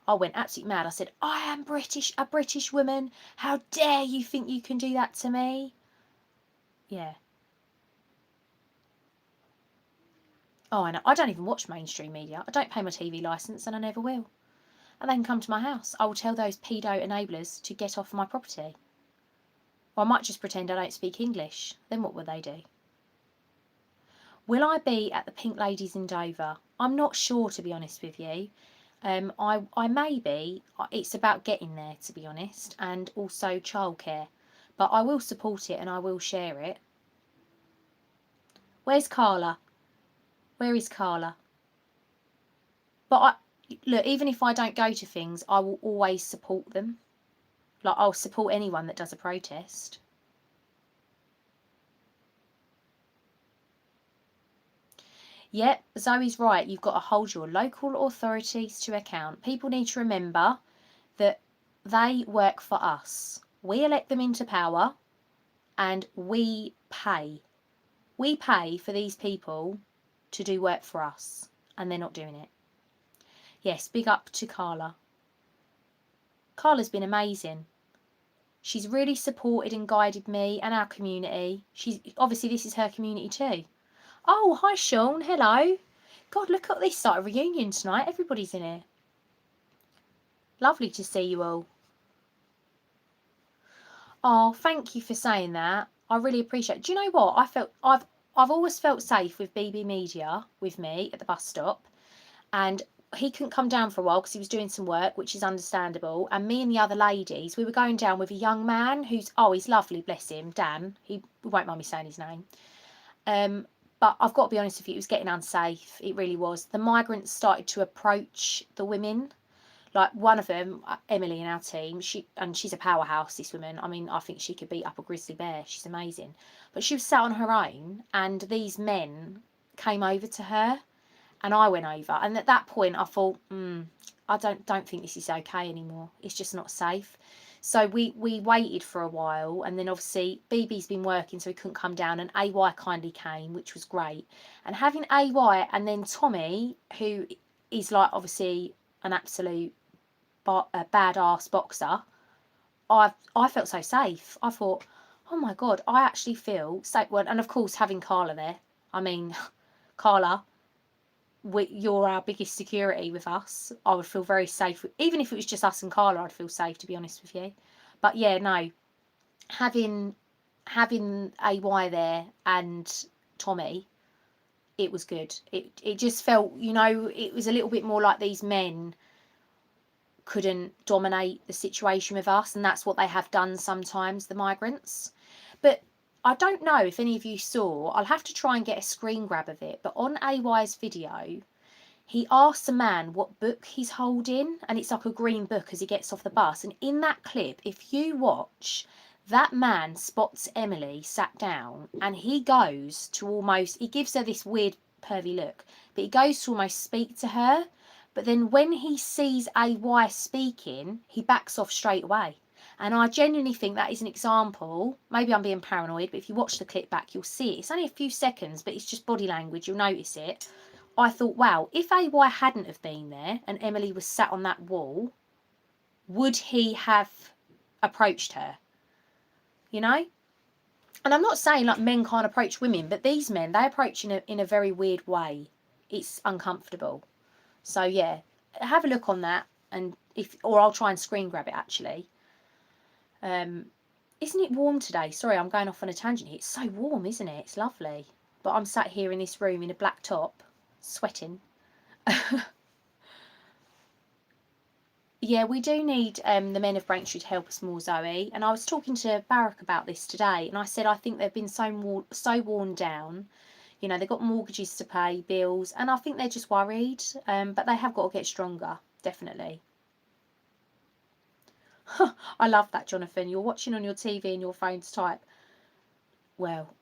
I went absolutely mad. I said, I am British, a British woman. How dare you think you can do that to me? Yeah. Oh, I know. I don't even watch mainstream media. I don't pay my TV licence and I never will. And they can come to my house. I will tell those pedo enablers to get off my property. Or I might just pretend I don't speak English. Then what will they do? Will I be at the Pink Ladies in Dover? I'm not sure, to be honest with you. I may be. It's about getting there, to be honest, and also childcare. But I will support it and I will share it. Where's Carla? Where is Carla? But look, even if I don't go to things, I will always support them. Like, I'll support anyone that does a protest. Yep, Zoe's right. You've got to hold your local authorities to account. People need to remember that they work for us. We elect them into power and we pay. We pay for these people to do work for us and they're not doing it. Yes, big up to Carla. Carla's been amazing. She's really supported and guided me and our community. Obviously this is her community too. Oh, hi Sean, hello. God, look at this sort of reunion tonight. Everybody's in here. Lovely to see you all. Oh, thank you for saying that. I really appreciate it. Do you know what? I've always felt safe with BB Media with me at the bus stop, and he couldn't come down for a while because he was doing some work, which is understandable. And me and the other ladies, we were going down with a young man he's lovely, bless him, Dan. He won't mind me saying his name. But I've got to be honest with you, it was getting unsafe. It really was. The migrants started to approach the women. Like one of them, Emily in our team, she's a powerhouse, this woman. I mean, I think she could beat up a grizzly bear. She's amazing. But she was sat on her own and these men came over to her and I went over. And at that point I thought, I don't think this is okay anymore. It's just not safe. So we waited for a while and then obviously BB's been working so he couldn't come down and AY kindly came, which was great. And having AY and then Tommy, who is like obviously an absolute badass boxer, I felt so safe. I thought, oh my God, I actually feel safe. Well, and of course having Carla there. I mean, Carla, you're our biggest security with us. I would feel very safe. Even if it was just us and Carla, I'd feel safe, to be honest with you. But yeah, no, having AY there and Tommy, it was good. It just felt, it was a little bit more like these men couldn't dominate the situation with us, and that's what they have done sometimes, the migrants. But I don't know if any of you saw, I'll have to try and get a screen grab of it, but on AY's video, he asks a man what book he's holding, and it's like a green book as he gets off the bus. And in that clip, if you watch, that man spots Emily sat down and he gives her this weird pervy look, but he goes to almost speak to her, But then when he sees AY speaking, he backs off straight away. And I genuinely think that is an example. Maybe I'm being paranoid, but if you watch the clip back, you'll see it. It's only a few seconds, but it's just body language. You'll notice it. I thought, wow, if AY hadn't have been there and Emily was sat on that wall, would he have approached her? You know? And I'm not saying like men can't approach women, but these men, they approach in a very weird way. It's uncomfortable. So yeah, have a look on that, and or I'll try and screen grab it actually. Isn't it warm today? Sorry, I'm going off on a tangent here. It's so warm, isn't it? It's lovely. But I'm sat here in this room in a black top, sweating. Yeah, we do need the men of Braintree to help us more, Zoe. And I was talking to Barack about this today, and I said I think they've been so worn down. You know, they've got mortgages to pay, bills, and I think they're just worried. But they have got to get stronger, definitely. I love that, Jonathan. You're watching on your TV and your phone to type. Well,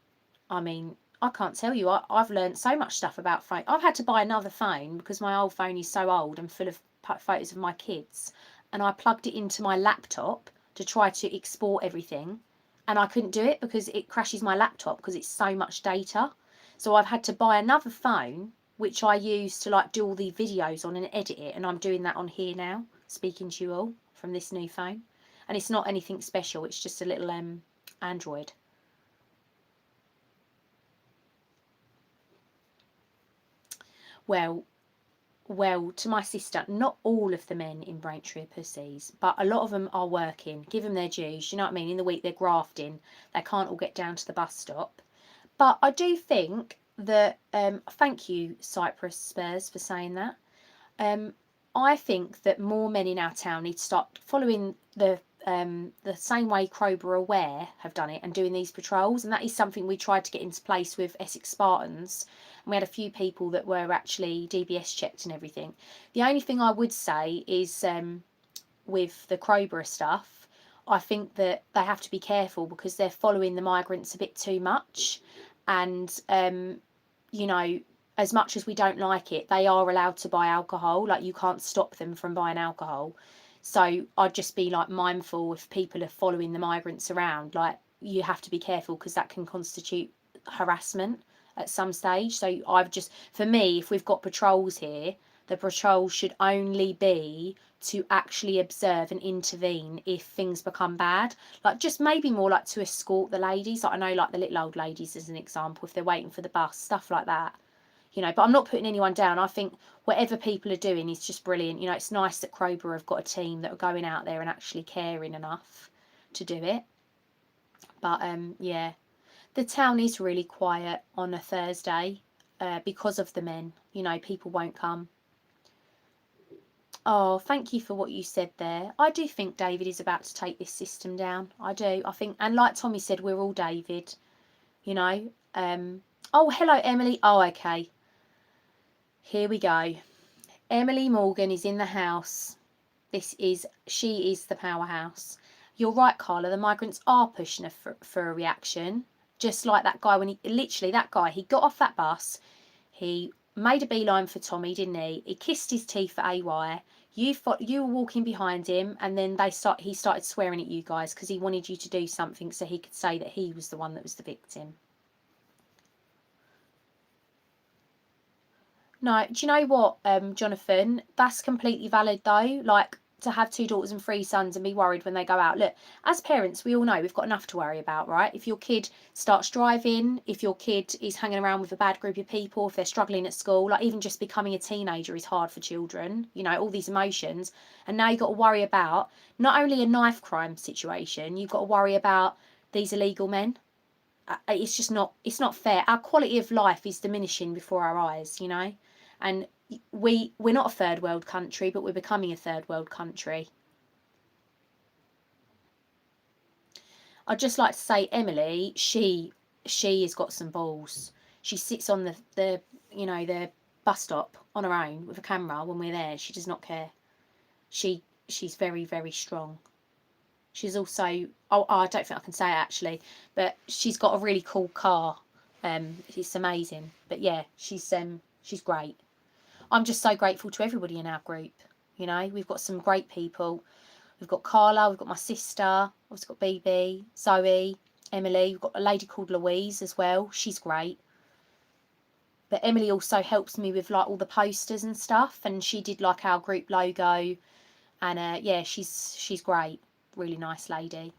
I mean, I can't tell you. I've learned so much stuff about phone. I've had to buy another phone because my old phone is so old and full of photos of my kids. And I plugged it into my laptop to try to export everything. And I couldn't do it because it crashes my laptop because it's so much data. So I've had to buy another phone, which I use to like do all the videos on and edit it. And I'm doing that on here now, speaking to you all from this new phone. And it's not anything special. It's just a little Android. Well, to my sister, not all of the men in Braintree are pussies, but a lot of them are working. Give them their dues. You know what I mean? In the week they're grafting. They can't all get down to the bus stop. But I do think that, thank you, Cyprus Spurs, for saying that. I think that more men in our town need to start following the same way Crowborough Aware have done it and doing these patrols. And that is something we tried to get into place with Essex Spartans. And we had a few people that were actually DBS checked and everything. The only thing I would say is with the Crowborough stuff, I think that they have to be careful because they're following the migrants a bit too much. And, you know, as much as we don't like it, they are allowed to buy alcohol. Like, you can't stop them from buying alcohol. So I'd just be like mindful if people are following the migrants around. Like, you have to be careful because that can constitute harassment at some stage. So I've just, for me, if we've got patrols here, the patrols should only be to actually observe and intervene if things become bad. Like, just maybe more like to escort the ladies. Like, I know, like the little old ladies as an example, if they're waiting for the bus, stuff like that. You know, but I'm not putting anyone down. I think whatever people are doing is just brilliant. You know, it's nice that Crowborough have got a team that are going out there and actually caring enough to do it. But yeah, the town is really quiet on a Thursday because of the men. You know, people won't come. Oh, thank you for what you said there. I do think David is about to take this system down. I do. I think, and like Tommy said, we're all David. You know. Oh, hello, Emily. Oh, okay. Here we go. Emily Morgan is in the house. She is the powerhouse. You're right, Carla. The migrants are pushing her for a reaction. Just like that guy that guy, he got off that bus. He made a beeline for Tommy, didn't he? He kissed his teeth for AY. You were walking behind him, and then he started swearing at you guys because he wanted you to do something so he could say that he was the one that was the victim. No, do you know what, Jonathan? That's completely valid though. Like, to have 2 daughters and 3 sons and be worried when they go out. Look, as parents, we all know we've got enough to worry about, right? If your kid starts driving, if your kid is hanging around with a bad group of people, if they're struggling at school, like even just becoming a teenager is hard for children, you know, all these emotions. And now you've got to worry about not only a knife crime situation, you've got to worry about these illegal men. It's just not, it's not fair. Our quality of life is diminishing before our eyes, you know? And we're not a third world country, but we're becoming a third world country. I'd just like to say, Emily, she has got some balls. She sits on the you know, the bus stop on her own with a camera when we're there. She does not care. She's very, very strong. She's also, I don't think I can say it actually, but she's got a really cool car. It's amazing. But yeah, she's great. I'm just so grateful to everybody in our group. You know, we've got some great people. We've got Carla, we've got my sister, we've got BB, Zoe, Emily. We've got a lady called Louise as well. She's great. But Emily also helps me with like all the posters and stuff, and she did like our group logo. And yeah, she's great. Really nice lady.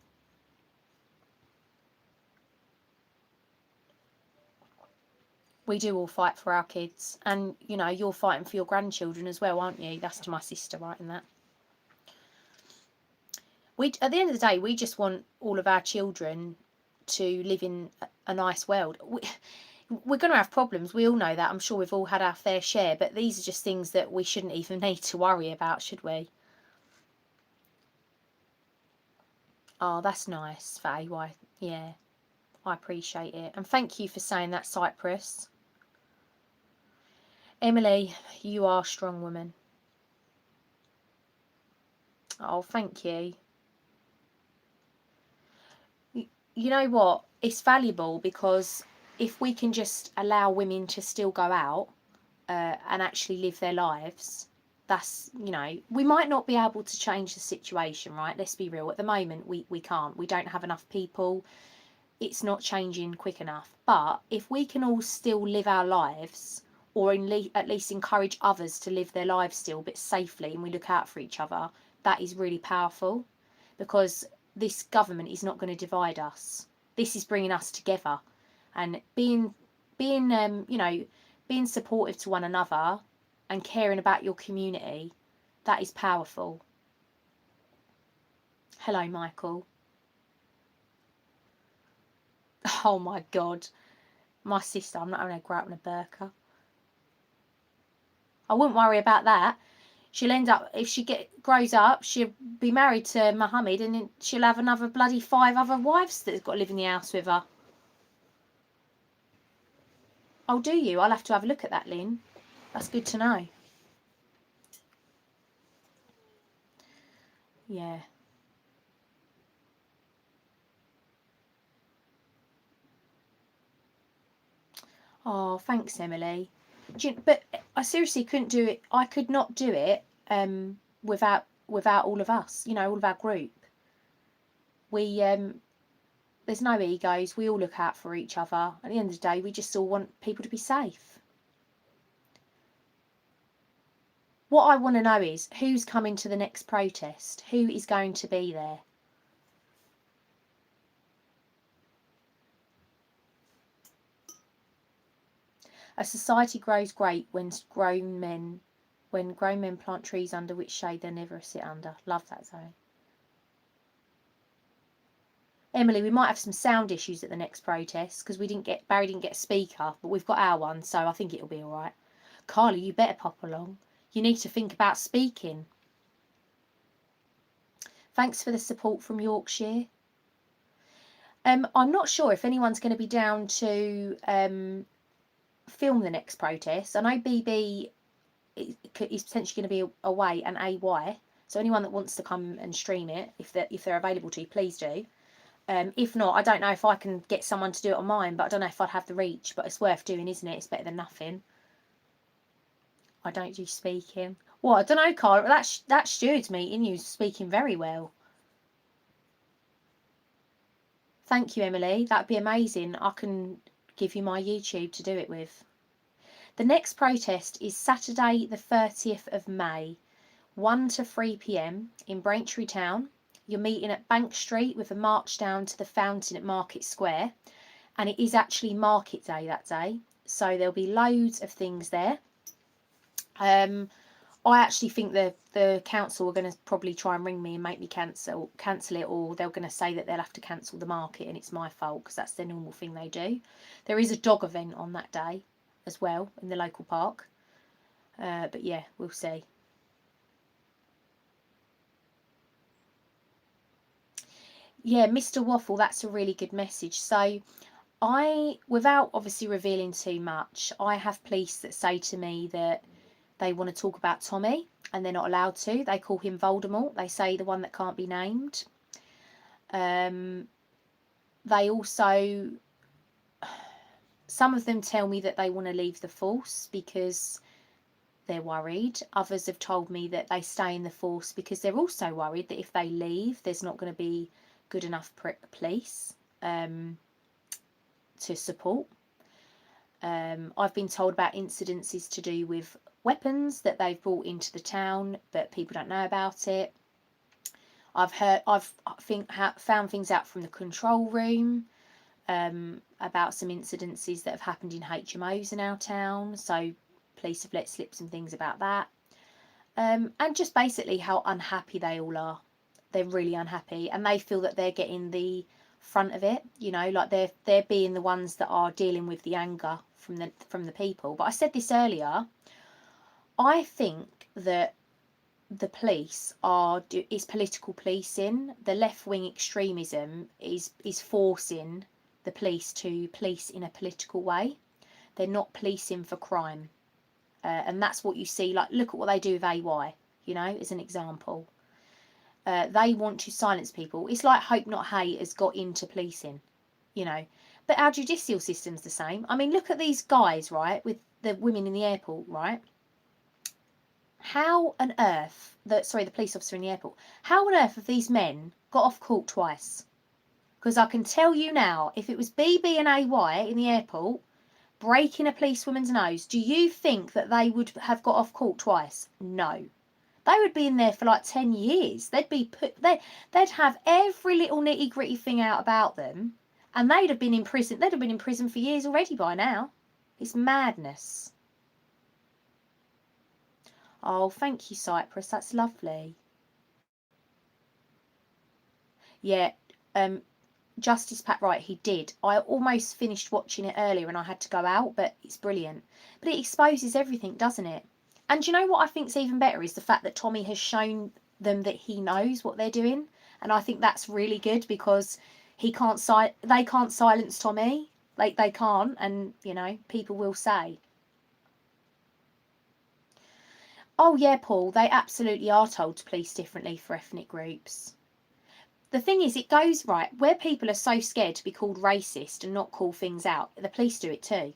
We do all fight for our kids, and you know, you're fighting for your grandchildren as well, aren't you? That's to my sister writing that. At the end of the day, we just want all of our children to live in a nice world. We're going to have problems. We all know that. I'm sure we've all had our fair share, but these are just things that we shouldn't even need to worry about, should we? Oh, that's nice, Faye. Why? Yeah, I appreciate it, and thank you for saying that, Cyprus. Emily, you are a strong woman. Oh, thank you. You know what? It's valuable because if we can just allow women to still go out and actually live their lives, that's, you know, we might not be able to change the situation, right? Let's be real. At the moment, we can't. We don't have enough people. It's not changing quick enough. But if we can all still live our lives, or at least encourage others to live their lives still, but safely, and we look out for each other, that is really powerful, because this government is not going to divide us. This is bringing us together, and being you know, being supportive to one another and caring about your community, that is powerful. Hello, Michael. Oh my God. My sister, I'm not going to grow up in a burqa. I wouldn't worry about that. She'll end up, if she grows up, she'll be married to Muhammad, and then she'll have another bloody 5 other wives that's got to live in the house with her. Oh, do you? I'll have to have a look at that, Lynn. That's good to know. Yeah. Oh, thanks, Emily. But I seriously couldn't do it. I could not do it without all of us. You know, all of our group. We there's no egos. We all look out for each other. At the end of the day, we just all want people to be safe. What I want to know is who's coming to the next protest? Who is going to be there? A society grows great when grown men plant trees under which shade they never sit under. Love that, Zoe. Emily, we might have some sound issues at the next protest because Barry didn't get a speaker, but we've got our one, so I think it'll be all right. Carly, you better pop along. You need to think about speaking. Thanks for the support from Yorkshire. I'm not sure if anyone's going to be down to film the next protest. I know BB is potentially going to be away, and AY. So anyone that wants to come and stream it, if they're available to, please do. If not, I don't know if I can get someone to do it on mine, but I don't know if I'd have the reach. But it's worth doing, isn't it? It's better than nothing. I don't do speaking. Well, I don't know, Carl. That steward's meeting you speaking very well. Thank you, Emily. That'd be amazing. I can give you my YouTube to do it with. The next protest is Saturday the 30th of May, 1 to 3 p.m. in Braintree Town. You're meeting at Bank Street with a march down to the fountain at Market Square. And it is actually market day that day. So there'll be loads of things there. I actually think the council are going to probably try and ring me and make me cancel it, or they're going to say that they'll have to cancel the market and it's my fault because that's the normal thing they do. There is a dog event on that day as well in the local park. But yeah, we'll see. Yeah, Mr. Waffle, that's a really good message. So without obviously revealing too much, I have police that say to me that they want to talk about Tommy and they're not allowed to. They call him Voldemort. They say the one that can't be named. They also, some of them tell me that they want to leave the force because they're worried. Others have told me that they stay in the force because they're also worried that if they leave, there's not going to be good enough police to support. I've been told about incidences to do with weapons that they've brought into the town, but people don't know about it. I've found things out from the control room about some incidences that have happened in HMOs in our town. So police have let slip some things about that. And just basically how unhappy they all are. They're really unhappy, and they feel that they're getting the front of it. You know, like they're being the ones that are dealing with the anger from the people. But I said this earlier. I think that the police is political policing. The left wing extremism is forcing the police to police in a political way. They're not policing for crime, and that's what you see. Like, look at what they do with AY. You know, as an example, they want to silence people. It's like Hope Not Hate has got into policing. You know, but our judicial system's the same. I mean, look at these guys, right, with the women in the airport, right? How on earth, the police officer in the airport, how on earth have these men got off court twice? Because I can tell you now, if it was BB and AY in the airport breaking a policewoman's nose, do you think that they would have got off court twice? No. They would be in there for like 10 years. They'd have every little nitty gritty thing out about them, and they'd have been in prison. They'd have been in prison for years already by now. It's madness. Oh, thank you, Cyprus. That's lovely. Yeah, Justice Pat Wright, he did. I almost finished watching it earlier and I had to go out, but it's brilliant. But it exposes everything, doesn't it? And do you know what I think's even better is the fact that Tommy has shown them that he knows what they're doing, and I think that's really good because they can't silence Tommy. Like, they can't, and you know, people will say, oh yeah, Paul, they absolutely are told to police differently for ethnic groups. The thing is, it goes right where people are so scared to be called racist and not call things out. The police do it too.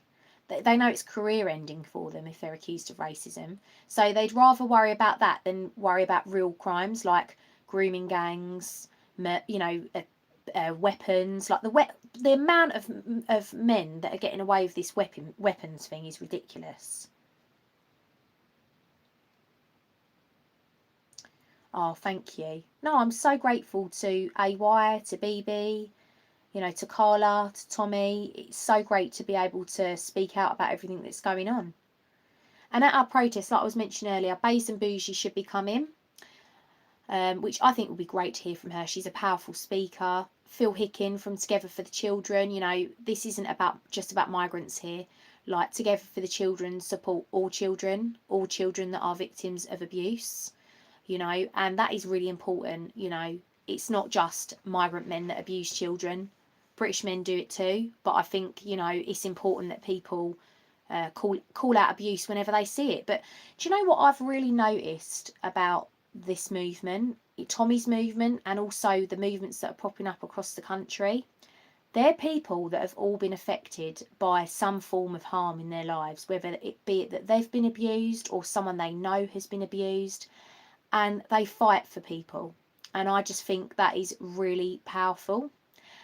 They know it's career ending for them if they're accused of racism. So they'd rather worry about that than worry about real crimes like grooming gangs, you know, weapons. Like the amount of men that are getting away with this weapons thing is ridiculous. Oh, thank you. No, I'm so grateful to AY, to BB, you know, to Carla, to Tommy. It's so great to be able to speak out about everything that's going on. And at our protest, like I was mentioning earlier, Bays and Bougie should be coming, which I think would be great to hear from her. She's a powerful speaker. Phil Hickin from Together for the Children. You know, this isn't just about migrants here. Like, Together for the Children support all children that are victims of abuse. You know, and that is really important. You know, it's not just migrant men that abuse children. British men do it too, but I think, you know, it's important that people call out abuse whenever they see it. But do you know what I've really noticed about this movement, Tommy's movement, and also the movements that are popping up across the country? They're people that have all been affected by some form of harm in their lives, whether it be that they've been abused or someone they know has been abused, and they fight for people. And I just think that is really powerful.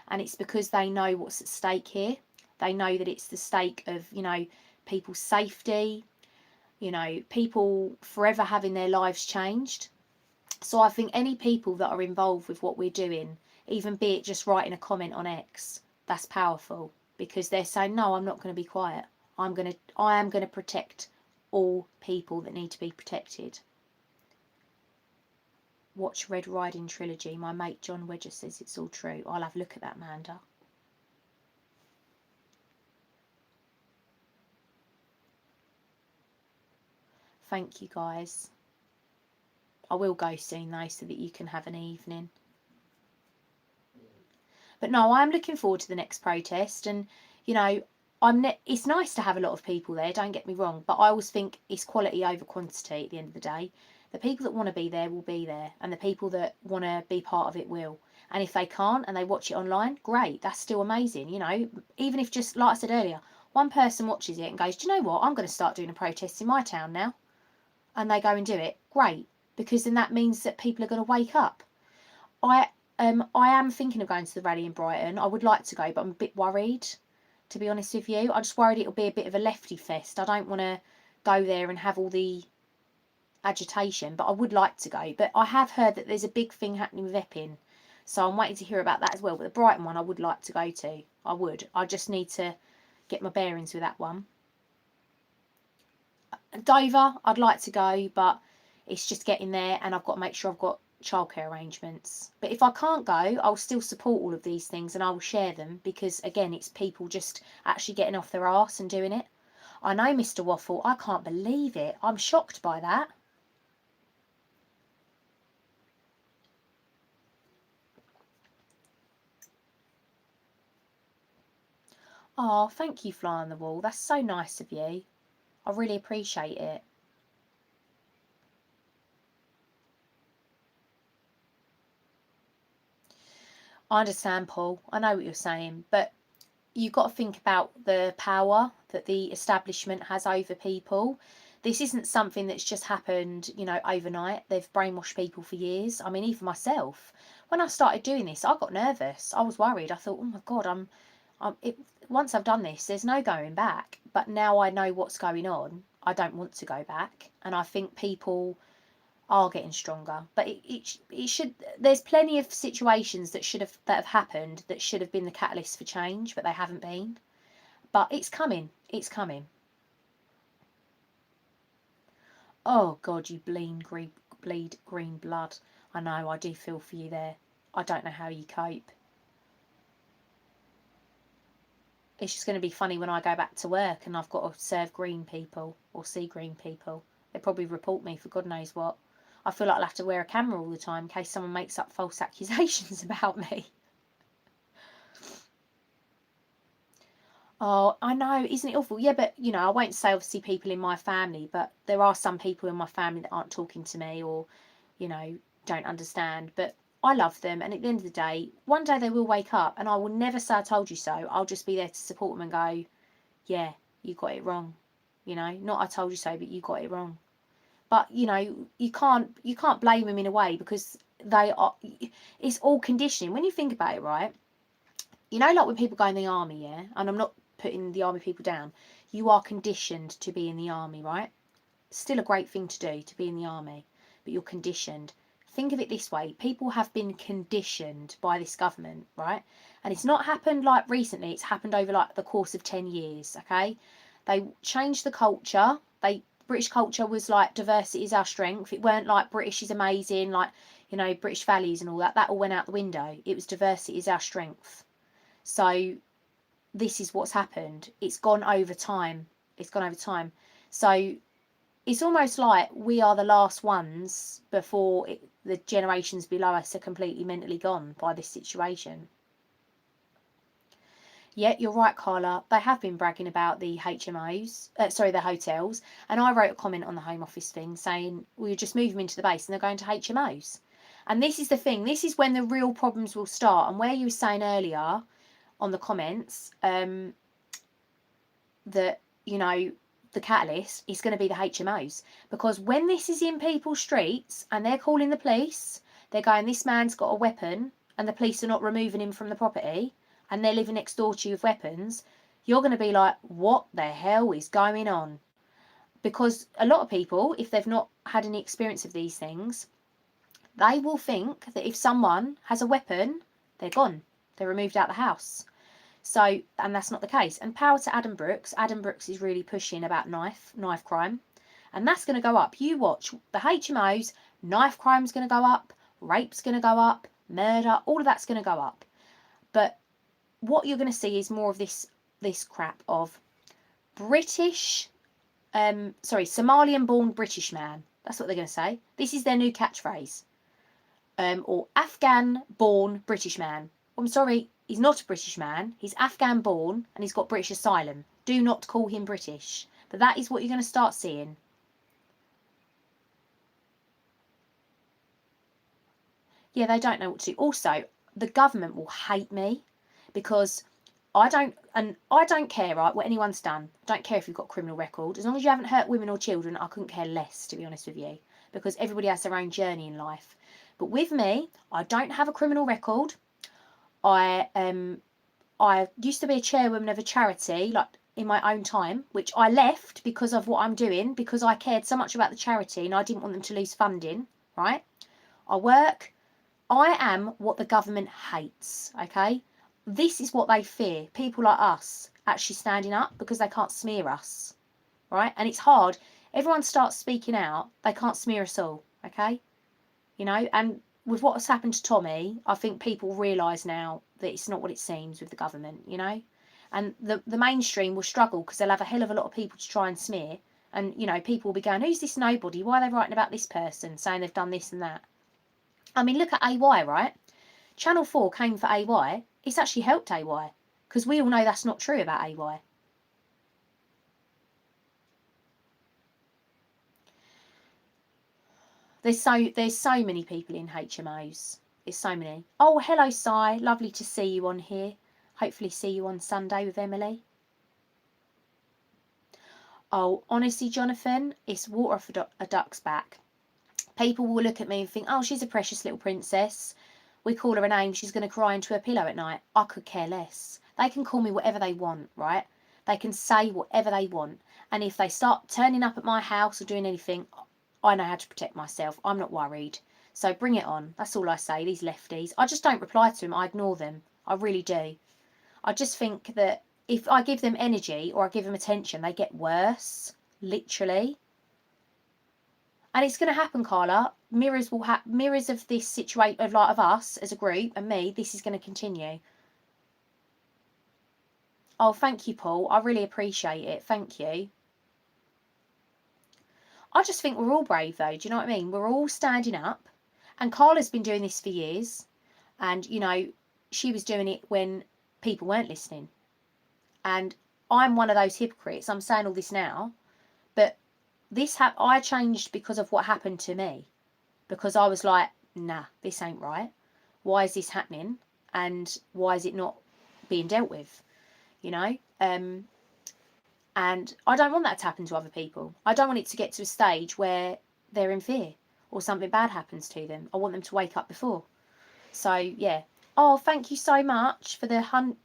And it's because they know what's at stake here. They know that it's the stake of, you know, people's safety, you know, people forever having their lives changed. So I think any people that are involved with what we're doing, even be it just writing a comment on X, that's powerful, because they're saying, no, I'm not going to be quiet. I am going to protect all people that need to be protected. Watch Red Riding Trilogy. My mate John Wedger says it's all true. I'll have a look at that, Amanda. Thank you, guys. I will go soon, though, so that you can have an evening. But no, I'm looking forward to the next protest, and you know, it's nice to have a lot of people there, don't get me wrong, but I always think it's quality over quantity at the end of the day. The people that want to be there will be there, and the people that want to be part of it will. And if they can't and they watch it online, great, that's still amazing. You know, even if, just like I said earlier, one person watches it and goes, do you know what, I'm going to start doing a protest in my town now. and they go and do it, great, because then that means that people are going to wake up. I am thinking of going to the rally in Brighton. I would like to go, but I'm a bit worried, to be honest with you. I'm just worried it'll be a bit of a lefty fest. I don't want to go there and have all the agitation, but I would like to go. But I have heard that there's a big thing happening with Epping, so I'm waiting to hear about that as well. But the Brighton one I would like to go to. I would. I just need to get my bearings with that one. Dover, I'd like to go, but it's just getting there, and I've got to make sure I've got childcare arrangements. But if I can't go, I'll still support all of these things and I will share them, because again, it's people just actually getting off their arse and doing it. I know, Mr. Waffle, I can't believe it. I'm shocked by that. Oh, thank you, Fly on the Wall. That's so nice of you. I really appreciate it. I understand, Paul. I know what you're saying, but you've got to think about the power that the establishment has over people. This isn't something that's just happened, overnight. They've brainwashed people for years. I mean, even myself, when I started doing this, I got nervous. I was worried. I thought, oh my God, once I've done this, there's no going back. But now I know what's going on. I don't want to go back. And I think people are getting stronger. But it should. There's plenty of situations that have happened that should have been the catalyst for change, but they haven't been. But it's coming. It's coming. Oh God, you bleed green blood. I know. I do feel for you there. I don't know how you cope. It's just going to be funny when I go back to work and I've got to serve green people or see green people. They probably report me for God knows what. I feel like I'll have to wear a camera all the time in case someone makes up false accusations about me. Oh, I know, isn't it awful? Yeah, but I won't say obviously people in my family, but there are some people in my family that aren't talking to me or, you know, don't understand. But I love them, and at the end of the day, one day they will wake up, and I will never say I told you so. I'll just be there to support them and go, yeah, you got it wrong. Not I told you so, but you got it wrong. But you can't blame them in a way, because they are. It's all conditioning. When you think about it, right? Like when people go in the army, yeah, and I'm not putting the army people down. You are conditioned to be in the army, right? Still a great thing to do, to be in the army, but you're conditioned. Think of it this way: people have been conditioned by this government, right? And it's not happened like recently, it's happened over like the course of 10 years, okay? They changed the culture. British culture was like diversity is our strength. It weren't like British is amazing, like, British values and all that. That all went out the window. It was diversity is our strength. So this is what's happened. It's gone over time. It's gone over time. So it's almost like we are the last ones before the generations below us are completely mentally gone by this situation. Yeah, you're right, Carla. They have been bragging about the HMOs, the hotels. And I wrote a comment on the Home Office thing saying we'll just move them into the base and they're going to HMOs. And this is the thing. This is when the real problems will start. And where you were saying earlier on the comments, that the catalyst is going to be the HMOs, because when this is in people's streets and they're calling the police, they're going, this man's got a weapon, and the police are not removing him from the property, and they're living next door to you with weapons, you're going to be like, what the hell is going on? Because a lot of people, if they've not had any experience of these things, they will think that if someone has a weapon, they're gone, they're removed out the house. So, and that's not the case. And power to Adam Brooks. Adam Brooks is really pushing about knife crime. And that's going to go up. You watch the HMOs, knife crime's going to go up, rape's going to go up, murder, all of that's going to go up. But what you're going to see is more of this crap of British, Somalian-born British man. That's what they're going to say. This is their new catchphrase. Or Afghan-born British man. I'm sorry, he's not a British man. He's Afghan born and he's got British asylum. Do not call him British. But that is what you're going to start seeing. Yeah, they don't know what to do. Also, the government will hate me because I don't care, right, what anyone's done. I don't care if you've got a criminal record. As long as you haven't hurt women or children, I couldn't care less, to be honest with you, because everybody has their own journey in life. But with me, I don't have a criminal record. I used to be a chairwoman of a charity, like in my own time, which I left because of what I'm doing, because I cared so much about the charity and I didn't want them to lose funding, right? I work. I am what the government hates, okay? This is what they fear. People like us actually standing up because they can't smear us, right? And it's hard. Everyone starts speaking out. They can't smear us all, okay? You know, and with what's happened to Tommy, I think people realise now that it's not what it seems with the government, you know? And the mainstream will struggle because they'll have a hell of a lot of people to try and smear. And, you know, people will be going, who's this nobody? Why are they writing about this person, saying they've done this and that? I mean, look at AY, right? Channel 4 came for AY. It's actually helped AY because we all know that's not true about AY. There's so many people in HMOs. There's so many. Oh, hello, Si. Lovely to see you on here. Hopefully see you on Sunday with Emily. Oh, honestly, Jonathan, it's water off a duck's back. People will look at me and think, oh, she's a precious little princess. We call her a name, she's going to cry into her pillow at night. I could care less. They can call me whatever they want, right? They can say whatever they want. And if they start turning up at my house or doing anything, I know how to protect myself. I'm not worried. So bring it on. That's all I say, these lefties. I just don't reply to them. I ignore them. I really do. I just think that if I give them energy or I give them attention, they get worse. Literally. And it's going to happen, Carla. Mirrors will have mirrors of this situation, of like of us as a group and me. This is going to continue. Oh, thank you, Paul. I really appreciate it. Thank you. I just think we're all brave, though. Do you know what I mean? We're all standing up. And Carla's been doing this for years. And, you know, she was doing it when people weren't listening. And I'm one of those hypocrites. I'm saying all this now. But I changed because of what happened to me. Because I was like, nah, this ain't right. Why is this happening? And why is it not being dealt with? You know? And I don't want that to happen to other people. I don't want it to get to a stage where they're in fear or something bad happens to them. I want them to wake up before. So, yeah. Oh, thank you so much for the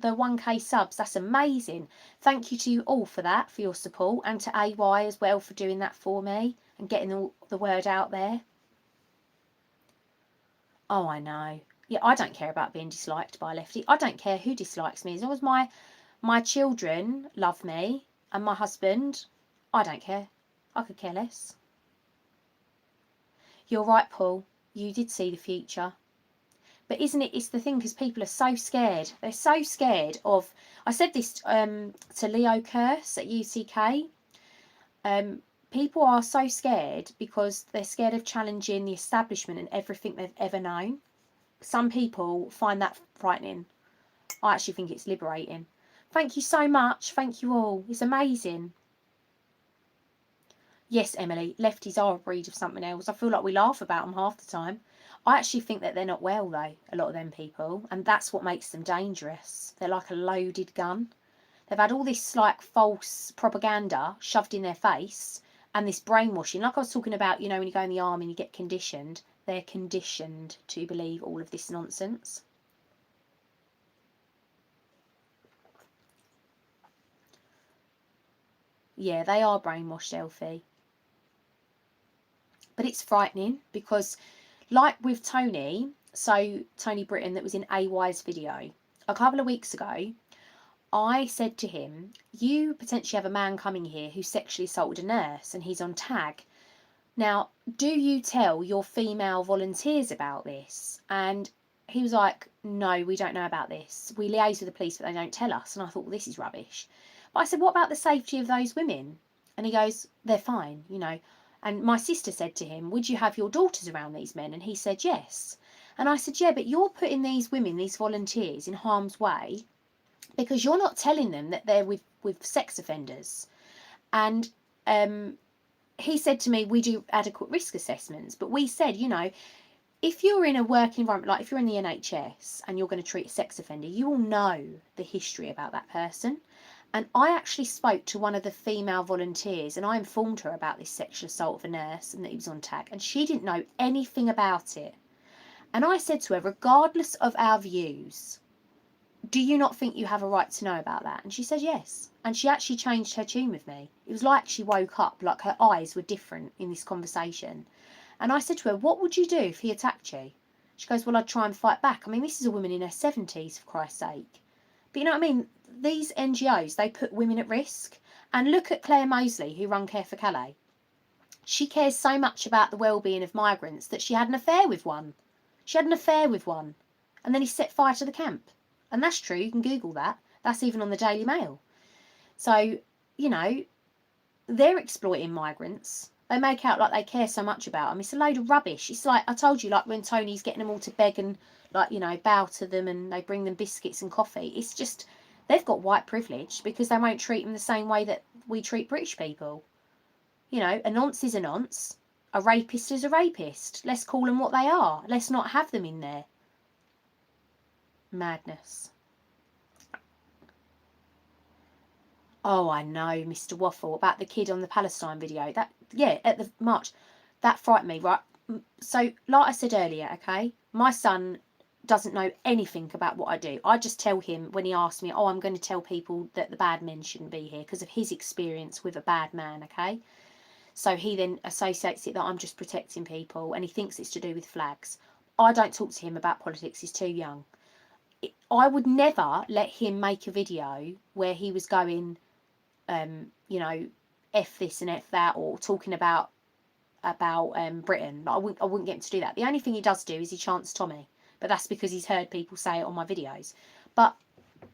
1K subs. That's amazing. Thank you to you all for that, for your support, and to AY as well for doing that for me and getting the word out there. Oh, I know. Yeah, I don't care about being disliked by a lefty. I don't care who dislikes me. As long as my children love me and my husband, I don't care. I could care less. You're right, Paul. You did see the future. But isn't it, it's the thing, because people are so scared. They're so scared of, I said this to Leo Curse at UCK. People are so scared because they're scared of challenging the establishment and everything they've ever known. Some people find that frightening. I actually think it's liberating. Thank you so much. Thank you all. It's amazing. Yes, Emily, lefties are a breed of something else. I feel like we laugh about them half the time. I actually think that they're not well, though, a lot of them people. And that's what makes them dangerous. They're like a loaded gun. They've had all this, like, false propaganda shoved in their face and this brainwashing. Like I was talking about, you know, when you go in the army and you get conditioned. They're conditioned to believe all of this nonsense. Yeah, they are brainwashed, Elfie. But it's frightening because, like with Tony, so Tony Britton that was in AY's video, a couple of weeks ago, I said to him, you potentially have a man coming here who sexually assaulted a nurse and he's on tag. Now, do you tell your female volunteers about this? And he was like, no, we don't know about this. We liaise with the police, but they don't tell us. And I thought, well, this is rubbish. But I said, what about the safety of those women? And he goes, they're fine, you know. And my sister said to him, would you have your daughters around these men? And he said, yes. And I said, yeah, but you're putting these women, these volunteers, in harm's way because you're not telling them that they're with sex offenders. And he said to me, we do adequate risk assessments. But we said, you know, if you're in a work environment, like if you're in the NHS and you're going to treat a sex offender, you will know the history about that person. And I actually spoke to one of the female volunteers and I informed her about this sexual assault of a nurse and that he was on tag, and she didn't know anything about it. And I said to her, regardless of our views, do you not think you have a right to know about that? And she said yes. And she actually changed her tune with me. It was like she woke up, like her eyes were different in this conversation. And I said to her, what would you do if he attacked you? She goes, well, I'd try and fight back. I mean, this is a woman in her 70s, for Christ's sake. But you know what I mean? These NGOs, they put women at risk. And look at Claire Mosley, who run Care for Calais. She cares so much about the well-being of migrants that she had an affair with one. She had an affair with one. And then he set fire to the camp. And that's true. You can Google that. That's even on the Daily Mail. So, you know, they're exploiting migrants. They make out like they care so much about them. It's a load of rubbish. It's like, I told you, like when Tony's getting them all to beg and, like, you know, bow to them and they bring them biscuits and coffee. It's just, they've got white privilege because they won't treat them the same way that we treat British people. You know, a nonce is a nonce. A rapist is a rapist. Let's call them what they are. Let's not have them in there. Madness. Oh, I know, Mr. Waffle, about the kid on the Palestine video. That, yeah, at the march, that frightened me, right? So, like I said earlier, okay, my son doesn't know anything about what I do. I just tell him when he asks me, oh, I'm going to tell people that the bad men shouldn't be here because of his experience with a bad man, okay? So he then associates it that I'm just protecting people and he thinks it's to do with flags. I don't talk to him about politics, he's too young. I would never let him make a video where he was going, you know, F this and F that, or talking about Britain. Like, I wouldn't get him to do that. The only thing he does do is he chants Tommy, but that's because he's heard people say it on my videos. But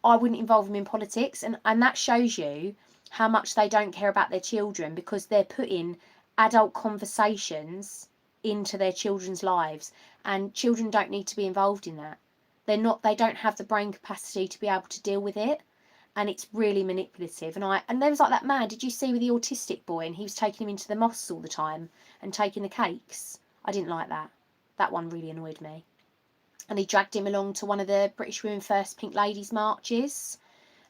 I wouldn't involve him in politics, and that shows you how much they don't care about their children because they're putting adult conversations into their children's lives, and children don't need to be involved in that. They don't have the brain capacity to be able to deal with it, and it's really manipulative. And there was like that man, did you see, with the autistic boy, and he was taking him into the mosques all the time and taking the cakes? I didn't like that. That one really annoyed me. And he dragged him along to one of the British Women First Pink Ladies marches,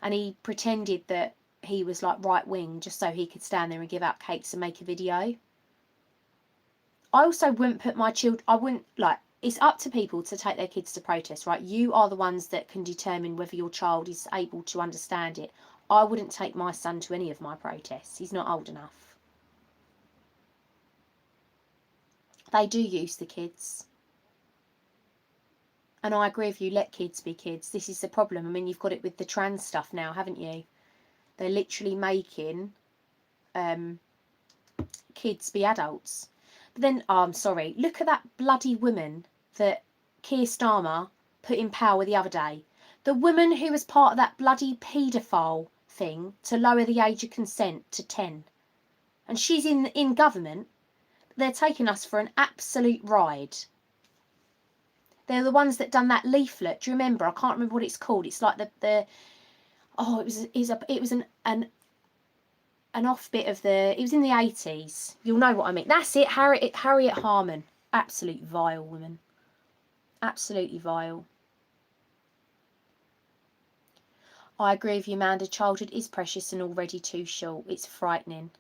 and he pretended that he was like right wing just so he could stand there and give out cakes and make a video. I also wouldn't put my children, I wouldn't, like, it's up to people to take their kids to protest, right? You are the ones that can determine whether your child is able to understand it. I wouldn't take my son to any of my protests. He's not old enough. They do use the kids. And I agree with you, let kids be kids. This is the problem. I mean, you've got it with the trans stuff now, haven't you? They're literally making kids be adults. But then, oh, I'm sorry, look at that bloody woman that Keir Starmer put in power the other day. The woman who was part of that bloody paedophile thing to lower the age of consent to 10. And she's in government. They're taking us for an absolute ride. They're the ones that done that leaflet. Do you remember? I can't remember what it's called. It's like it was an off bit of it was in the 80s. You'll know what I mean. That's it, Harriet Harman. Absolute vile woman. Absolutely vile. I agree with you, Amanda. Childhood is precious and already too short. It's frightening.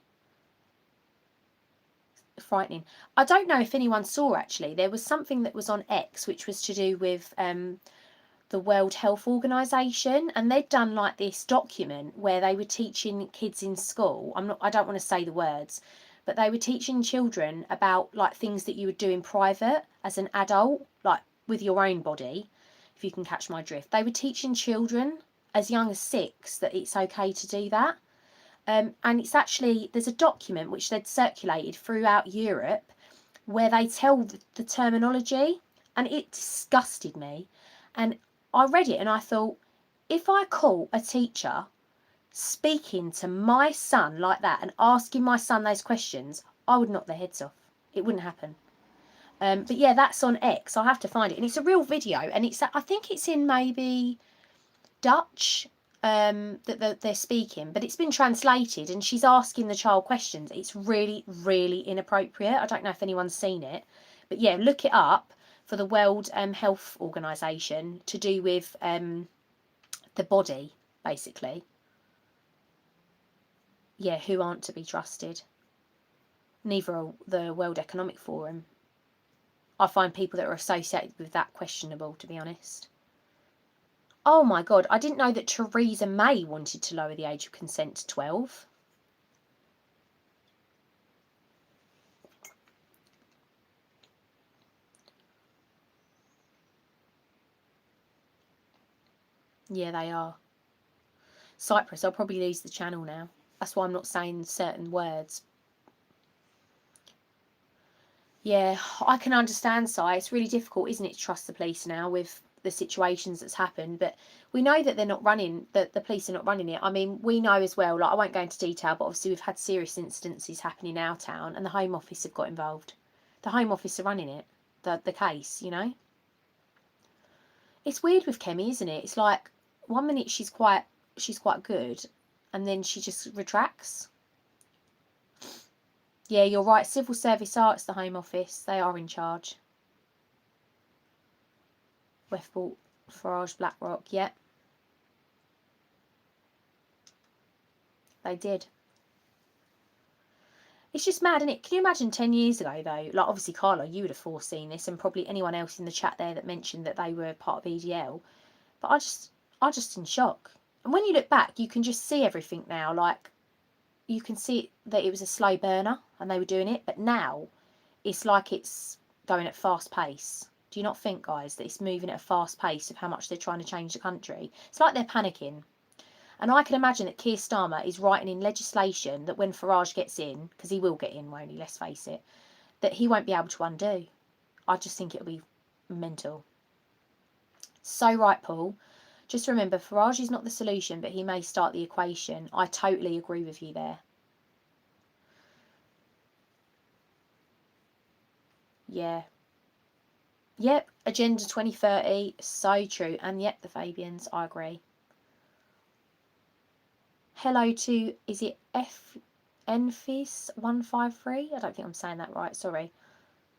Frightening. I don't know if anyone saw, actually. There was something that was on X which was to do with the World Health Organization, and they'd done like this document where they were teaching kids in school. I don't want to say the words, but they were teaching children about like things that you would do in private as an adult, like with your own body, if you can catch my drift. They were teaching children as young as 6 that it's okay to do that. And it's actually, there's a document which they'd circulated throughout Europe where they tell the terminology, and it disgusted me. And I read it and I thought, if I call a teacher speaking to my son like that and asking my son those questions, I would knock their heads off. It wouldn't happen. But yeah, that's on X. I'll have to find it. And it's a real video. And I think it's in maybe Dutch that they're speaking. But it's been translated and she's asking the child questions. It's really, really inappropriate. I don't know if anyone's seen it. But yeah, look it up. for the World Health Organization to do with the body, basically. Yeah, who aren't to be trusted. Neither are the World Economic Forum. I find people that are associated with that questionable, to be honest. Oh my God, I didn't know that Theresa May wanted to lower the age of consent to 12. Yeah, they are. Cyprus, I'll probably lose the channel now. That's why I'm not saying certain words. Yeah, I can understand, Si. It's really difficult, isn't it, to trust the police now with the situations that's happened. But we know that they're not running, that the police are not running it. I mean, we know as well, like, I won't go into detail, but obviously we've had serious incidences happen in our town and the Home Office have got involved. The Home Office are running it, the case, you know? It's weird with Kemi, isn't it? It's like, one minute she's quite good and then she just retracts. Yeah, you're right. Civil Service Arts, the Home Office, they are in charge. Westport, Farage, Blackrock, yeah. They did. It's just mad, isn't it? Can you imagine 10 years ago, though? Like, obviously, Carla, you would have foreseen this, and probably anyone else in the chat there that mentioned that they were part of EDL. But I just in shock. And when you look back, you can just see everything now. Like, you can see that it was a slow burner and they were doing it. But now, it's like it's going at fast pace. Do you not think, guys, that it's moving at a fast pace of how much they're trying to change the country? It's like they're panicking. And I can imagine that Keir Starmer is writing in legislation that when Farage gets in, because he will get in, won't he, let's face it, that he won't be able to undo. I just think it'll be mental. So right, Paul. Just remember, Farage is not the solution, but he may start the equation. I totally agree with you there. Yeah. Yep, Agenda 2030, so true. And yep, the Fabians, I agree. Hello to, is it Enfis153? I don't think I'm saying that right, sorry.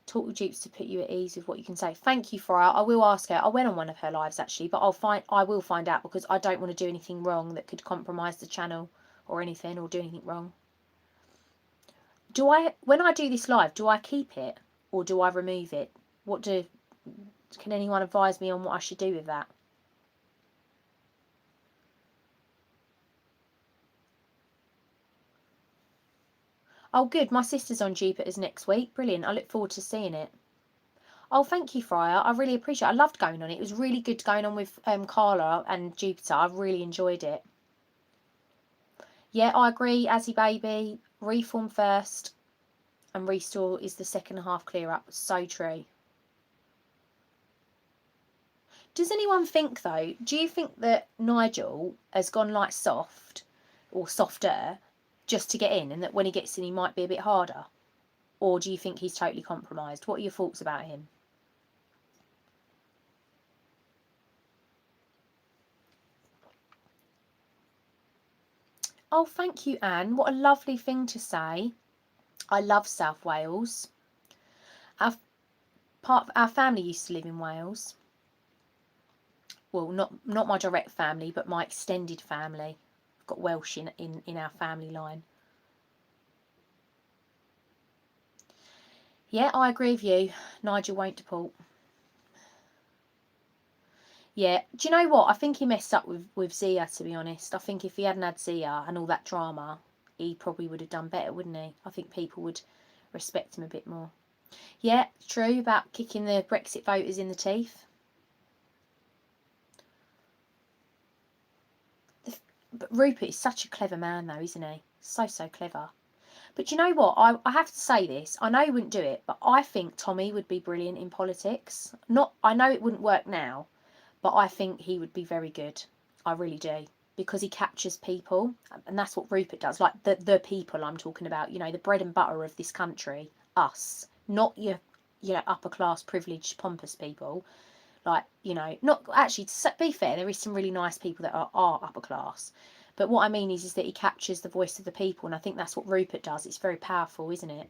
Talk with Dupes to put you at ease with what you can say. Thank you, Freya. I will ask her. I went on one of her lives actually, but I will find out because I don't want to do anything wrong that could compromise the channel or anything or do anything wrong. When I do this live, do I keep it or do I remove it? Can anyone advise me on what I should do with that? Oh, good. My sister's on Jupiter's next week. Brilliant. I look forward to seeing it. Oh, thank you, Freya. I really appreciate it. I loved going on it. It was really good going on with Carla and Jupiter. I really enjoyed it. Yeah, I agree. Azzy Baby, reform first and restore is the second half clear up. So true. Does anyone think, though, do you think that Nigel has gone like soft or softer just to get in and that when he gets in he might be a bit harder? Or do you think he's totally compromised? What are your thoughts about him? Oh, thank you, Anne. What a lovely thing to say. I love South Wales. Our family used to live in Wales. Well, not my direct family, but my extended family. I've got Welsh in our family line. Yeah, I agree with you. Nigel won't deport. Yeah, do you know what? I think he messed up with Zia, to be honest. I think if he hadn't had Zia and all that drama, he probably would have done better, wouldn't he? I think people would respect him a bit more. Yeah, true about kicking the Brexit voters in the teeth. But Rupert is such a clever man, though, isn't he? So clever. But you know what? I have to say this. I know he wouldn't do it, but I think Tommy would be brilliant in politics. I know it wouldn't work now, but I think he would be very good. I really do. Because he captures people, and that's what Rupert does. Like the people I'm talking about, you know, the bread and butter of this country, us, not your upper class, privileged, pompous people. Like, you know, not actually, to be fair, there is some really nice people that are upper class. But what I mean is that he captures the voice of the people, and I think that's what Rupert does. It's very powerful, isn't it?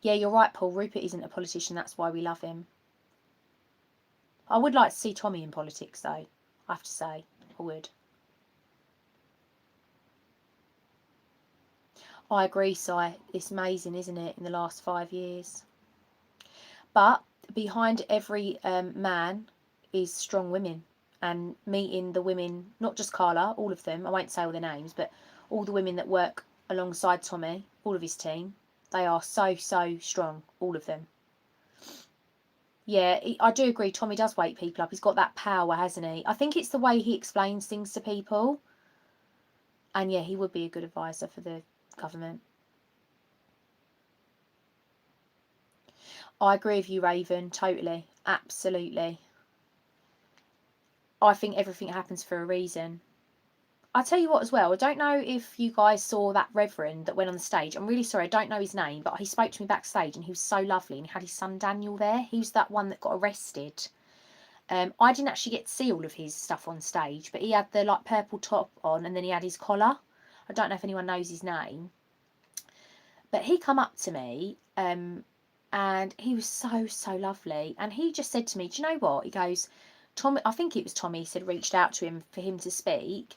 Yeah, you're right, Paul. Rupert isn't a politician. That's why we love him. I would like to see Tommy in politics, though. I have to say, I would. I agree, Si. It's amazing, isn't it, in the last 5 years? But behind every man is strong women. And meeting the women, not just Carla, all of them, I won't say all their names, but all the women that work alongside Tommy, all of his team, they are so, so strong, all of them. Yeah, I do agree. Tommy does wake people up. He's got that power, hasn't he? I think it's the way he explains things to people. And yeah, he would be a good advisor for the government. I agree with you, Raven. Totally. Absolutely. I think everything happens for a reason. I'll tell you what as well. I don't know if you guys saw that reverend that went on the stage. I'm really sorry. I don't know his name, but he spoke to me backstage and he was so lovely. And he had his son Daniel there. He was that one that got arrested. I didn't actually get to see all of his stuff on stage, but he had the like purple top on and then he had his collar. I don't know if anyone knows his name, but he come up to me and he was so, so lovely. And he just said to me, do you know what? He goes, Tommy, I think it was Tommy, said reached out to him for him to speak.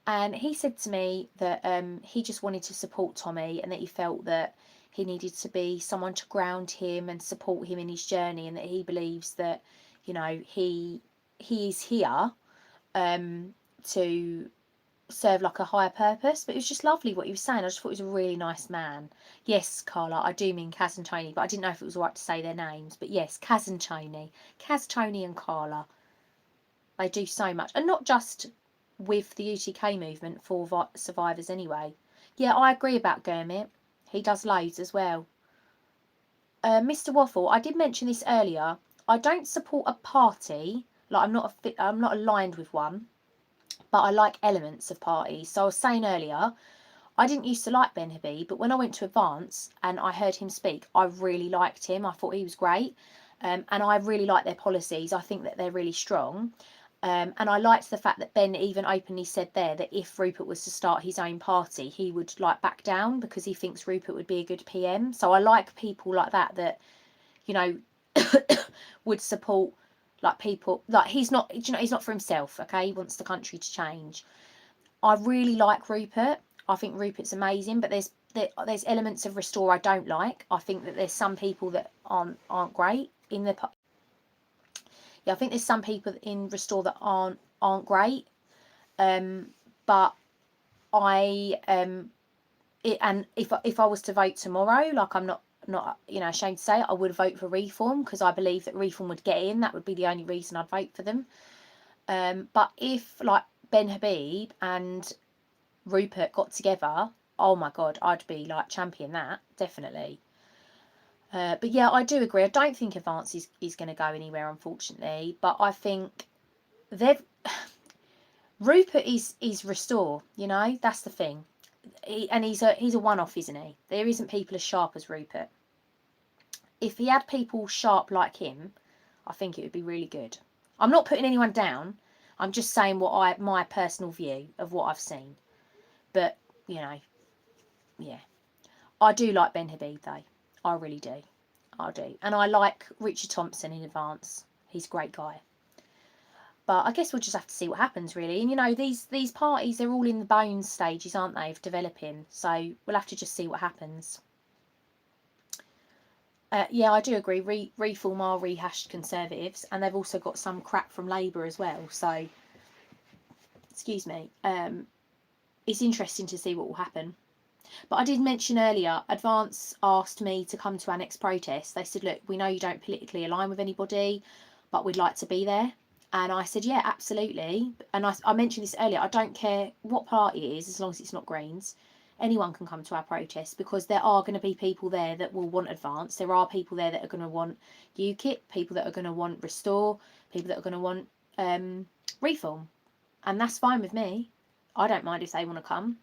And he said to me that he just wanted to support Tommy and that he felt that he needed to be someone to ground him and support him in his journey, and that he believes that, you know, he is here to serve like a higher purpose. But it was just lovely what he was saying. I just thought he was a really nice man. Yes, Carla, I do mean Kaz and Tony, but I didn't know if it was right to say their names. But yes, Kaz and Tony. Kaz, Tony and Carla. They do so much. And not just with the UTK movement for survivors anyway. Yeah, I agree about Gurmit. He does loads as well. Mr. Waffle, I did mention this earlier. I don't support a party. Like I'm not aligned with one, but I like elements of parties. So I was saying earlier, I didn't used to like Ben Habib, but when I went to Advance and I heard him speak, I really liked him. I thought he was great. And I really like their policies. I think that they're really strong. And I liked the fact that Ben even openly said there that if Rupert was to start his own party, he would like back down because he thinks Rupert would be a good PM. So I like people like that, that, you know, would support like people like he's not, you know, he's not for himself. Okay, he wants the country to change. I really like Rupert. I think Rupert's amazing, but there's elements of Restore I don't like. I think that there's some people that aren't great in the. Yeah, I think there's some people in Restore that aren't great. But I and if I was to vote tomorrow, like I'm not you know ashamed to say it, I would vote for Reform because I believe that Reform would get in. That would be the only reason I'd vote for them. But if like Ben Habib and Rupert got together, oh my God, I'd be like champion that, definitely. But yeah, I do agree. I don't think Advance is going to go anywhere, unfortunately. But I think they've Rupert is Restore. You know, that's the thing. He's a one-off, isn't he? There isn't people as sharp as Rupert. If he had people sharp like him, I think it would be really good. I'm not putting anyone down. I'm just saying my personal view of what I've seen. But you know, yeah, I do like Ben Habib though. I really do. I do. And I like Richard Thompson in Advance. He's a great guy. But I guess we'll just have to see what happens, really. And you know, these parties, they're all in the bones stages, aren't they, of developing? So we'll have to just see what happens. Yeah, I do agree. Reform are rehashed Conservatives, and they've also got some crap from Labour as well. So, excuse me. It's interesting to see what will happen. But I did mention earlier, Advance asked me to come to our next protest. They said, look, we know you don't politically align with anybody, but we'd like to be there. And I said, yeah, absolutely. And I mentioned this earlier, I don't care what party it is, as long as it's not Greens. Anyone can come to our protest because there are going to be people there that will want Advance. There are people there that are going to want UKIP, people that are going to want Restore, people that are going to want Reform. And that's fine with me. I don't mind if they want to come.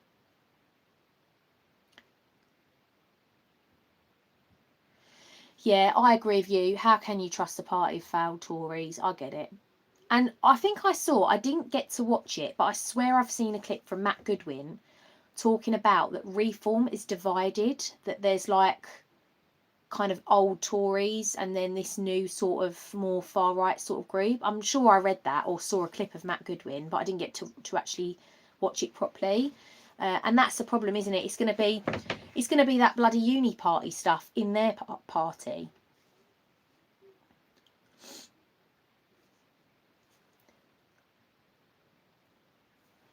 Yeah, I agree with you. How can you trust a party of failed Tories? I get it. And I think I didn't get to watch it, but I swear I've seen a clip from Matt Goodwin talking about that Reform is divided, that there's like kind of old Tories and then this new sort of more far right sort of group. I'm sure I read that or saw a clip of Matt Goodwin, but I didn't get to actually watch it properly. And that's the problem, isn't it? It's going to be that bloody uni party stuff in their party.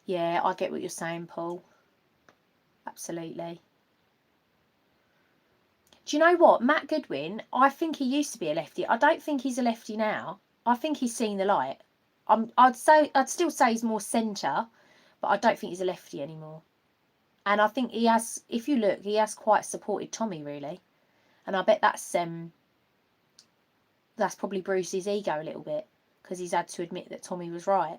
Yeah, I get what you're saying, Paul. Absolutely. Do you know what? Matt Goodwin, I think he used to be a lefty. I don't think he's a lefty now. I think he's seen the light. I'd still say he's more centre, but I don't think he's a lefty anymore. And I think he has, if you look, he has quite supported Tommy, really. And I bet that's probably bruised his ego a little bit, because he's had to admit that Tommy was right.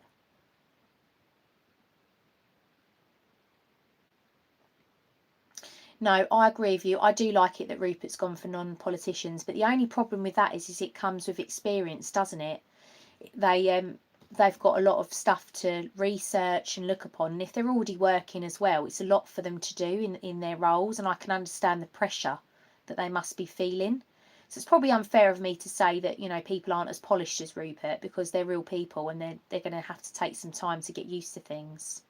No, I agree with you. I do like it that Rupert's gone for non-politicians, but the only problem with that is it comes with experience, doesn't it? They've got a lot of stuff to research and look upon, and if they're already working as well, it's a lot for them to do in their roles, and I can understand the pressure that they must be feeling. So it's probably unfair of me to say that, you know, people aren't as polished as Rupert, because they're real people and they're going to have to take some time to get used to things.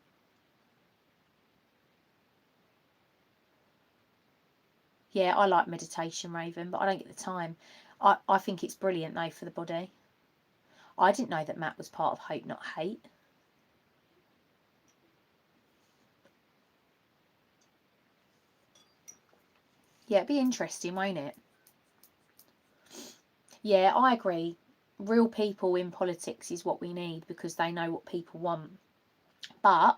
Yeah, I like meditation, Raven, but I don't get the time. I think it's brilliant though for the body. I didn't know that Matt was part of Hope Not Hate. Yeah, it'd be interesting, won't it? Yeah, I agree. Real people in politics is what we need, because they know what people want. But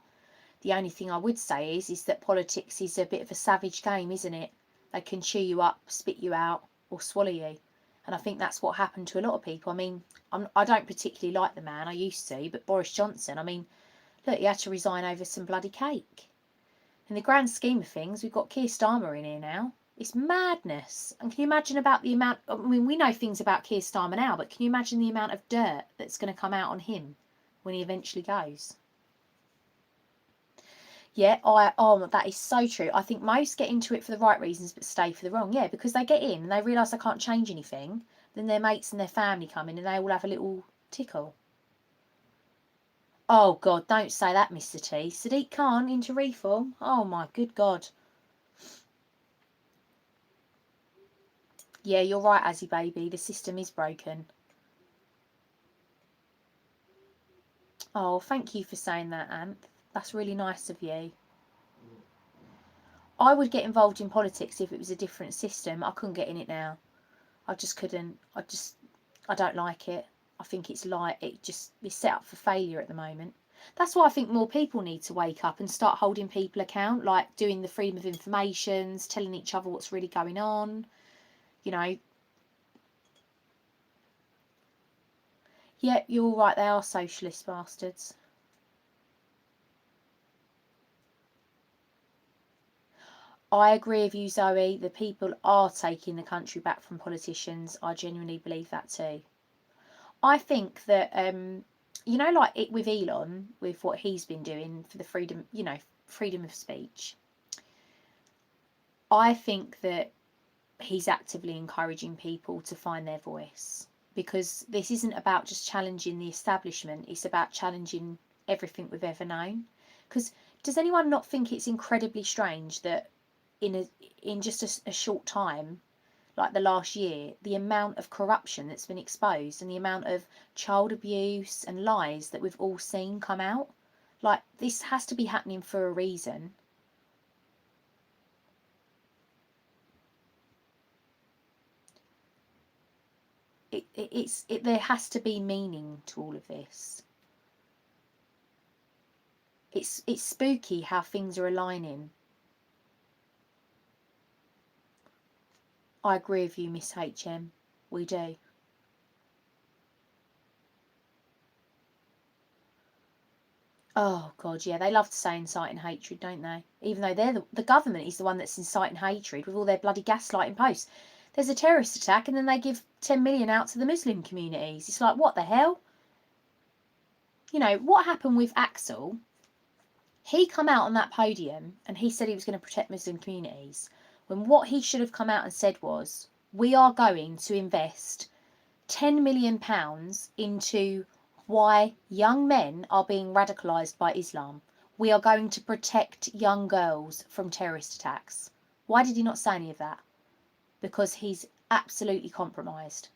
the only thing I would say is that politics is a bit of a savage game, isn't it? They can chew you up, spit you out, or swallow you. And I think that's what happened to a lot of people. I mean, I don't particularly like the man, I used to, but Boris Johnson, I mean, look, he had to resign over some bloody cake. In the grand scheme of things, we've got Keir Starmer in here now. It's madness. And can you imagine about the amount, I mean, we know things about Keir Starmer now, but can you imagine the amount of dirt that's going to come out on him when he eventually goes? Yeah, that is so true. I think most get into it for the right reasons but stay for the wrong. Yeah, because they get in and they realise they can't change anything. Then their mates and their family come in and they all have a little tickle. Oh God, don't say that, Mr. T. Sadiq Khan into reform. Oh my good God. Yeah, you're right, Azzy baby. The system is broken. Oh, thank you for saying that, Ant. That's really nice of you. I would get involved in politics if it was a different system. I couldn't get in it now. I just couldn't. I don't like it. I think it's set up for failure at the moment. That's why I think more people need to wake up and start holding people account, like doing the freedom of informations, telling each other what's really going on. You know, yeah, you're all right. They are socialist bastards. I agree with you, Zoe. The people are taking the country back from politicians. I genuinely believe that too. I think that you know, like it with Elon, with what he's been doing for the freedom, you know, freedom of speech. I think that he's actively encouraging people to find their voice, because this isn't about just challenging the establishment, it's about challenging everything we've ever known. Because does anyone not think it's incredibly strange that in just a short time, like the last year, the amount of corruption that's been exposed and the amount of child abuse and lies that we've all seen come out? Like, this has to be happening for a reason. There has to be meaning to all of this. It's spooky how things are aligning. I agree with you, Miss HM. We do. Oh God, yeah, they love to say inciting hatred, don't they? Even though the government is the one that's inciting hatred with all their bloody gaslighting posts. There's a terrorist attack and then they give 10 million out to the Muslim communities. It's like, what the hell? You know, what happened with Axel? He come out on that podium and he said he was going to protect Muslim communities, when what he should have come out and said was, We are going to invest £10 million into why young men are being radicalised by Islam. We are going to protect young girls from terrorist attacks. Why did he not say any of that? Because he's absolutely compromised.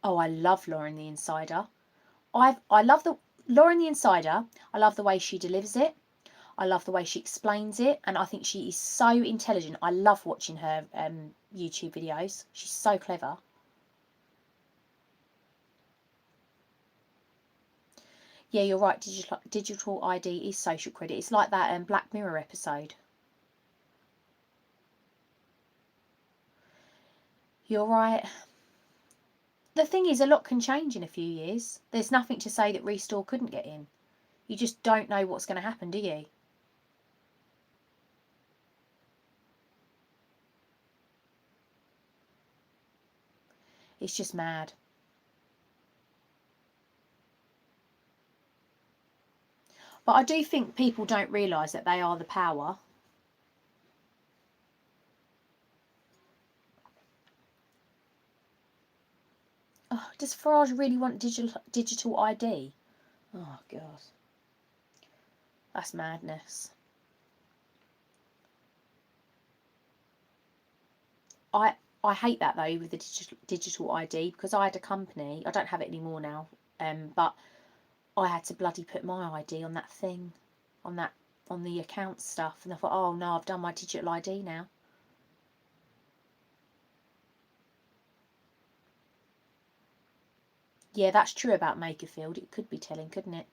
Oh, I love Lauren the Insider. I love the Lauren the Insider. I love the way she delivers it. I love the way she explains it, and I think she is so intelligent. I love watching her YouTube videos. She's so clever. Yeah, you're right. Digital ID is social credit. It's like that Black Mirror episode. You're right. The thing is, a lot can change in a few years. There's nothing to say that Restore couldn't get in. You just don't know what's going to happen, do you? It's just mad. But I do think people don't realise that they are the power. Oh, does Farage really want digital ID? Oh, God. That's madness. I I hate that though with the digital ID, because I had a company. I don't have it anymore now. But I had to bloody put my ID on that thing, on that on the account stuff, and I thought, oh no, I've done my digital ID now. Yeah, that's true about Makerfield. It could be telling, couldn't it?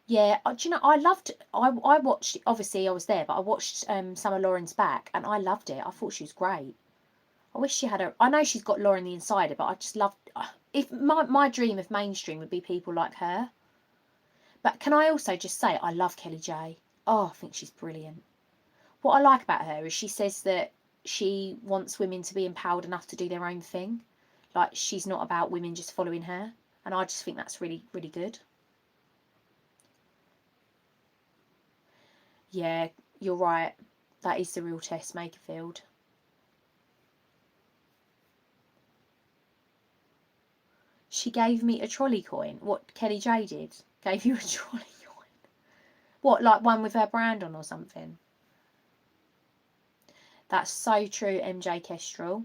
Yeah, do you know, I loved. I watched. Obviously, I was there, but I watched some of Lauren's back, and I loved it. I thought she was great. I wish she had a. I know she's got Lauren the Insider, but I just loved. If my dream of mainstream would be people like her. But can I also just say I love Kelly J. Oh, I think she's brilliant. What I like about her is she says that she wants women to be empowered enough to do their own thing. Like, she's not about women just following her, and I just think that's really, really good. Yeah, you're right. That is the real test, Makerfield. She gave me a trolley coin. What Kelly J did? Gave you a trolley coin. What, like one with her brand on or something? That's so true, MJ Kestrel.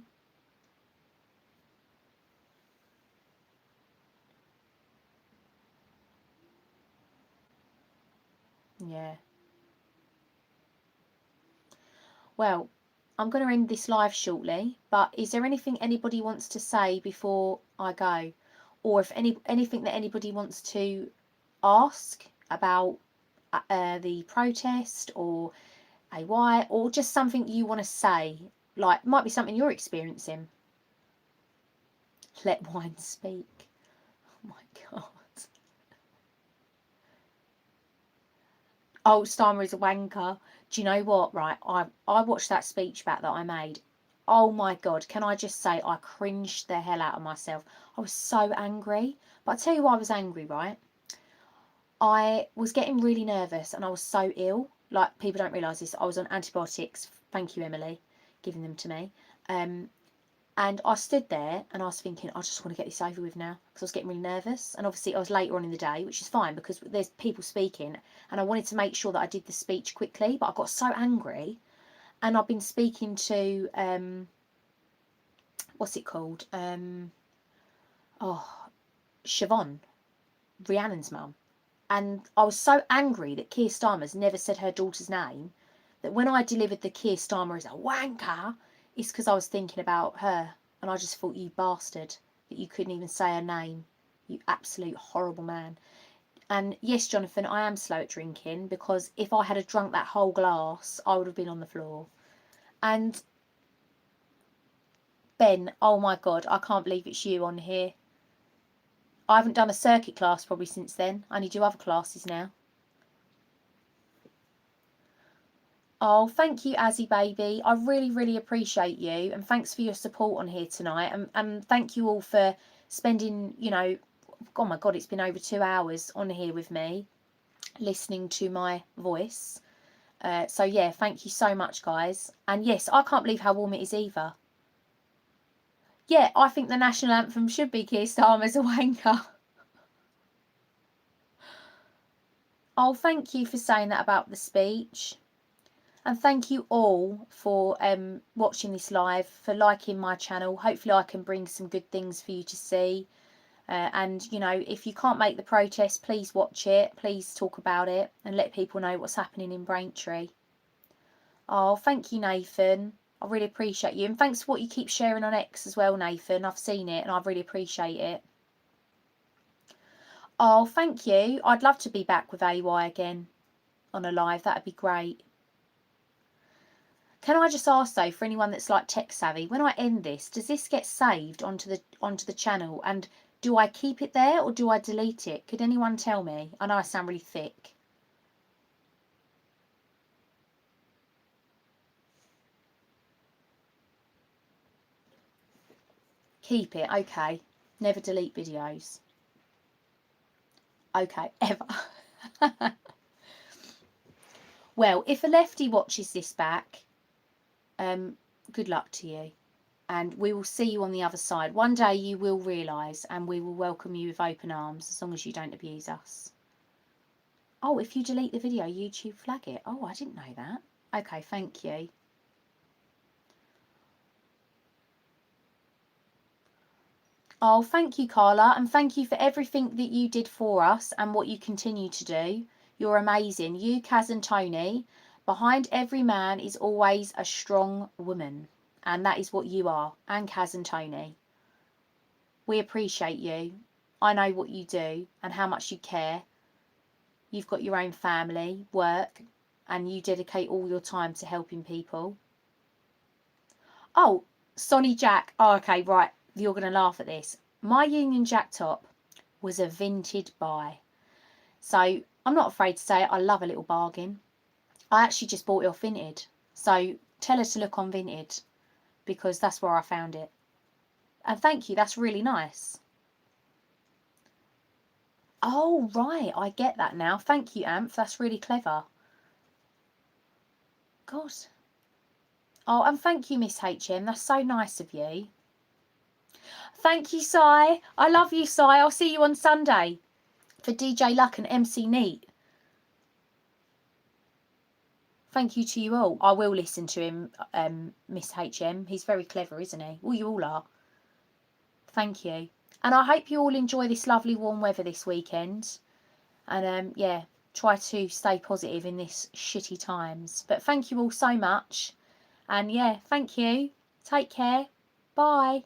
Yeah. Well, I'm going to end this live shortly, but is there anything anybody wants to say before I go? Or if anything that anybody wants to ask about the protest or AY, or just something you want to say, like might be something you're experiencing. Let wine speak. Oh my God. Oh, Starmer is a wanker. Do you know what? Right, I watched that speech back that I made. Oh my God, can I just say I cringed the hell out of myself. I was so angry. But I tell you why I was angry, right? I was getting really nervous and I was so ill. Like, people don't realise this. I was on antibiotics. Thank you, Emily, giving them to me. Um, and I stood there and I was thinking, I just want to get this over with now, because I was getting really nervous. And obviously, I was later on in the day, which is fine because there's people speaking. And I wanted to make sure that I did the speech quickly, but I got so angry. And I've been speaking to, what's it called? Oh, Siobhan, Rhiannon's mum. And I was so angry that Keir Starmer's never said her daughter's name, that when I delivered the Keir Starmer is a wanker, it's because I was thinking about her. And I just thought, you bastard, that you couldn't even say her name. You absolute horrible man. And yes, Jonathan, I am slow at drinking, because if I had drunk that whole glass, I would have been on the floor. And Ben, oh my God, I can't believe it's you on here. I haven't done a circuit class probably since then. I only do other classes now. Oh, thank you, Azzy baby. I really, really appreciate you, and thanks for your support on here tonight. And thank you all for spending, oh my God, it's been over 2 hours on here with me, listening to my voice. So yeah, thank you so much, guys. And yes, I can't believe how warm it is either. Yeah, I think the national anthem should be Keir Starmer's a wanker. Oh, thank you for saying that about the speech. And thank you all for watching this live, for liking my channel. Hopefully I can bring some good things for you to see. And, you know, if you can't make the protest, please watch it. Please talk about it and let people know what's happening in Braintree. Oh, thank you, Nathan. I really appreciate you. And thanks for what you keep sharing on X as well, Nathan. I've seen it and I really appreciate it. Oh, thank you. I'd love to be back with AY again on a live. That'd be great. Can I just ask though, for anyone that's like tech savvy, when I end this, does this get saved onto the channel? And do I keep it there or do I delete it? Could anyone tell me? I know I sound really thick. Keep it, okay. Never delete videos. Okay, ever. Well, if a lefty watches this back, good luck to you. And we will see you on the other side. One day you will realise and we will welcome you with open arms as long as you don't abuse us. Oh, if you delete the video, YouTube flag it. Oh, I didn't know that. Okay, thank you. Oh, thank you, Carla, and thank you for everything that you did for us and what you continue to do. You're amazing. You, Kaz and Tony, behind every man is always a strong woman. And that is what you are, and Kaz and Tony. We appreciate you. I know what you do and how much you care. You've got your own family, work, and you dedicate all your time to helping people. Oh, Sonny Jack. Oh, okay, right. You're going to laugh at this. My Union Jack top was a vintage buy. So I'm not afraid to say it. I love a little bargain. I actually just bought it off Vinted. So tell her to look on Vinted because that's where I found it. And thank you. That's really nice. Oh, right. I get that now. Thank you, Amph. That's really clever. God. Oh, and thank you, Miss HM. That's so nice of you. Thank you, Sai. I love you, Sai. I'll see you on Sunday for DJ Luck and MC Neat. Thank you to you all. I will listen to him, Miss HM. He's very clever, isn't he? Well, you all are. Thank you. And I hope you all enjoy this lovely warm weather this weekend. And yeah, try to stay positive in this shitty times. But thank you all so much. And yeah, thank you. Take care. Bye.